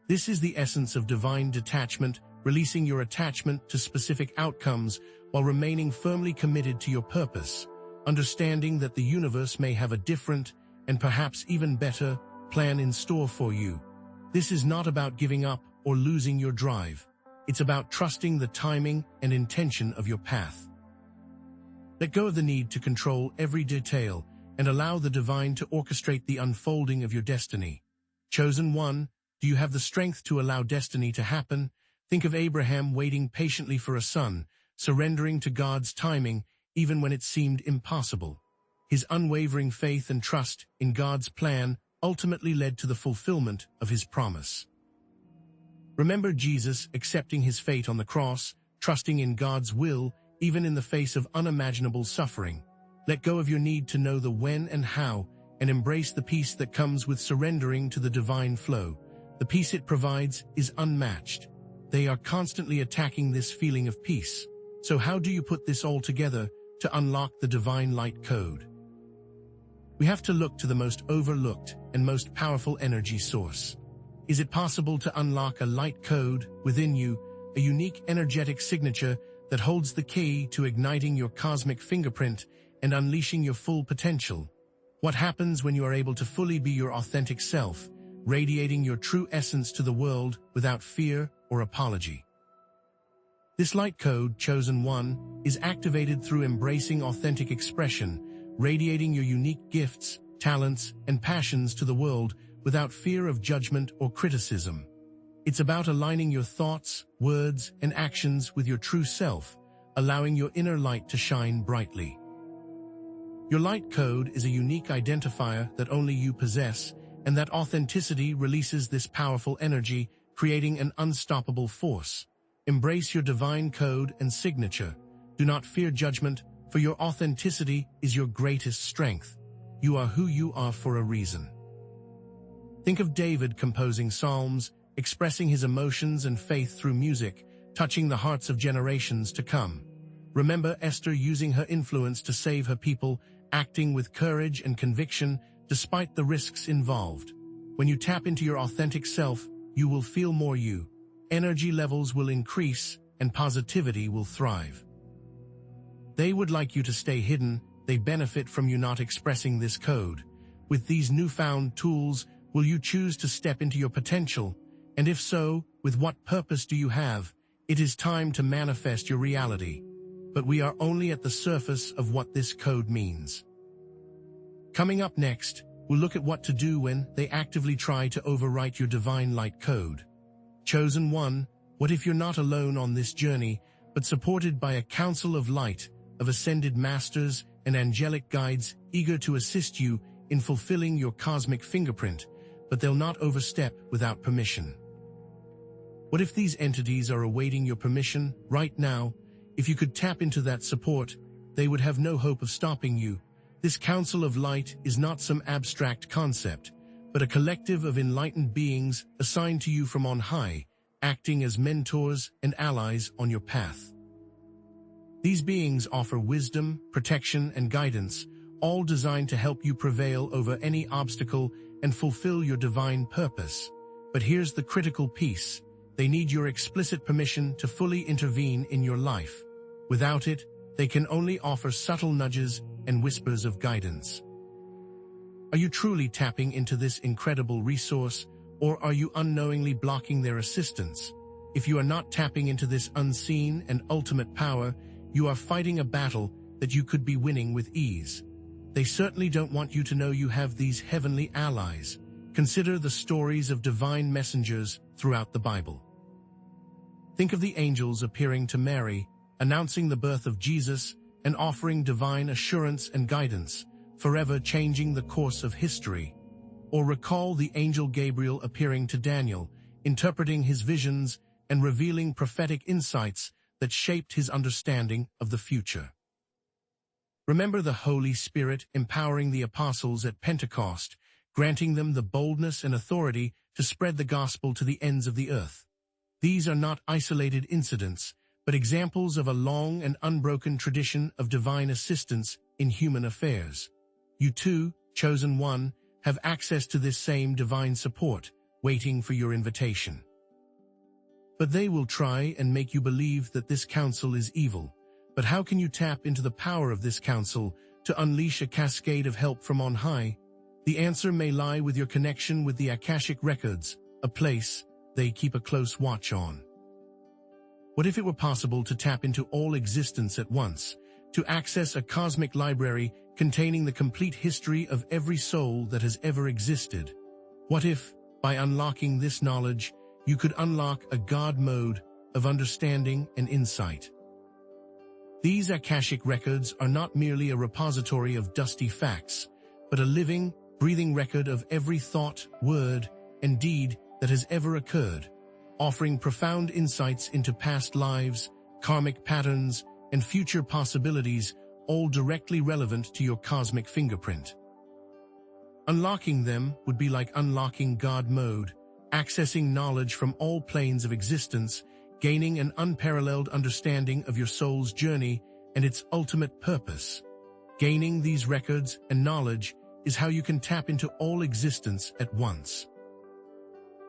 This is the essence of divine detachment, releasing your attachment to specific outcomes while remaining firmly committed to your purpose, understanding that the universe may have a different and perhaps even better plan in store for you. This is not about giving up or losing your drive. It's about trusting the timing and intention of your path. Let go of the need to control every detail and allow the divine to orchestrate the unfolding of your destiny. Chosen one, do you have the strength to allow destiny to happen? Think of Abraham waiting patiently for a son, surrendering to God's timing even when it seemed impossible. His unwavering faith and trust in God's plan ultimately led to the fulfillment of his promise. Remember Jesus accepting his fate on the cross, trusting in God's will, even in the face of unimaginable suffering. Let go of your need to know the when and how, and embrace the peace that comes with surrendering to the divine flow. The peace it provides is unmatched. They are constantly attacking this feeling of peace. So how do you put this all together to unlock the divine light code? We have to look to the most overlooked and most powerful energy source. Is it possible to unlock a light code within you, a unique energetic signature that holds the key to igniting your cosmic fingerprint and unleashing your full potential? What happens when you are able to fully be your authentic self, radiating your true essence to the world without fear or apology? This light code, chosen one, is activated through embracing authentic expression, radiating your unique gifts, talents, and passions to the world without fear of judgment or criticism. It's about aligning your thoughts, words, and actions with your true self, allowing your inner light to shine brightly. Your light code is a unique identifier that only you possess, and that authenticity releases this powerful energy, creating an unstoppable force. Embrace your divine code and signature. Do not fear judgment, for your authenticity is your greatest strength. You are who you are for a reason. Think of David composing psalms, expressing his emotions and faith through music, touching the hearts of generations to come. Remember Esther using her influence to save her people, acting with courage and conviction despite the risks involved. When you tap into your authentic self, you will feel more you. Energy levels will increase and positivity will thrive. They would like you to stay hidden. They benefit from you not expressing this code. With these newfound tools, will you choose to step into your potential? And if so, with what purpose do you have? It is time to manifest your reality. But we are only at the surface of what this code means. Coming up next, we'll look at what to do when they actively try to overwrite your divine light code. Chosen one, what if you're not alone on this journey, but supported by a council of light, of ascended masters and angelic guides eager to assist you in fulfilling your cosmic fingerprint, but they'll not overstep without permission. What if these entities are awaiting your permission right now? If you could tap into that support, they would have no hope of stopping you. This council of light is not some abstract concept, but a collective of enlightened beings assigned to you from on high, acting as mentors and allies on your path. These beings offer wisdom, protection, and guidance, all designed to help you prevail over any obstacle and fulfill your divine purpose. But here's the critical piece. They need your explicit permission to fully intervene in your life. Without it, they can only offer subtle nudges and whispers of guidance. Are you truly tapping into this incredible resource, or are you unknowingly blocking their assistance? If you are not tapping into this unseen and ultimate power, you are fighting a battle that you could be winning with ease. They certainly don't want you to know you have these heavenly allies. Consider the stories of divine messengers throughout the Bible. Think of the angels appearing to Mary, announcing the birth of Jesus and offering divine assurance and guidance, forever changing the course of history. Or recall the angel Gabriel appearing to Daniel, interpreting his visions and revealing prophetic insights that shaped his understanding of the future. Remember the Holy Spirit empowering the apostles at Pentecost, granting them the boldness and authority to spread the gospel to the ends of the earth. These are not isolated incidents, but examples of a long and unbroken tradition of divine assistance in human affairs. You too, chosen one, have access to this same divine support, waiting for your invitation. But they will try and make you believe that this counsel is evil. But how can you tap into the power of this counsel to unleash a cascade of help from on high? The answer may lie with your connection with the akashic records, a place they keep a close watch on. What if it were possible to tap into all existence at once, to access a cosmic library containing the complete history of every soul that has ever existed? What if, by unlocking this knowledge, you could unlock a God mode of understanding and insight? These akashic records are not merely a repository of dusty facts, but a living, breathing record of every thought, word, and deed that has ever occurred, offering profound insights into past lives, karmic patterns, and future possibilities, all directly relevant to your cosmic fingerprint. Unlocking them would be like unlocking God mode, accessing knowledge from all planes of existence, gaining an unparalleled understanding of your soul's journey and its ultimate purpose. Gaining these records and knowledge is how you can tap into all existence at once.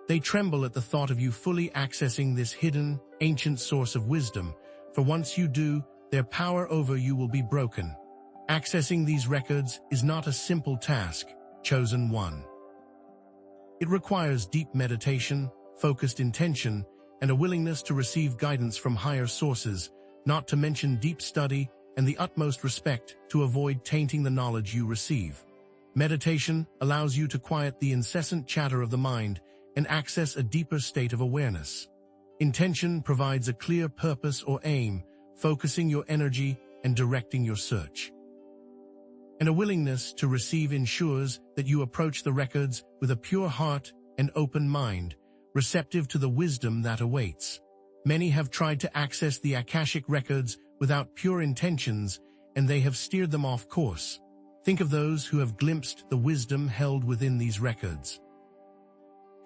They tremble at the thought of you fully accessing this hidden, ancient source of wisdom, for once you do, their power over you will be broken. Accessing these records is not a simple task, chosen one. It requires deep meditation, focused intention, and a willingness to receive guidance from higher sources, not to mention deep study and the utmost respect to avoid tainting the knowledge you receive. Meditation allows you to quiet the incessant chatter of the mind and access a deeper state of awareness. Intention provides a clear purpose or aim, focusing your energy and directing your search. and a willingness to receive ensures that you approach the records with a pure heart and open mind, receptive to the wisdom that awaits. Many have tried to access the akashic records without pure intentions, and they have steered them off course. Think of those who have glimpsed the wisdom held within these records.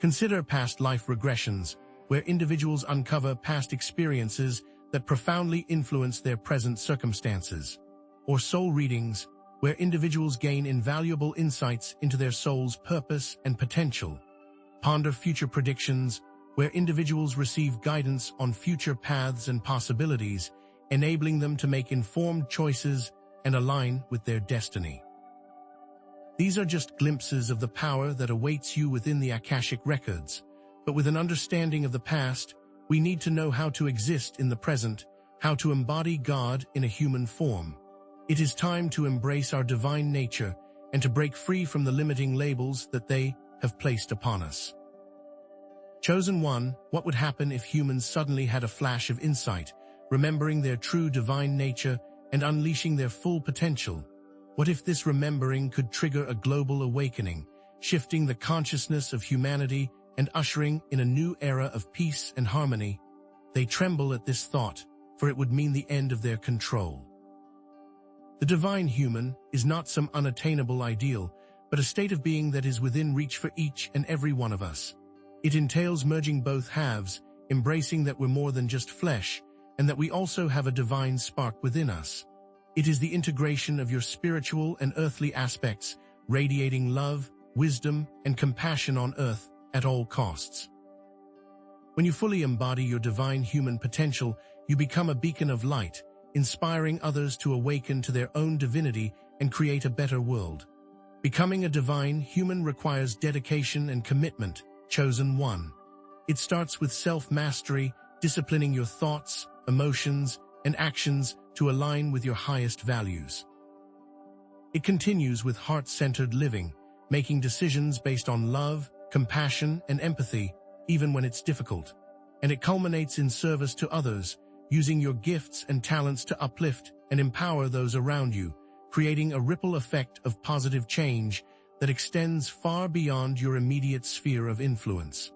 Consider past life regressions, where individuals uncover past experiences that profoundly influence their present circumstances, or soul readings, where individuals gain invaluable insights into their soul's purpose and potential. Ponder future predictions, where individuals receive guidance on future paths and possibilities, enabling them to make informed choices and align with their destiny. These are just glimpses of the power that awaits you within the akashic records, but with an understanding of the past, we need to know how to exist in the present, how to embody God in a human form. It is time to embrace our divine nature and to break free from the limiting labels that they have placed upon us. Chosen one, what would happen if humans suddenly had a flash of insight, remembering their true divine nature and unleashing their full potential? What if this remembering could trigger a global awakening, shifting the consciousness of humanity and ushering in a new era of peace and harmony? They tremble at this thought, for it would mean the end of their control. The divine human is not some unattainable ideal, but a state of being that is within reach for each and every one of us. It entails merging both halves, embracing that we're more than just flesh, and that we also have a divine spark within us. It is the integration of your spiritual and earthly aspects, radiating love, wisdom, and compassion on earth at all costs. When you fully embody your divine human potential, you become a beacon of light, inspiring others to awaken to their own divinity and create a better world. Becoming a divine human requires dedication and commitment. Chosen one. It starts with self-mastery, disciplining your thoughts, emotions, and actions to align with your highest values. It continues with heart-centered living, making decisions based on love, compassion, and empathy, even when it's difficult. And it culminates in service to others, using your gifts and talents to uplift and empower those around you, creating a ripple effect of positive change that extends far beyond your immediate sphere of influence.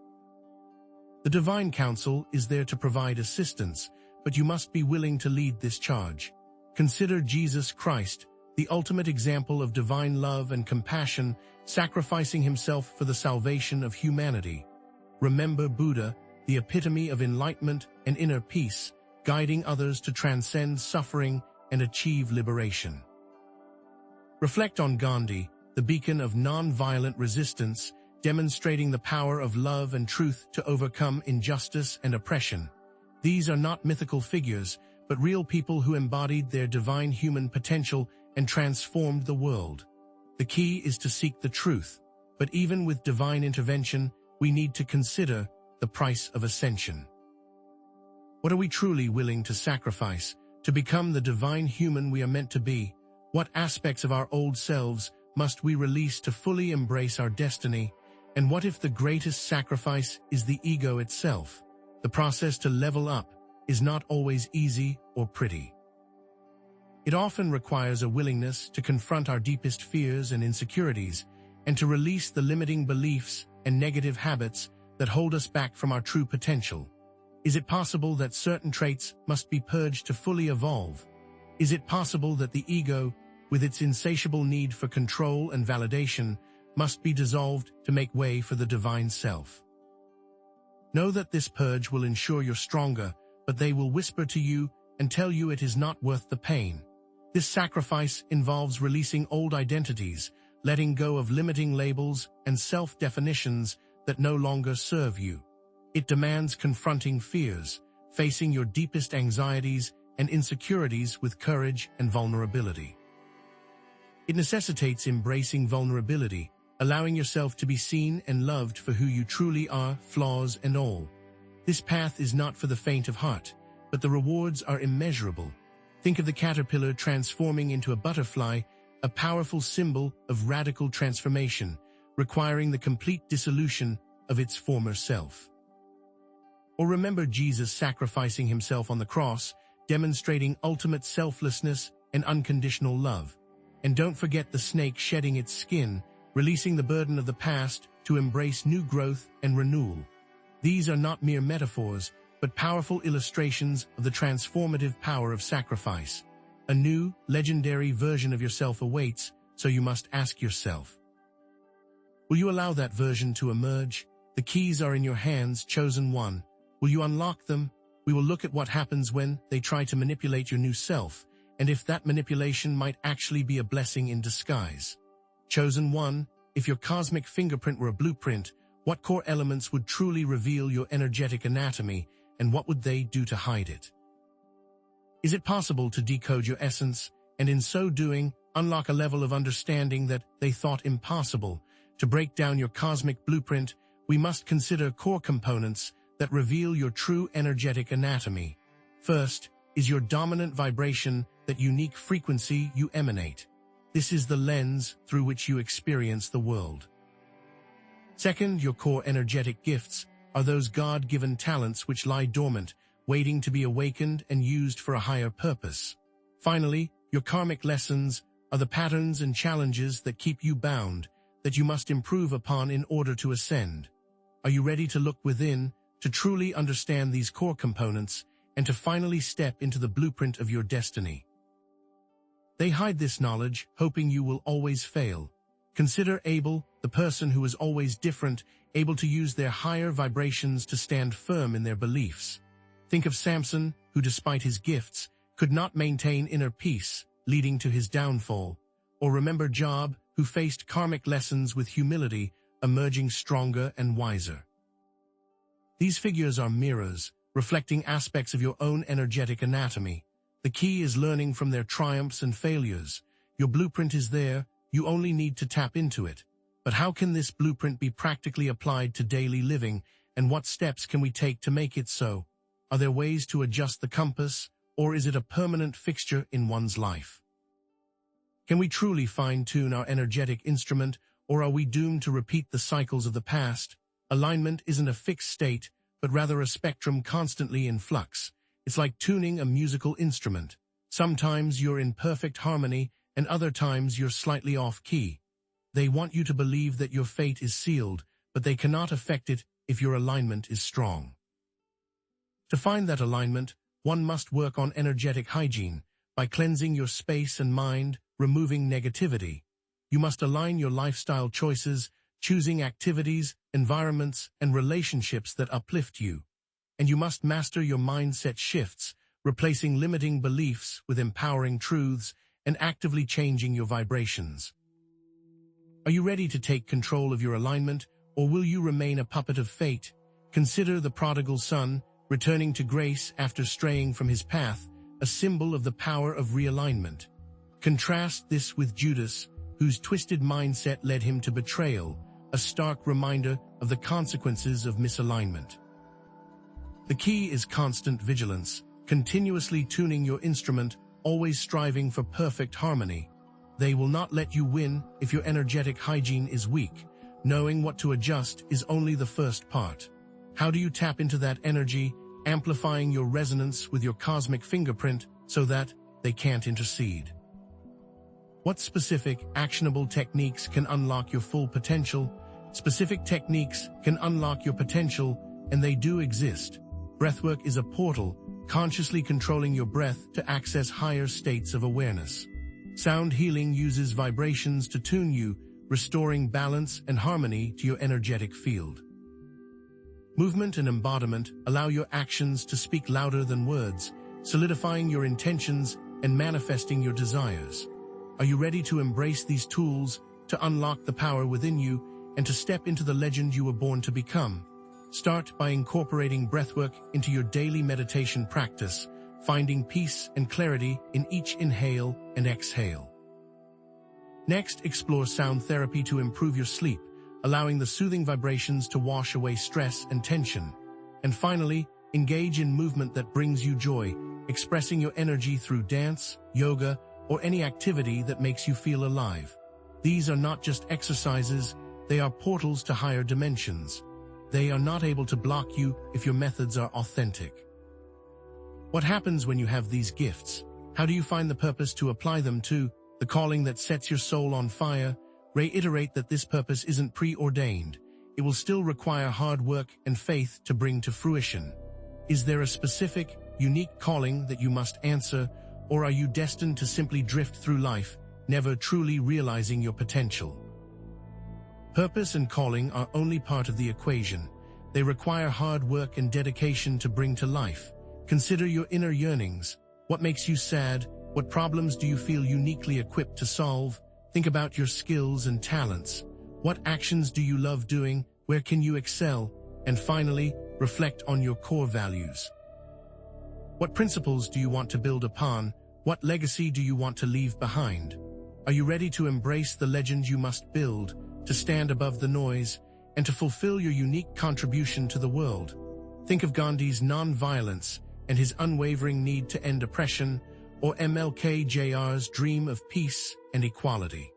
The Divine Council is there to provide assistance, but you must be willing to lead this charge. Consider Jesus Christ, the ultimate example of divine love and compassion, sacrificing himself for the salvation of humanity. Remember Buddha, the epitome of enlightenment and inner peace, guiding others to transcend suffering and achieve liberation. Reflect on Gandhi, the beacon of non-violent resistance, demonstrating the power of love and truth to overcome injustice and oppression. These are not mythical figures, but real people who embodied their divine human potential and transformed the world. The key is to seek the truth, but even with divine intervention, we need to consider the price of ascension. What are we truly willing to sacrifice to become the divine human we are meant to be? What aspects of our old selves must we release to fully embrace our destiny? And what if the greatest sacrifice is the ego itself? The process to level up is not always easy or pretty. It often requires a willingness to confront our deepest fears and insecurities, and to release the limiting beliefs and negative habits that hold us back from our true potential. Is it possible that certain traits must be purged to fully evolve? Is it possible that the ego, with its insatiable need for control and validation, must be dissolved to make way for the divine self? Know that this purge will ensure you're stronger, but they will whisper to you and tell you it is not worth the pain. This sacrifice involves releasing old identities, letting go of limiting labels and self-definitions that no longer serve you. It demands confronting fears, facing your deepest anxieties and insecurities with courage and vulnerability. It necessitates embracing vulnerability, allowing yourself to be seen and loved for who you truly are, flaws and all. This path is not for the faint of heart, but the rewards are immeasurable. Think of the caterpillar transforming into a butterfly, a powerful symbol of radical transformation, requiring the complete dissolution of its former self. Or remember Jesus sacrificing himself on the cross, demonstrating ultimate selflessness and unconditional love. And don't forget the snake shedding its skin, releasing the burden of the past to embrace new growth and renewal. These are not mere metaphors, but powerful illustrations of the transformative power of sacrifice. A new, legendary version of yourself awaits, so you must ask yourself, will you allow that version to emerge? The keys are in your hands, chosen one. Will you unlock them? We will look at what happens when they try to manipulate your new self, and if that manipulation might actually be a blessing in disguise. Chosen one, if your cosmic fingerprint were a blueprint, what core elements would truly reveal your energetic anatomy, and what would they do to hide it? Is it possible to decode your essence, and in so doing, unlock a level of understanding that they thought impossible? To break down your cosmic blueprint, we must consider core components that reveal your true energetic anatomy. First is your dominant vibration, that unique frequency you emanate. This is the lens through which you experience the world. Second, your core energetic gifts are those God-given talents which lie dormant, waiting to be awakened and used for a higher purpose. Finally, your karmic lessons are the patterns and challenges that keep you bound, that you must improve upon in order to ascend. Are you ready to look within, to truly understand these core components, and to finally step into the blueprint of your destiny? They hide this knowledge, hoping you will always fail. Consider Abel, the person who is always different, able to use their higher vibrations to stand firm in their beliefs. Think of Samson, who despite his gifts, could not maintain inner peace, leading to his downfall. Or remember Job, who faced karmic lessons with humility, emerging stronger and wiser. These figures are mirrors, reflecting aspects of your own energetic anatomy. The key is learning from their triumphs and failures. Your blueprint is there, you only need to tap into it. But how can this blueprint be practically applied to daily living, and what steps can we take to make it so? Are there ways to adjust the compass, or is it a permanent fixture in one's life? Can we truly fine-tune our energetic instrument, or are we doomed to repeat the cycles of the past? Alignment isn't a fixed state, but rather a spectrum constantly in flux. It's like tuning a musical instrument. Sometimes you're in perfect harmony, and other times you're slightly off-key. They want you to believe that your fate is sealed, but they cannot affect it if your alignment is strong. To find that alignment, one must work on energetic hygiene, by cleansing your space and mind, removing negativity. You must align your lifestyle choices, choosing activities, environments, and relationships that uplift you. And you must master your mindset shifts, replacing limiting beliefs with empowering truths, and actively changing your vibrations. Are you ready to take control of your alignment, or will you remain a puppet of fate? Consider the prodigal son, returning to grace after straying from his path, a symbol of the power of realignment. Contrast this with Judas, whose twisted mindset led him to betrayal, a stark reminder of the consequences of misalignment. The key is constant vigilance, continuously tuning your instrument, always striving for perfect harmony. They will not let you win if your energetic hygiene is weak. Knowing what to adjust is only the first part. How do you tap into that energy, amplifying your resonance with your cosmic fingerprint so that they can't intercede? What specific, actionable techniques can unlock your full potential? Specific techniques can unlock your potential, and they do exist. Breathwork is a portal, consciously controlling your breath to access higher states of awareness. Sound healing uses vibrations to tune you, restoring balance and harmony to your energetic field. Movement and embodiment allow your actions to speak louder than words, solidifying your intentions and manifesting your desires. Are you ready to embrace these tools, to unlock the power within you, and to step into the legend you were born to become? Start by incorporating breathwork into your daily meditation practice, finding peace and clarity in each inhale and exhale. Next, explore sound therapy to improve your sleep, allowing the soothing vibrations to wash away stress and tension. And finally, engage in movement that brings you joy, expressing your energy through dance, yoga, or any activity that makes you feel alive. These are not just exercises, they are portals to higher dimensions. They are not able to block you if your methods are authentic. What happens when you have these gifts? How do you find the purpose to apply them to? the calling that sets your soul on fire, reiterate that this purpose isn't preordained. It will still require hard work and faith to bring to fruition. Is there a specific, unique calling that you must answer, or are you destined to simply drift through life, never truly realizing your potential? Purpose and calling are only part of the equation. They require hard work and dedication to bring to life. Consider your inner yearnings. What makes you sad? What problems do you feel uniquely equipped to solve? Think about your skills and talents. What actions do you love doing? Where can you excel? And finally, reflect on your core values. What principles do you want to build upon? What legacy do you want to leave behind? Are you ready to embrace the legend you must build, to stand above the noise, and to fulfill your unique contribution to the world? Think of Gandhi's non-violence and his unwavering need to end oppression, or MLK Jr's dream of peace and equality.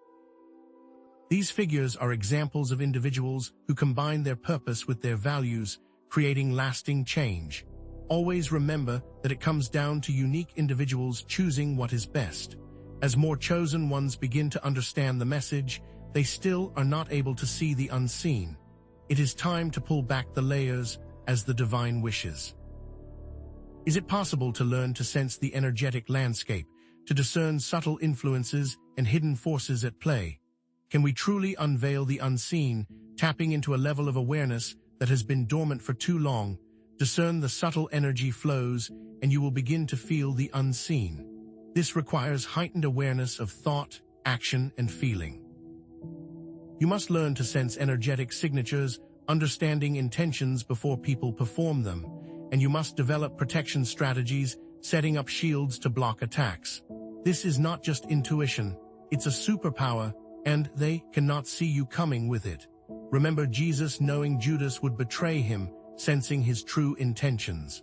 These figures are examples of individuals who combine their purpose with their values, creating lasting change. Always remember that it comes down to unique individuals choosing what is best. As more chosen ones begin to understand the message, they still are not able to see the unseen. It is time to pull back the layers as the divine wishes. Is it possible to learn to sense the energetic landscape, to discern subtle influences and hidden forces at play? Can we truly unveil the unseen, tapping into a level of awareness that has been dormant for too long? Discern the subtle energy flows, and you will begin to feel the unseen. This requires heightened awareness of thought, action, and feeling. You must learn to sense energetic signatures, understanding intentions before people perform them, and you must develop protection strategies, setting up shields to block attacks. This is not just intuition, it's a superpower, and they cannot see you coming with it. Remember Jesus knowing Judas would betray him, sensing his true intentions.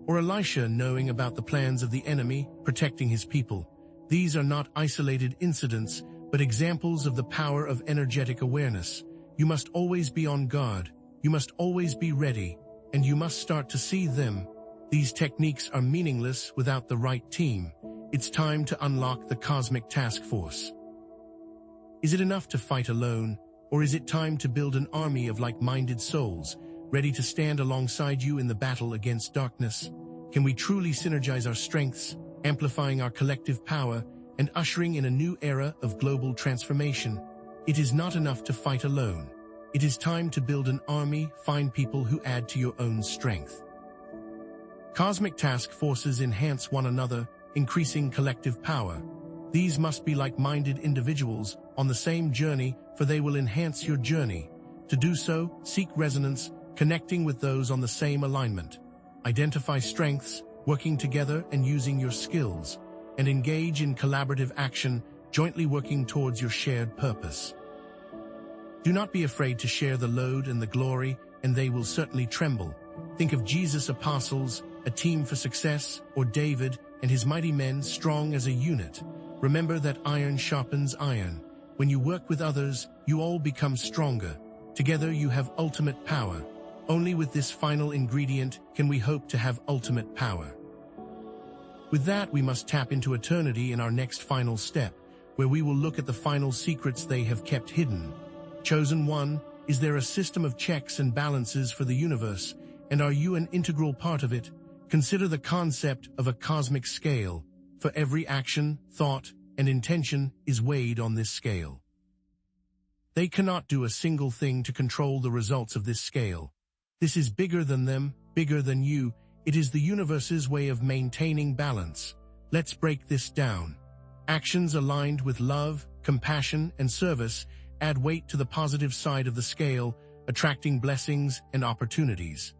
Or Elisha knowing about the plans of the enemy, protecting his people. These are not isolated incidents, but examples of the power of energetic awareness. You must always be on guard, you must always be ready, and you must start to see them. These techniques are meaningless without the right team. It's time to unlock the cosmic task force. Is it enough to fight alone, or is it time to build an army of like-minded souls, ready to stand alongside you in the battle against darkness? Can we truly synergize our strengths, amplifying our collective power, and ushering in a new era of global transformation? It is not enough to fight alone. It is time to build an army, find people who add to your own strength. Cosmic task forces enhance one another, increasing collective power. These must be like-minded individuals on the same journey, for they will enhance your journey. To do so, seek resonance, connecting with those on the same alignment. Identify strengths, working together and using your skills, and engage in collaborative action, jointly working towards your shared purpose. Do not be afraid to share the load and the glory, and they will certainly tremble. Think of Jesus' apostles, a team for success, or David and his mighty men strong as a unit. Remember that iron sharpens iron. When you work with others, you all become stronger. Together you have ultimate power. Only with this final ingredient can we hope to have ultimate power. With that, we must tap into eternity in our next final step, where we will look at the final secrets they have kept hidden. Chosen one, is there a system of checks and balances for the universe, and are you an integral part of it? Consider the concept of a cosmic scale. For every action, thought, and intention is weighed on this scale. They cannot do a single thing to control the results of this scale. This is bigger than them, bigger than you. It is the universe's way of maintaining balance. Let's break this down. Actions aligned with love, compassion, and service add weight to the positive side of the scale, attracting blessings and opportunities.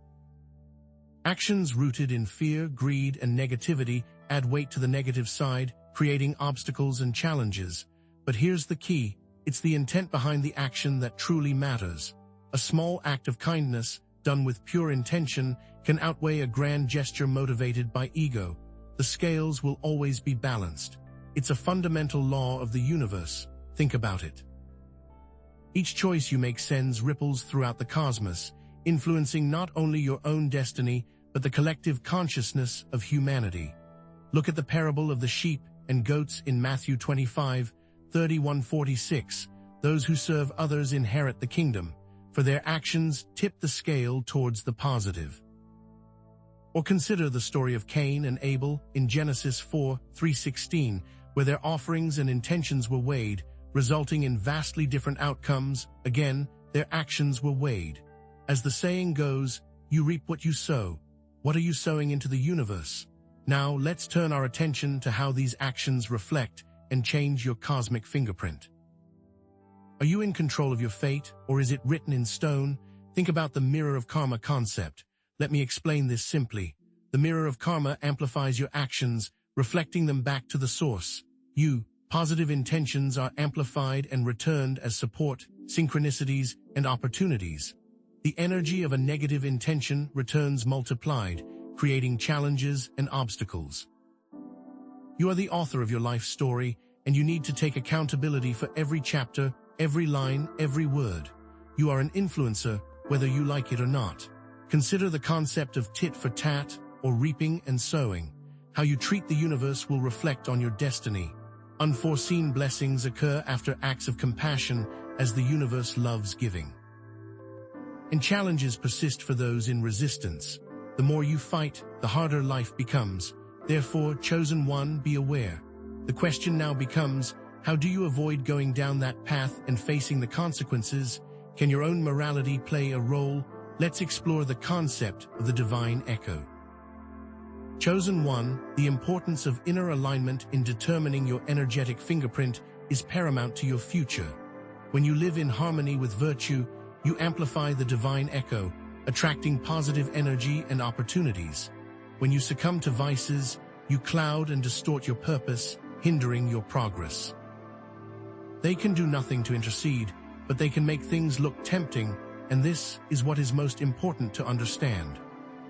Actions rooted in fear, greed, and negativity add weight to the negative side, creating obstacles and challenges. But here's the key. It's the intent behind the action that truly matters. A small act of kindness, done with pure intention, can outweigh a grand gesture motivated by ego. The scales will always be balanced. It's a fundamental law of the universe. Think about it. Each choice you make sends ripples throughout the cosmos, influencing not only your own destiny, but the collective consciousness of humanity. Look at the parable of the sheep and goats in Matthew 25:31-46. Those who serve others inherit the kingdom, for their actions tip the scale towards the positive. Or consider the story of Cain and Abel in Genesis 4:3-16, where their offerings and intentions were weighed, resulting in vastly different outcomes. Again, their actions were weighed. As the saying goes, you reap what you sow. What are you sowing into the universe? Now, let's turn our attention to how these actions reflect and change your cosmic fingerprint. Are you in control of your fate, or is it written in stone? Think about the mirror of karma concept. Let me explain this simply. The mirror of karma amplifies your actions, reflecting them back to the source. Positive intentions are amplified and returned as support, synchronicities, and opportunities. The energy of a negative intention returns multiplied, creating challenges and obstacles. You are the author of your life story, and you need to take accountability for every chapter, every line, every word. You are an influencer, whether you like it or not. Consider the concept of tit for tat, or reaping and sowing. How you treat the universe will reflect on your destiny. Unforeseen blessings occur after acts of compassion, as the universe loves giving. And challenges persist for those in resistance. The more you fight, the harder life becomes. Therefore, chosen one, be aware. The question now becomes, how do you avoid going down that path and facing the consequences? Can your own morality play a role? Let's explore the concept of the divine echo. Chosen one, the importance of inner alignment in determining your energetic fingerprint is paramount to your future. When you live in harmony with virtue, you amplify the divine echo, attracting positive energy and opportunities. When you succumb to vices, you cloud and distort your purpose, hindering your progress. They can do nothing to intercede, but they can make things look tempting, and this is what is most important to understand.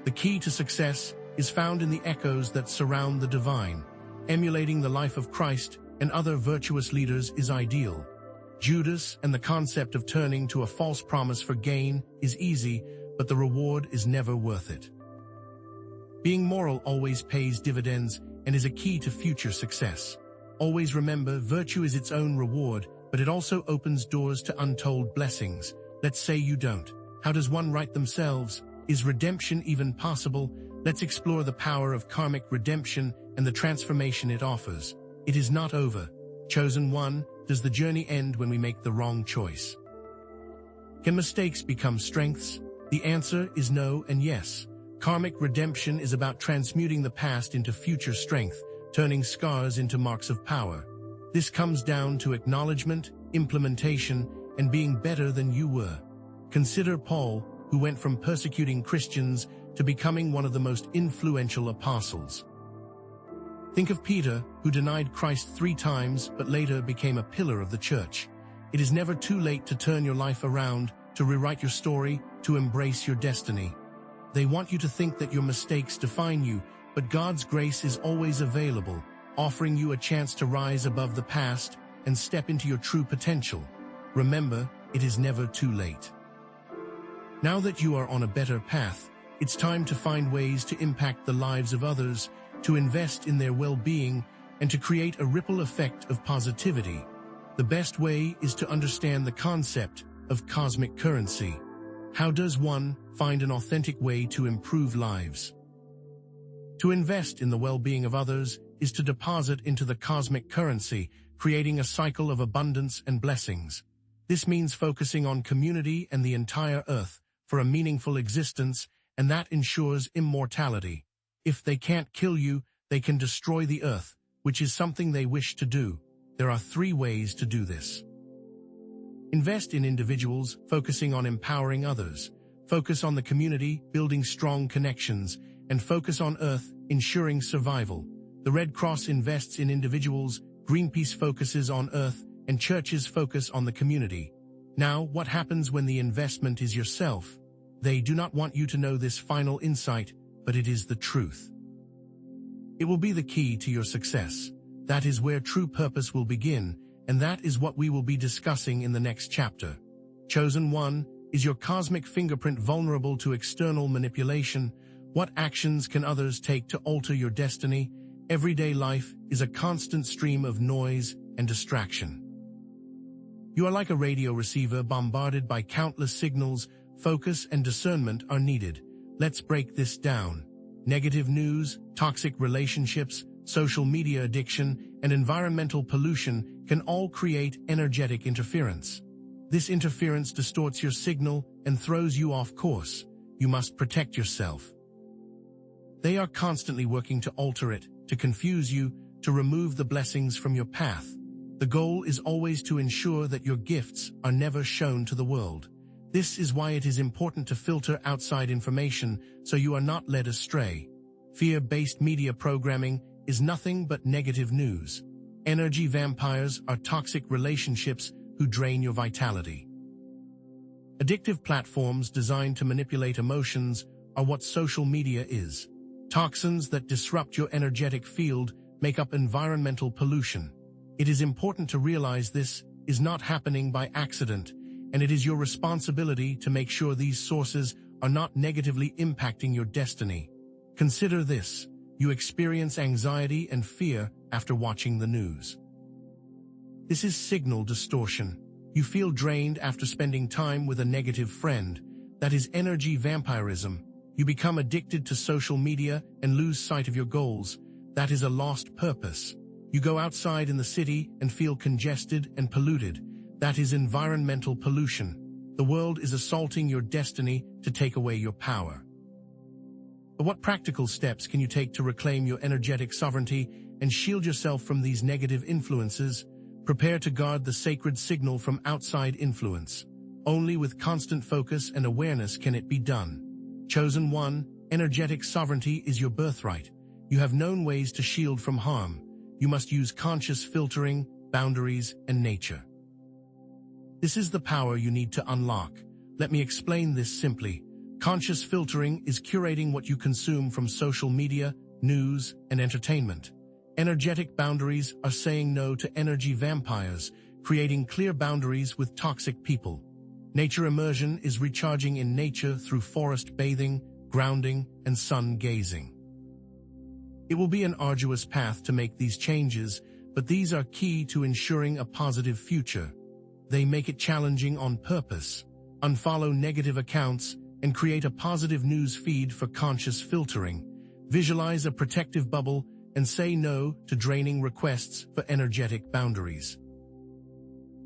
The key to success is found in the echoes that surround the divine. Emulating the life of Christ and other virtuous leaders is ideal. Judas and the concept of turning to a false promise for gain is easy, but the reward is never worth it. Being moral always pays dividends and is a key to future success. Always remember, virtue is its own reward, but it also opens doors to untold blessings. Let's say you don't. How does one right themselves? Is redemption even possible? Let's explore the power of karmic redemption and the transformation it offers. It is not over. Chosen one, does the journey end when we make the wrong choice? Can mistakes become strengths? The answer is no and yes. Karmic redemption is about transmuting the past into future strength, turning scars into marks of power. This comes down to acknowledgement, implementation, and being better than you were. Consider Paul, who went from persecuting Christians to becoming one of the most influential apostles. Think of Peter, who denied Christ 3 times but later became a pillar of the church. It is never too late to turn your life around, to rewrite your story, to embrace your destiny. They want you to think that your mistakes define you, but God's grace is always available, offering you a chance to rise above the past and step into your true potential. Remember, it is never too late. Now that you are on a better path, it's time to find ways to impact the lives of others, to invest in their well-being, and to create a ripple effect of positivity. The best way is to understand the concept of cosmic currency. How does one find an authentic way to improve lives? To invest in the well-being of others is to deposit into the cosmic currency, creating a cycle of abundance and blessings. This means focusing on community and the entire earth for a meaningful existence, and that ensures immortality. If they can't kill you, they can destroy the earth, which is something they wish to do. There are 3 ways to do this. Invest in individuals, focusing on empowering others. Focus on the community, building strong connections, and focus on earth, ensuring survival. The Red Cross invests in individuals, Greenpeace focuses on earth, and churches focus on the community. Now, what happens when the investment is yourself? They do not want you to know this final insight, but it is the truth. It will be the key to your success. That is where true purpose will begin, and that is what we will be discussing in the next chapter. Chosen one, is your cosmic fingerprint vulnerable to external manipulation? What actions can others take to alter your destiny? Everyday life is a constant stream of noise and distraction. You are like a radio receiver bombarded by countless signals. Focus and discernment are needed. Let's break this down. Negative news, toxic relationships, social media addiction, and environmental pollution can all create energetic interference. This interference distorts your signal and throws you off course. You must protect yourself. They are constantly working to alter it, to confuse you, to remove the blessings from your path. The goal is always to ensure that your gifts are never shown to the world. This is why it is important to filter outside information so you are not led astray. Fear-based media programming is nothing but negative news. Energy vampires are toxic relationships who drain your vitality. Addictive platforms designed to manipulate emotions are what social media is. Toxins that disrupt your energetic field make up environmental pollution. It is important to realize this is not happening by accident, and it is your responsibility to make sure these sources are not negatively impacting your destiny. Consider this: you experience anxiety and fear after watching the news. This is signal distortion. You feel drained after spending time with a negative friend. That is energy vampirism. You become addicted to social media and lose sight of your goals. That is a lost purpose. You go outside in the city and feel congested and polluted. That is environmental pollution. The world is assaulting your destiny to take away your power. But what practical steps can you take to reclaim your energetic sovereignty and shield yourself from these negative influences? Prepare to guard the sacred signal from outside influence. Only with constant focus and awareness can it be done. Chosen one, energetic sovereignty is your birthright. You have known ways to shield from harm. You must use conscious filtering, boundaries, and nature. This is the power you need to unlock. Let me explain this simply. Conscious filtering is curating what you consume from social media, news, and entertainment. Energetic boundaries are saying no to energy vampires, creating clear boundaries with toxic people. Nature immersion is recharging in nature through forest bathing, grounding, and sun gazing. It will be an arduous path to make these changes, but these are key to ensuring a positive future. They make it challenging on purpose. Unfollow negative accounts and create a positive news feed for conscious filtering. Visualize a protective bubble and say no to draining requests for energetic boundaries.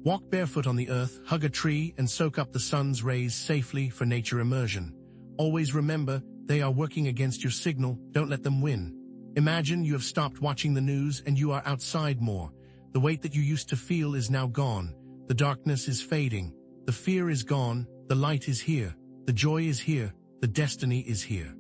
Walk barefoot on the earth, hug a tree, and soak up the sun's rays safely for nature immersion. Always remember, they are working against your signal. Don't let them win. Imagine you have stopped watching the news and you are outside more. The weight that you used to feel is now gone. The darkness is fading. The fear is gone. The light is here. The joy is here. The destiny is here.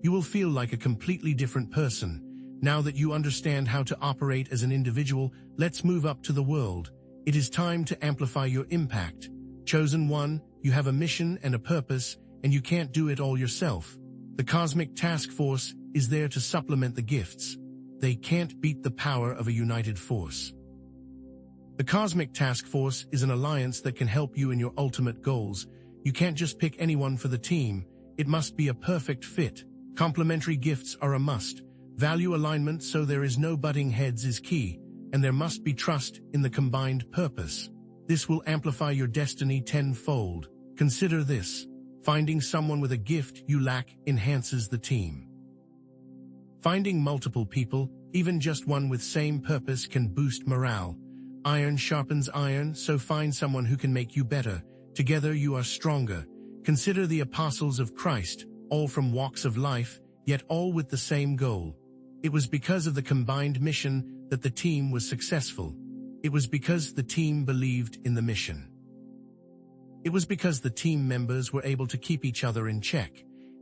You will feel like a completely different person. Now that you understand how to operate as an individual, let's move up to the world. It is time to amplify your impact. Chosen one, you have a mission and a purpose, and you can't do it all yourself. The cosmic task force is there to supplement the gifts. They can't beat the power of a united force. The cosmic task force is an alliance that can help you in your ultimate goals. You can't just pick anyone for the team. It must be a perfect fit. Complementary gifts are a must. Value alignment so there is no butting heads is key, and there must be trust in the combined purpose. This will amplify your destiny tenfold. Consider this: finding someone with a gift you lack enhances the team. Finding multiple people, even just one with same purpose, can boost morale. Iron sharpens iron, so find someone who can make you better. Together you are stronger. Consider the apostles of Christ, all from walks of life, yet all with the same goal. It was because of the combined mission that the team was successful. It was because the team believed in the mission. It was because the team members were able to keep each other in check.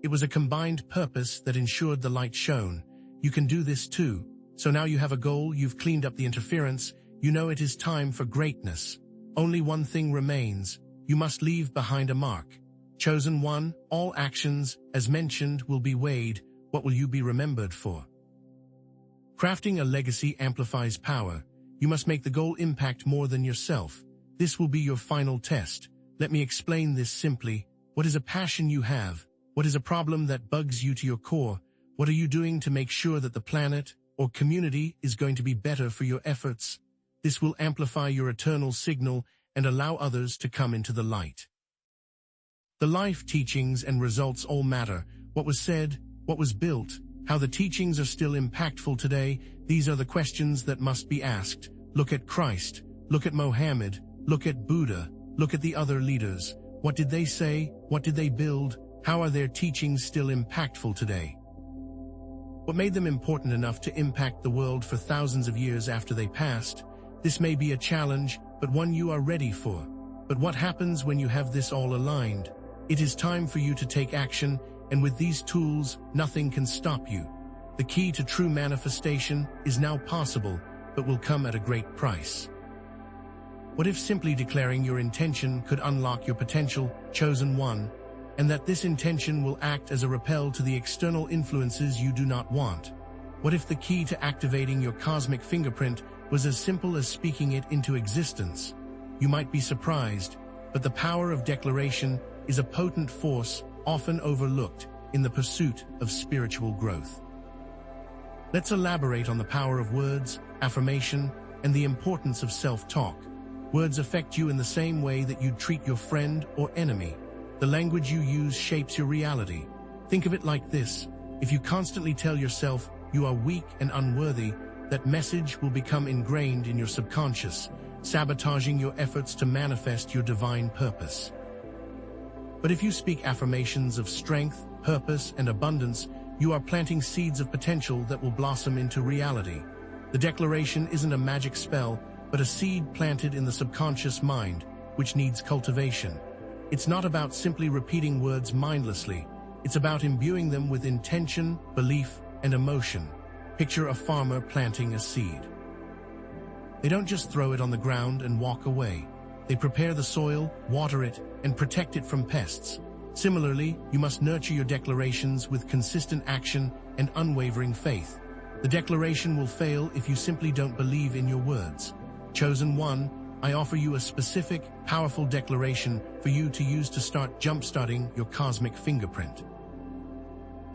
It was a combined purpose that ensured the light shone. You can do this too. So now you have a goal, you've cleaned up the interference, you know it is time for greatness. Only one thing remains: you must leave behind a mark. Chosen one, all actions, as mentioned, will be weighed. What will you be remembered for? Crafting a legacy amplifies power. You must make the goal impact more than yourself. This will be your final test. Let me explain this simply. What is a passion you have? What is a problem that bugs you to your core? What are you doing to make sure that the planet or community is going to be better for your efforts? This will amplify your eternal signal and allow others to come into the light. The life teachings and results all matter. What was said, what was built, how the teachings are still impactful today, these are the questions that must be asked. Look at Christ, look at Mohammed, look at Buddha, look at the other leaders. What did they say? What did they build? How are their teachings still impactful today? What made them important enough to impact the world for thousands of years after they passed? This may be a challenge, but one you are ready for. But what happens when you have this all aligned? It is time for you to take action, and with these tools, nothing can stop you. The key to true manifestation is now possible, but will come at a great price. What if simply declaring your intention could unlock your potential, chosen one, and that this intention will act as a repel to the external influences you do not want? What if the key to activating your cosmic fingerprint was as simple as speaking it into existence? You might be surprised, but the power of declaration is a potent force often overlooked in the pursuit of spiritual growth. Let's elaborate on the power of words, affirmation, and the importance of self-talk. Words affect you in the same way that you'd treat your friend or enemy. The language you use shapes your reality. Think of it like this: if you constantly tell yourself you are weak and unworthy, that message will become ingrained in your subconscious, sabotaging your efforts to manifest your divine purpose. But if you speak affirmations of strength, purpose, and abundance, you are planting seeds of potential that will blossom into reality. The declaration isn't a magic spell, but a seed planted in the subconscious mind, which needs cultivation. It's not about simply repeating words mindlessly. It's about imbuing them with intention, belief, and emotion. Picture a farmer planting a seed. They don't just throw it on the ground and walk away. They prepare the soil, water it, and protect it from pests. Similarly, you must nurture your declarations with consistent action and unwavering faith. The declaration will fail if you simply don't believe in your words. Chosen one, I offer you a specific, powerful declaration for you to use to start jump-starting your cosmic fingerprint.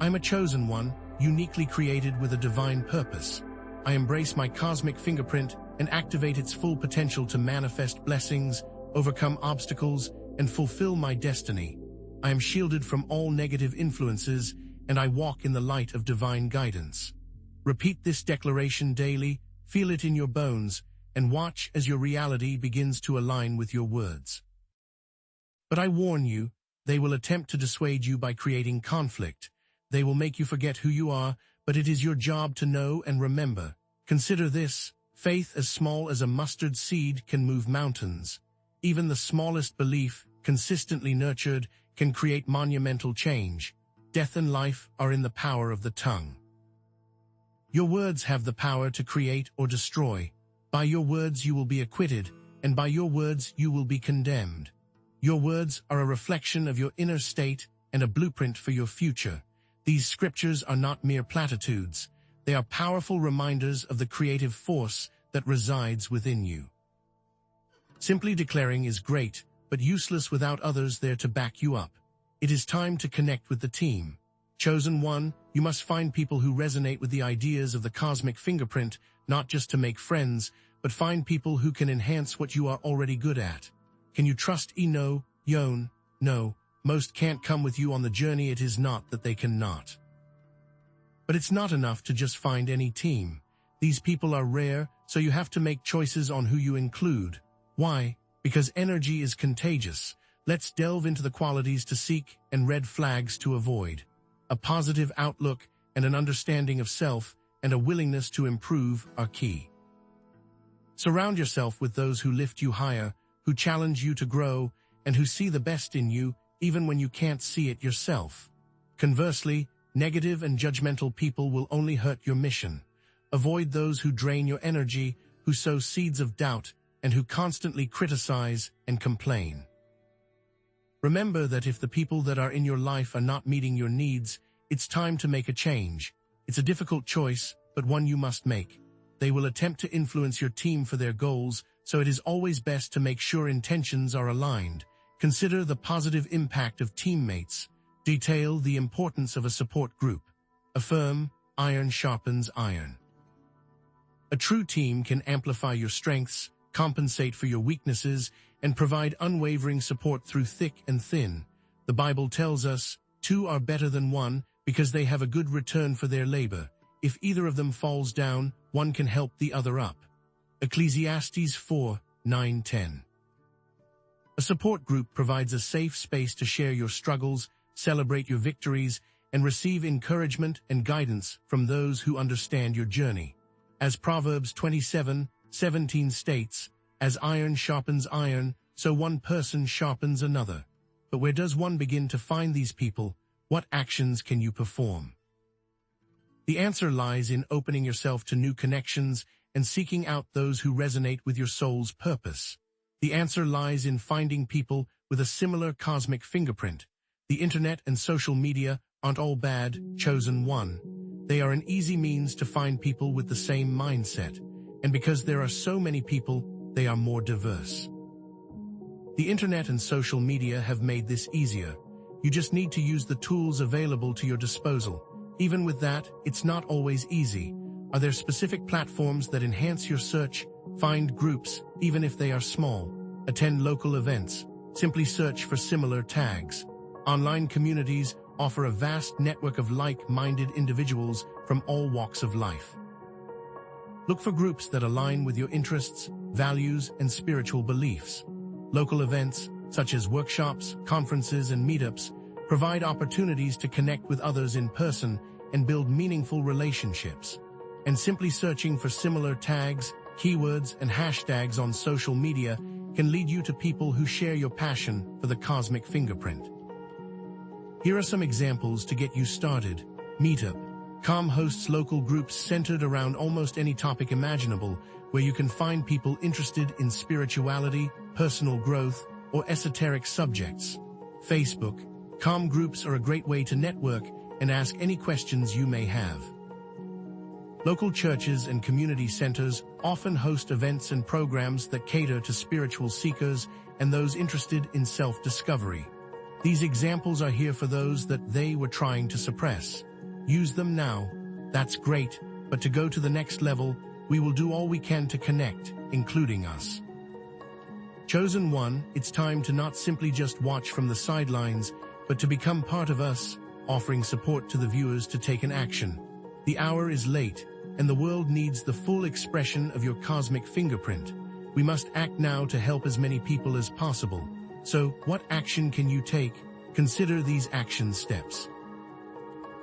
I'm a chosen one, uniquely created with a divine purpose. I embrace my cosmic fingerprint and activate its full potential to manifest blessings, overcome obstacles, and fulfill my destiny. I am shielded from all negative influences, and I walk in the light of divine guidance. Repeat this declaration daily, feel it in your bones, and watch as your reality begins to align with your words. But I warn you, they will attempt to dissuade you by creating conflict. They will make you forget who you are, but it is your job to know and remember. Consider this: faith as small as a mustard seed can move mountains. Even the smallest belief, consistently nurtured, can create monumental change. Death and life are in the power of the tongue. Your words have the power to create or destroy. By your words you will be acquitted, and by your words you will be condemned. Your words are a reflection of your inner state and a blueprint for your future. These scriptures are not mere platitudes. They are powerful reminders of the creative force that resides within you. Simply declaring is great, but useless without others there to back you up. It is time to connect with the team. Chosen one, you must find people who resonate with the ideas of the cosmic fingerprint, not just to make friends, but find people who can enhance what you are already good at. Can you trust Eno, Yon? No, most can't come with you on the journey. It is not that they cannot. But it's not enough to just find any team. These people are rare, so you have to make choices on who you include. Why? Because energy is contagious. Let's delve into the qualities to seek and red flags to avoid. A positive outlook and an understanding of self and a willingness to improve are key. Surround yourself with those who lift you higher, who challenge you to grow, and who see the best in you even when you can't see it yourself. Conversely, negative and judgmental people will only hurt your mission. Avoid those who drain your energy, who sow seeds of doubt, and who constantly criticize and complain. Remember that if the people that are in your life are not meeting your needs, it's time to make a change. It's a difficult choice, but one you must make. They will attempt to influence your team for their goals, so it is always best to make sure intentions are aligned. Consider the positive impact of teammates. Detail the importance of a support group. Affirm, iron sharpens iron. A true team can amplify your strengths, compensate for your weaknesses, and provide unwavering support through thick and thin. The Bible tells us, two are better than one because they have a good return for their labor. If either of them falls down, one can help the other up. Ecclesiastes 4:9-10. A support group provides a safe space to share your struggles, celebrate your victories, and receive encouragement and guidance from those who understand your journey. As Proverbs 27:17 states, as iron sharpens iron, so one person sharpens another. But where does one begin to find these people? What actions can you perform? The answer lies in opening yourself to new connections and seeking out those who resonate with your soul's purpose. The answer lies in finding people with a similar cosmic fingerprint. The internet and social media aren't all bad, chosen one. They are an easy means to find people with the same mindset. And because there are so many people, they are more diverse. The internet and social media have made this easier. You just need to use the tools available to your disposal. Even with that, it's not always easy. Are there specific platforms that enhance your search? Find groups, even if they are small. Attend local events. Simply search for similar tags. Online communities offer a vast network of like-minded individuals from all walks of life. Look for groups that align with your interests, values, and spiritual beliefs. Local events, such as workshops, conferences, and meetups, provide opportunities to connect with others in person and build meaningful relationships. And simply searching for similar tags, keywords, and hashtags on social media can lead you to people who share your passion for the cosmic fingerprint. Here are some examples to get you started. Meetup.com hosts local groups centered around almost any topic imaginable, where you can find people interested in spirituality, personal growth, or esoteric subjects. Facebook.com groups are a great way to network and ask any questions you may have. Local churches and community centers often host events and programs that cater to spiritual seekers and those interested in self-discovery. These examples are here for those that they were trying to suppress. Use them now. That's great, but to go to the next level, we will do all we can to connect, including us. Chosen one, it's time to not simply just watch from the sidelines, but to become part of us, offering support to the viewers to take an action. The hour is late, and the world needs the full expression of your cosmic fingerprint. We must act now to help as many people as possible. So, what action can you take? Consider these action steps.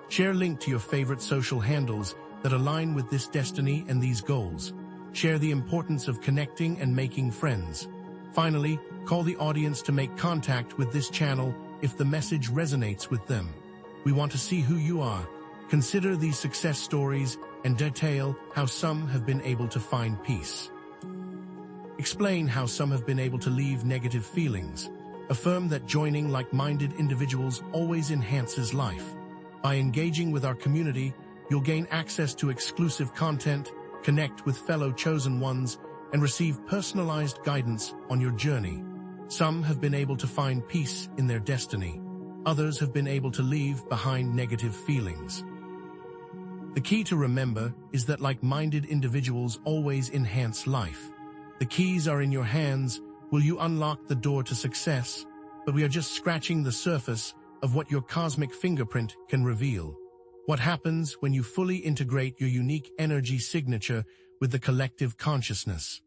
Share link to your favorite social handles that align with this destiny and these goals. Share the importance of connecting and making friends. Finally, call the audience to make contact with this channel if the message resonates with them. We want to see who you are. Consider these success stories and detail how some have been able to find peace. Explain how some have been able to leave negative feelings. Affirm that joining like-minded individuals always enhances life. By engaging with our community, you'll gain access to exclusive content, connect with fellow chosen ones, and receive personalized guidance on your journey. Some have been able to find peace in their destiny. Others have been able to leave behind negative feelings. The key to remember is that like-minded individuals always enhance life. The keys are in your hands. Will you unlock the door to success? But we are just scratching the surface of what your cosmic fingerprint can reveal. What happens when you fully integrate your unique energy signature with the collective consciousness?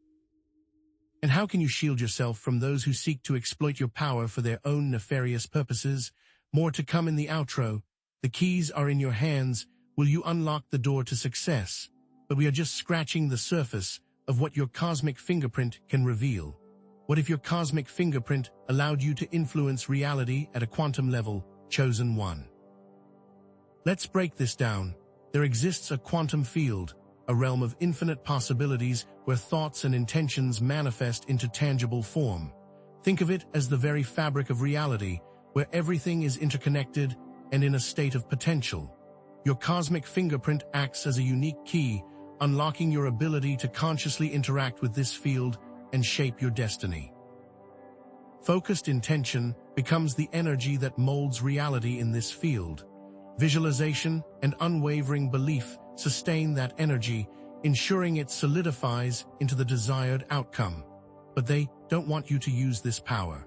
And how can you shield yourself from those who seek to exploit your power for their own nefarious purposes? More to come in the outro. The keys are in your hands. Will you unlock the door to success? But we are just scratching the surface of what your cosmic fingerprint can reveal. What if your cosmic fingerprint allowed you to influence reality at a quantum level, chosen one? Let's break this down. There exists a quantum field, a realm of infinite possibilities where thoughts and intentions manifest into tangible form. Think of it as the very fabric of reality, where everything is interconnected and in a state of potential. Your cosmic fingerprint acts as a unique key, unlocking your ability to consciously interact with this field and shape your destiny. Focused intention becomes the energy that molds reality in this field. Visualization and unwavering belief sustain that energy, ensuring it solidifies into the desired outcome. But they don't want you to use this power.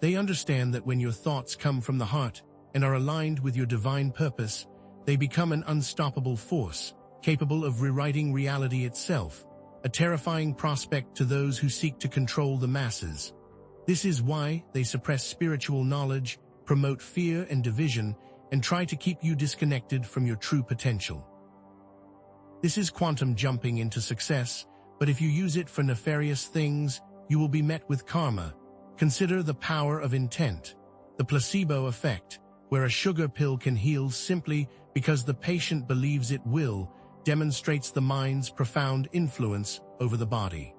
They understand that when your thoughts come from the heart and are aligned with your divine purpose, they become an unstoppable force, capable of rewriting reality itself, a terrifying prospect to those who seek to control the masses. This is why they suppress spiritual knowledge, promote fear and division, and try to keep you disconnected from your true potential. This is quantum jumping into success, but if you use it for nefarious things, you will be met with karma. Consider the power of intent, the placebo effect, where a sugar pill can heal simply because the patient believes it will, demonstrates the mind's profound influence over the body.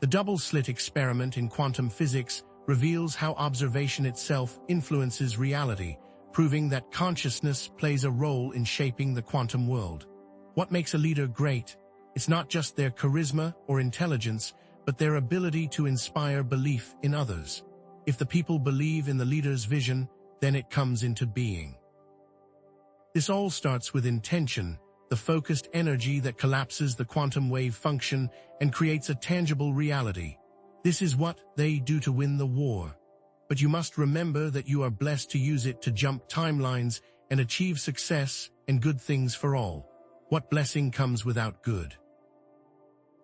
The double-slit experiment in quantum physics reveals how observation itself influences reality, proving that consciousness plays a role in shaping the quantum world. What makes a leader great? It's not just their charisma or intelligence, but their ability to inspire belief in others. If the people believe in the leader's vision, then it comes into being. This all starts with intention, the focused energy that collapses the quantum wave function and creates a tangible reality. This is what they do to win the war. But you must remember that you are blessed to use it to jump timelines and achieve success and good things for all. What blessing comes without good?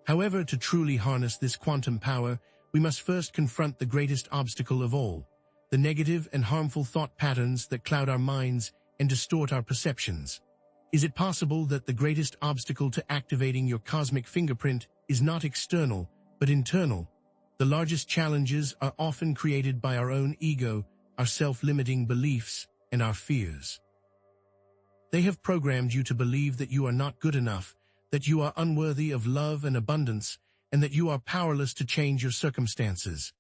However, to truly harness this quantum power, we must first confront the greatest obstacle of all, the negative and harmful thought patterns that cloud our minds and distort our perceptions. Is it possible that the greatest obstacle to activating your cosmic fingerprint is not external, but internal? The largest challenges are often created by our own ego, our self-limiting beliefs, and our fears. They have programmed you to believe that you are not good enough, that you are unworthy of love and abundance, and that you are powerless to change your circumstances.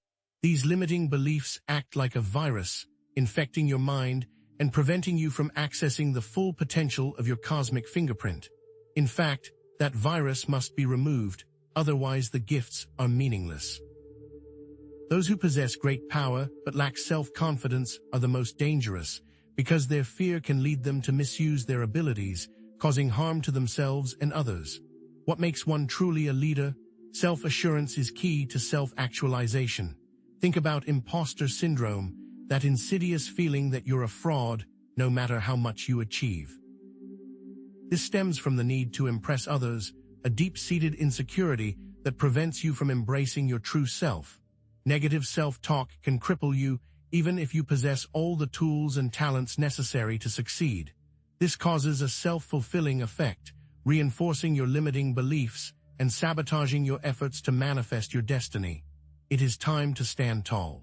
These limiting beliefs act like a virus, infecting your mind and preventing you from accessing the full potential of your cosmic fingerprint. In fact, that virus must be removed, otherwise the gifts are meaningless. Those who possess great power but lack self-confidence are the most dangerous, because their fear can lead them to misuse their abilities, causing harm to themselves and others. What makes one truly a leader? Self-assurance is key to self-actualization. Think about imposter syndrome, that insidious feeling that you're a fraud, no matter how much you achieve. This stems from the need to impress others, a deep-seated insecurity that prevents you from embracing your true self. Negative self-talk can cripple you, even if you possess all the tools and talents necessary to succeed. This causes a self-fulfilling effect, reinforcing your limiting beliefs and sabotaging your efforts to manifest your destiny. It is time to stand tall.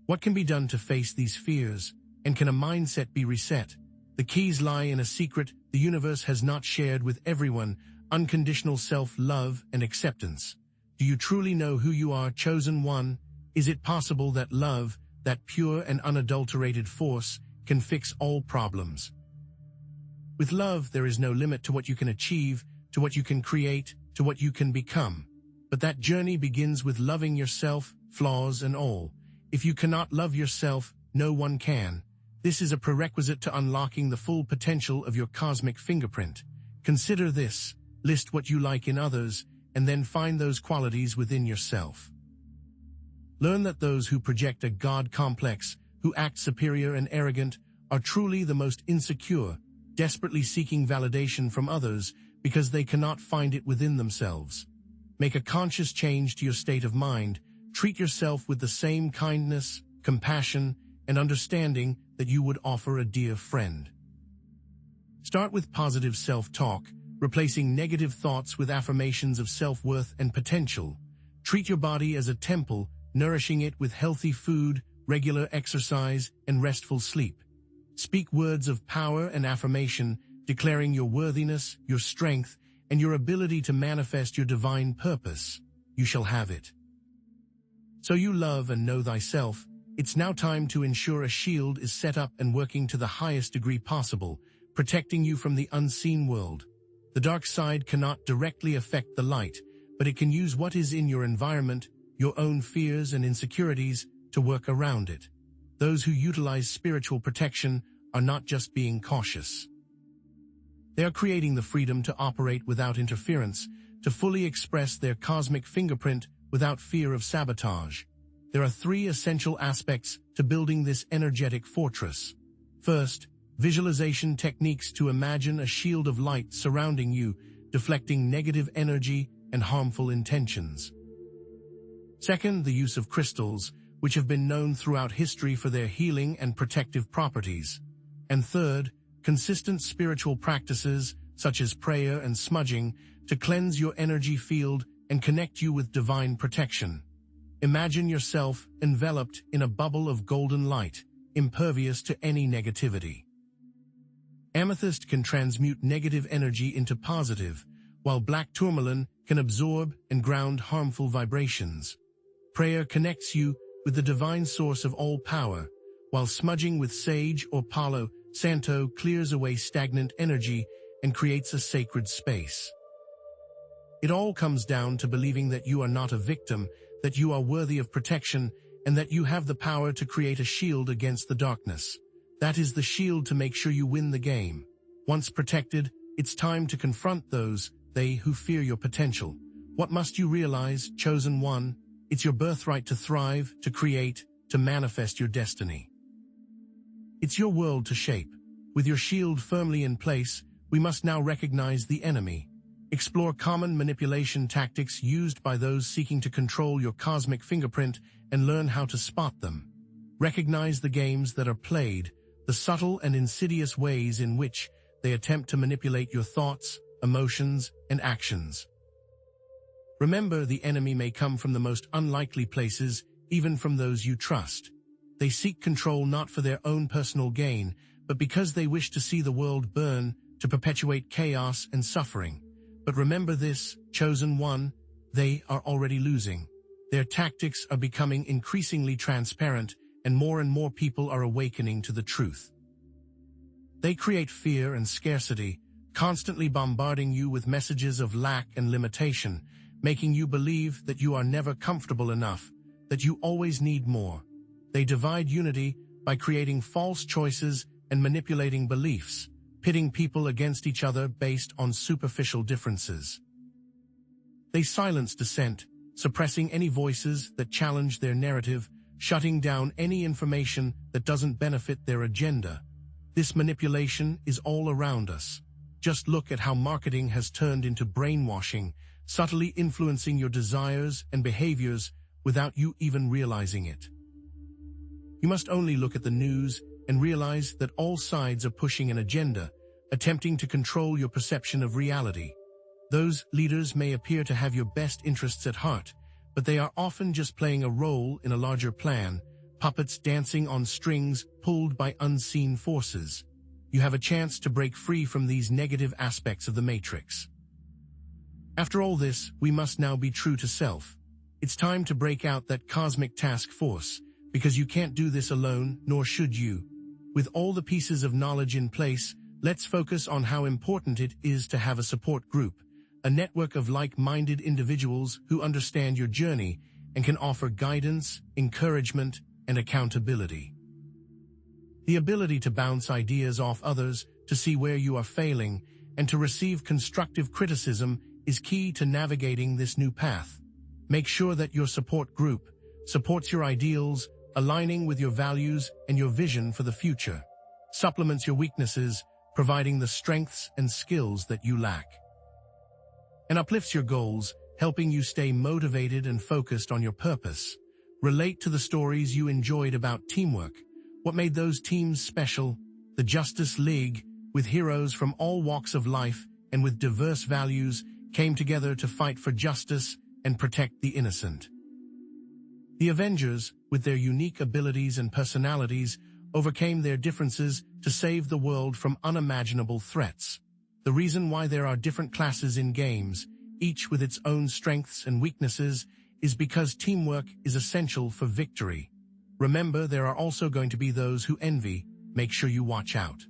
What can be done to face these fears, and can a mindset be reset? The keys lie in a secret the universe has not shared with everyone: unconditional self-love and acceptance. Do you truly know who you are, chosen one? Is it possible that love, that pure and unadulterated force, can fix all problems? With love, there is no limit to what you can achieve, to what you can create, to what you can become. But that journey begins with loving yourself, flaws and all. If you cannot love yourself, no one can. This is a prerequisite to unlocking the full potential of your cosmic fingerprint. Consider this: list what you like in others, and then find those qualities within yourself. Learn that those who project a God complex, who act superior and arrogant, are truly the most insecure, desperately seeking validation from others because they cannot find it within themselves. Make a conscious change to your state of mind. Treat yourself with the same kindness, compassion, and understanding that you would offer a dear friend. Start with positive self-talk, replacing negative thoughts with affirmations of self-worth and potential. Treat your body as a temple, nourishing it with healthy food, regular exercise, and restful sleep. Speak words of power and affirmation, declaring your worthiness, your strength, and your ability to manifest your divine purpose. You shall have it. So you love and know thyself. It's now time to ensure a shield is set up and working to the highest degree possible, protecting you from the unseen world. The dark side cannot directly affect the light, but it can use what is in your environment, your own fears and insecurities, to work around it. Those who utilize spiritual protection are not just being cautious. They are creating the freedom to operate without interference, to fully express their cosmic fingerprint without fear of sabotage. There are three essential aspects to building this energetic fortress. First, visualization techniques to imagine a shield of light surrounding you, deflecting negative energy and harmful intentions. Second, the use of crystals, which have been known throughout history for their healing and protective properties. And third, consistent spiritual practices, such as prayer and smudging, to cleanse your energy field and connect you with divine protection. Imagine yourself enveloped in a bubble of golden light, impervious to any negativity. Amethyst can transmute negative energy into positive, while black tourmaline can absorb and ground harmful vibrations. Prayer connects you with the divine source of all power, while smudging with sage or palo santo clears away stagnant energy and creates a sacred space. It all comes down to believing that you are not a victim, that you are worthy of protection, and that you have the power to create a shield against the darkness. That is the shield to make sure you win the game. Once protected, it's time to confront they who fear your potential. What must you realize, chosen one? It's your birthright to thrive, to create, to manifest your destiny. It's your world to shape. With your shield firmly in place, we must now recognize the enemy. Explore common manipulation tactics used by those seeking to control your cosmic fingerprint and learn how to spot them. Recognize the games that are played, the subtle and insidious ways in which they attempt to manipulate your thoughts, emotions, and actions. Remember, the enemy may come from the most unlikely places, even from those you trust. They seek control not for their own personal gain, but because they wish to see the world burn, to perpetuate chaos and suffering. But remember this, chosen one, they are already losing. Their tactics are becoming increasingly transparent, and more people are awakening to the truth. They create fear and scarcity, constantly bombarding you with messages of lack and limitation, making you believe that you are never comfortable enough, that you always need more. They divide unity by creating false choices and manipulating beliefs, pitting people against each other based on superficial differences. They silence dissent, suppressing any voices that challenge their narrative, shutting down any information that doesn't benefit their agenda. This manipulation is all around us. Just look at how marketing has turned into brainwashing, subtly influencing your desires and behaviors without you even realizing it. You must only look at the news and realize that all sides are pushing an agenda, attempting to control your perception of reality. Those leaders may appear to have your best interests at heart, but they are often just playing a role in a larger plan, puppets dancing on strings pulled by unseen forces. You have a chance to break free from these negative aspects of the matrix. After all this, we must now be true to self. It's time to break out that cosmic task force, because you can't do this alone, nor should you. With all the pieces of knowledge in place, let's focus on how important it is to have a support group, a network of like-minded individuals who understand your journey and can offer guidance, encouragement, and accountability. The ability to bounce ideas off others, to see where you are failing, and to receive constructive criticism is key to navigating this new path. Make sure that your support group supports your ideals, aligning with your values and your vision for the future, supplements your weaknesses, providing the strengths and skills that you lack, and uplifts your goals, helping you stay motivated and focused on your purpose. Relate to the stories you enjoyed about teamwork. What made those teams special? The Justice League, with heroes from all walks of life and with diverse values, came together to fight for justice and protect the innocent. The Avengers, with their unique abilities and personalities, overcame their differences to save the world from unimaginable threats. The reason why there are different classes in games, each with its own strengths and weaknesses, is because teamwork is essential for victory. Remember, there are also going to be those who envy. Make sure you watch out.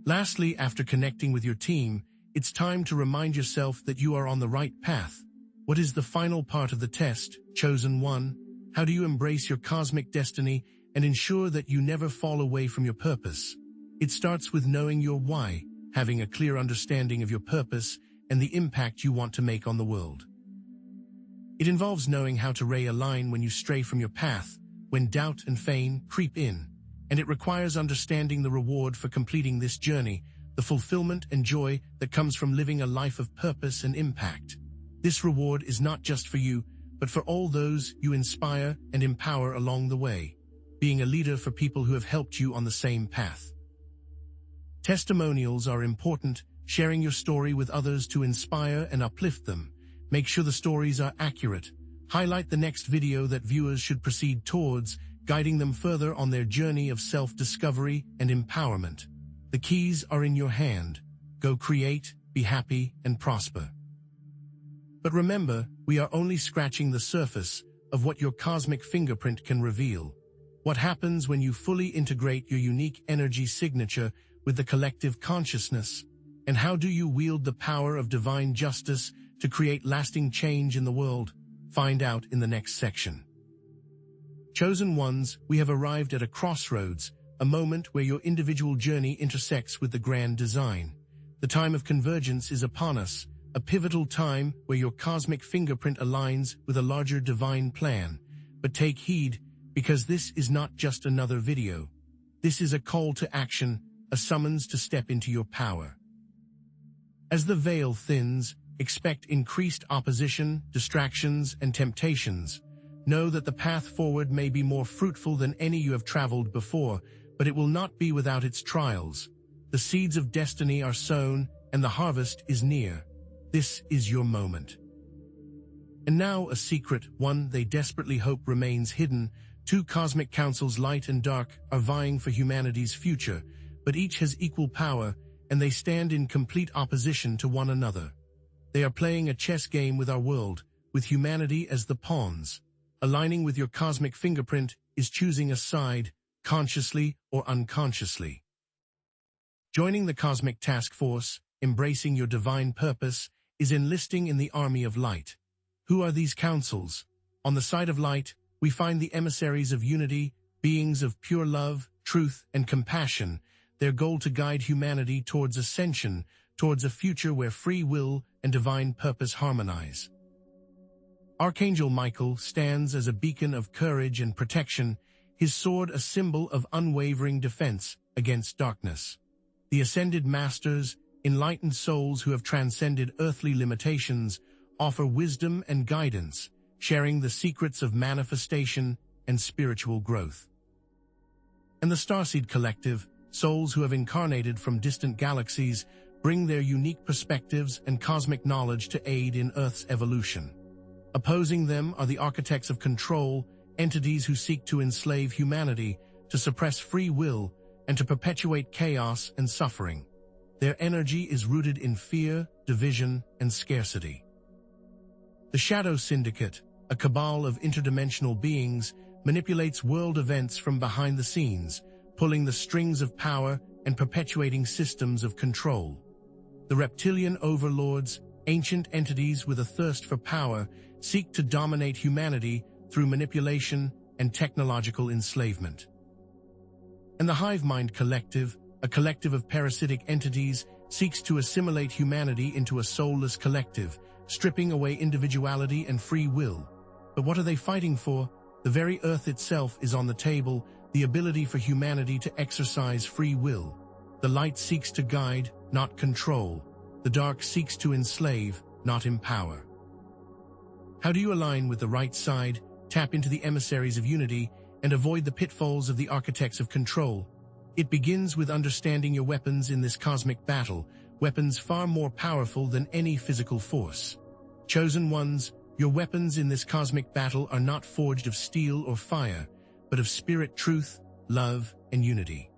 Lastly, after connecting with your team, it's time to remind yourself that you are on the right path. What is the final part of the test, chosen one? How do you embrace your cosmic destiny and ensure that you never fall away from your purpose. It starts with knowing your why, having a clear understanding of your purpose and the impact you want to make on the world. It involves knowing how to realign when you stray from your path, when doubt and fear creep in, and it requires understanding the reward for completing this journey, the fulfillment and joy that comes from living a life of purpose and impact. This reward is not just for you, but for all those you inspire and empower along the way, being a leader for people who have helped you on the same path. Testimonials are important, sharing your story with others to inspire and uplift them. Make sure the stories are accurate. Highlight the next video that viewers should proceed towards, guiding them further on their journey of self-discovery and empowerment. The keys are in your hand. Go create, be happy, and prosper. But remember, we are only scratching the surface of what your cosmic fingerprint can reveal. What happens when you fully integrate your unique energy signature with the collective consciousness? And how do you wield the power of divine justice to create lasting change in the world? Find out in the next section. Chosen ones, we have arrived at a crossroads, a moment where your individual journey intersects with the grand design. The time of convergence is upon us, a pivotal time where your cosmic fingerprint aligns with a larger divine plan. But take heed, because this is not just another video. This is a call to action, a summons to step into your power. As the veil thins, expect increased opposition, distractions, and temptations. Know that the path forward may be more fruitful than any you have traveled before, but it will not be without its trials. The seeds of destiny are sown, and the harvest is near. This is your moment. And now a secret, one they desperately hope remains hidden. Two cosmic councils, light and dark, are vying for humanity's future, but each has equal power, and they stand in complete opposition to one another. They are playing a chess game with our world, with humanity as the pawns. Aligning with your cosmic fingerprint is choosing a side, consciously or unconsciously. Joining the cosmic task force, embracing your divine purpose, is enlisting in the army of light. Who are these councils? On the side of light, we find the emissaries of unity, beings of pure love, truth, and compassion, their goal to guide humanity towards ascension, towards a future where free will and divine purpose harmonize. Archangel Michael stands as a beacon of courage and protection, his sword a symbol of unwavering defense against darkness. The ascended masters, enlightened souls who have transcended earthly limitations, offer wisdom and guidance, sharing the secrets of manifestation and spiritual growth. And the Starseed Collective, souls who have incarnated from distant galaxies, bring their unique perspectives and cosmic knowledge to aid in Earth's evolution. Opposing them are the architects of control, entities who seek to enslave humanity, to suppress free will, and to perpetuate chaos and suffering. Their energy is rooted in fear, division, and scarcity. The Shadow Syndicate, a cabal of interdimensional beings, manipulates world events from behind the scenes, pulling the strings of power and perpetuating systems of control. The reptilian overlords, ancient entities with a thirst for power, seek to dominate humanity through manipulation and technological enslavement. And the Hive Mind Collective, a collective of parasitic entities, seeks to assimilate humanity into a soulless collective, stripping away individuality and free will. But what are they fighting for? The very Earth itself is on the table, the ability for humanity to exercise free will. The light seeks to guide, not control. The dark seeks to enslave, not empower. How do you align with the right side, tap into the emissaries of unity, and avoid the pitfalls of the architects of control? It begins with understanding your weapons in this cosmic battle, weapons far more powerful than any physical force. Chosen ones, your weapons in this cosmic battle are not forged of steel or fire, but of spirit, truth, love, and unity.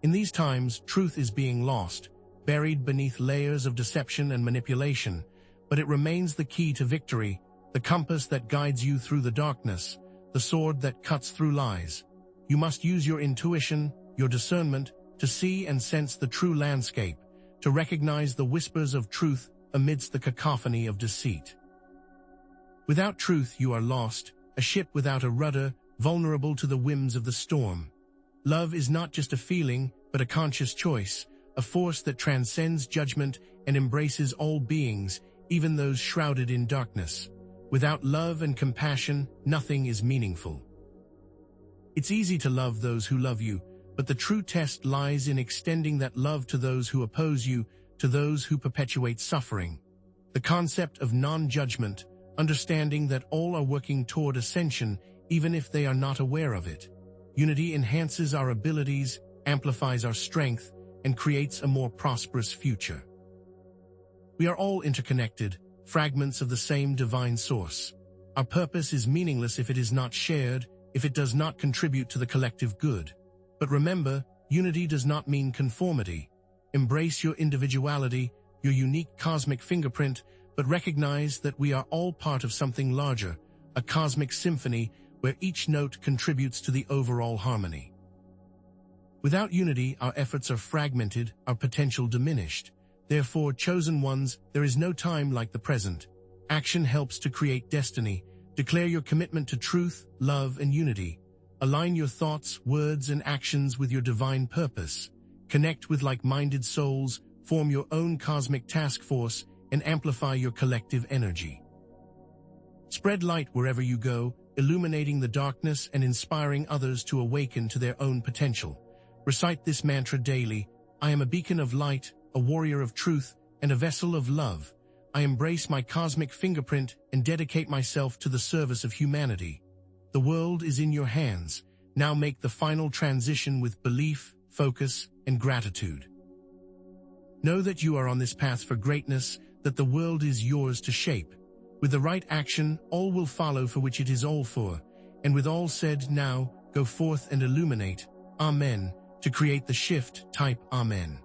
In these times, truth is being lost, buried beneath layers of deception and manipulation, but it remains the key to victory, the compass that guides you through the darkness, the sword that cuts through lies. You must use your intuition, your discernment, to see and sense the true landscape, to recognize the whispers of truth amidst the cacophony of deceit. Without truth, you are lost, a ship without a rudder, vulnerable to the whims of the storm. Love is not just a feeling, but a conscious choice, a force that transcends judgment and embraces all beings, even those shrouded in darkness. Without love and compassion, nothing is meaningful. It's easy to love those who love you, but the true test lies in extending that love to those who oppose you, to those who perpetuate suffering. The concept of non-judgment, understanding that all are working toward ascension, even if they are not aware of it. Unity enhances our abilities, amplifies our strength, and creates a more prosperous future. We are all interconnected, fragments of the same divine source. Our purpose is meaningless if it is not shared, if it does not contribute to the collective good. But remember, unity does not mean conformity. Embrace your individuality, your unique cosmic fingerprint, but recognize that we are all part of something larger, a cosmic symphony where each note contributes to the overall harmony. Without unity, our efforts are fragmented, our potential diminished. Therefore, chosen ones, there is no time like the present. Action helps to create destiny. Declare your commitment to truth, love, and unity. Align your thoughts, words, and actions with your divine purpose. Connect with like-minded souls, form your own cosmic task force, and amplify your collective energy. Spread light wherever you go, illuminating the darkness and inspiring others to awaken to their own potential. Recite this mantra daily: I am a beacon of light, a warrior of truth, and a vessel of love. I embrace my cosmic fingerprint and dedicate myself to the service of humanity. The world is in your hands. Now make the final transition with belief, focus, and gratitude. Know that you are on this path for greatness, that the world is yours to shape. With the right action, all will follow for which it is all for. And with all said, now, go forth and illuminate. Amen. To create the shift, type Amen.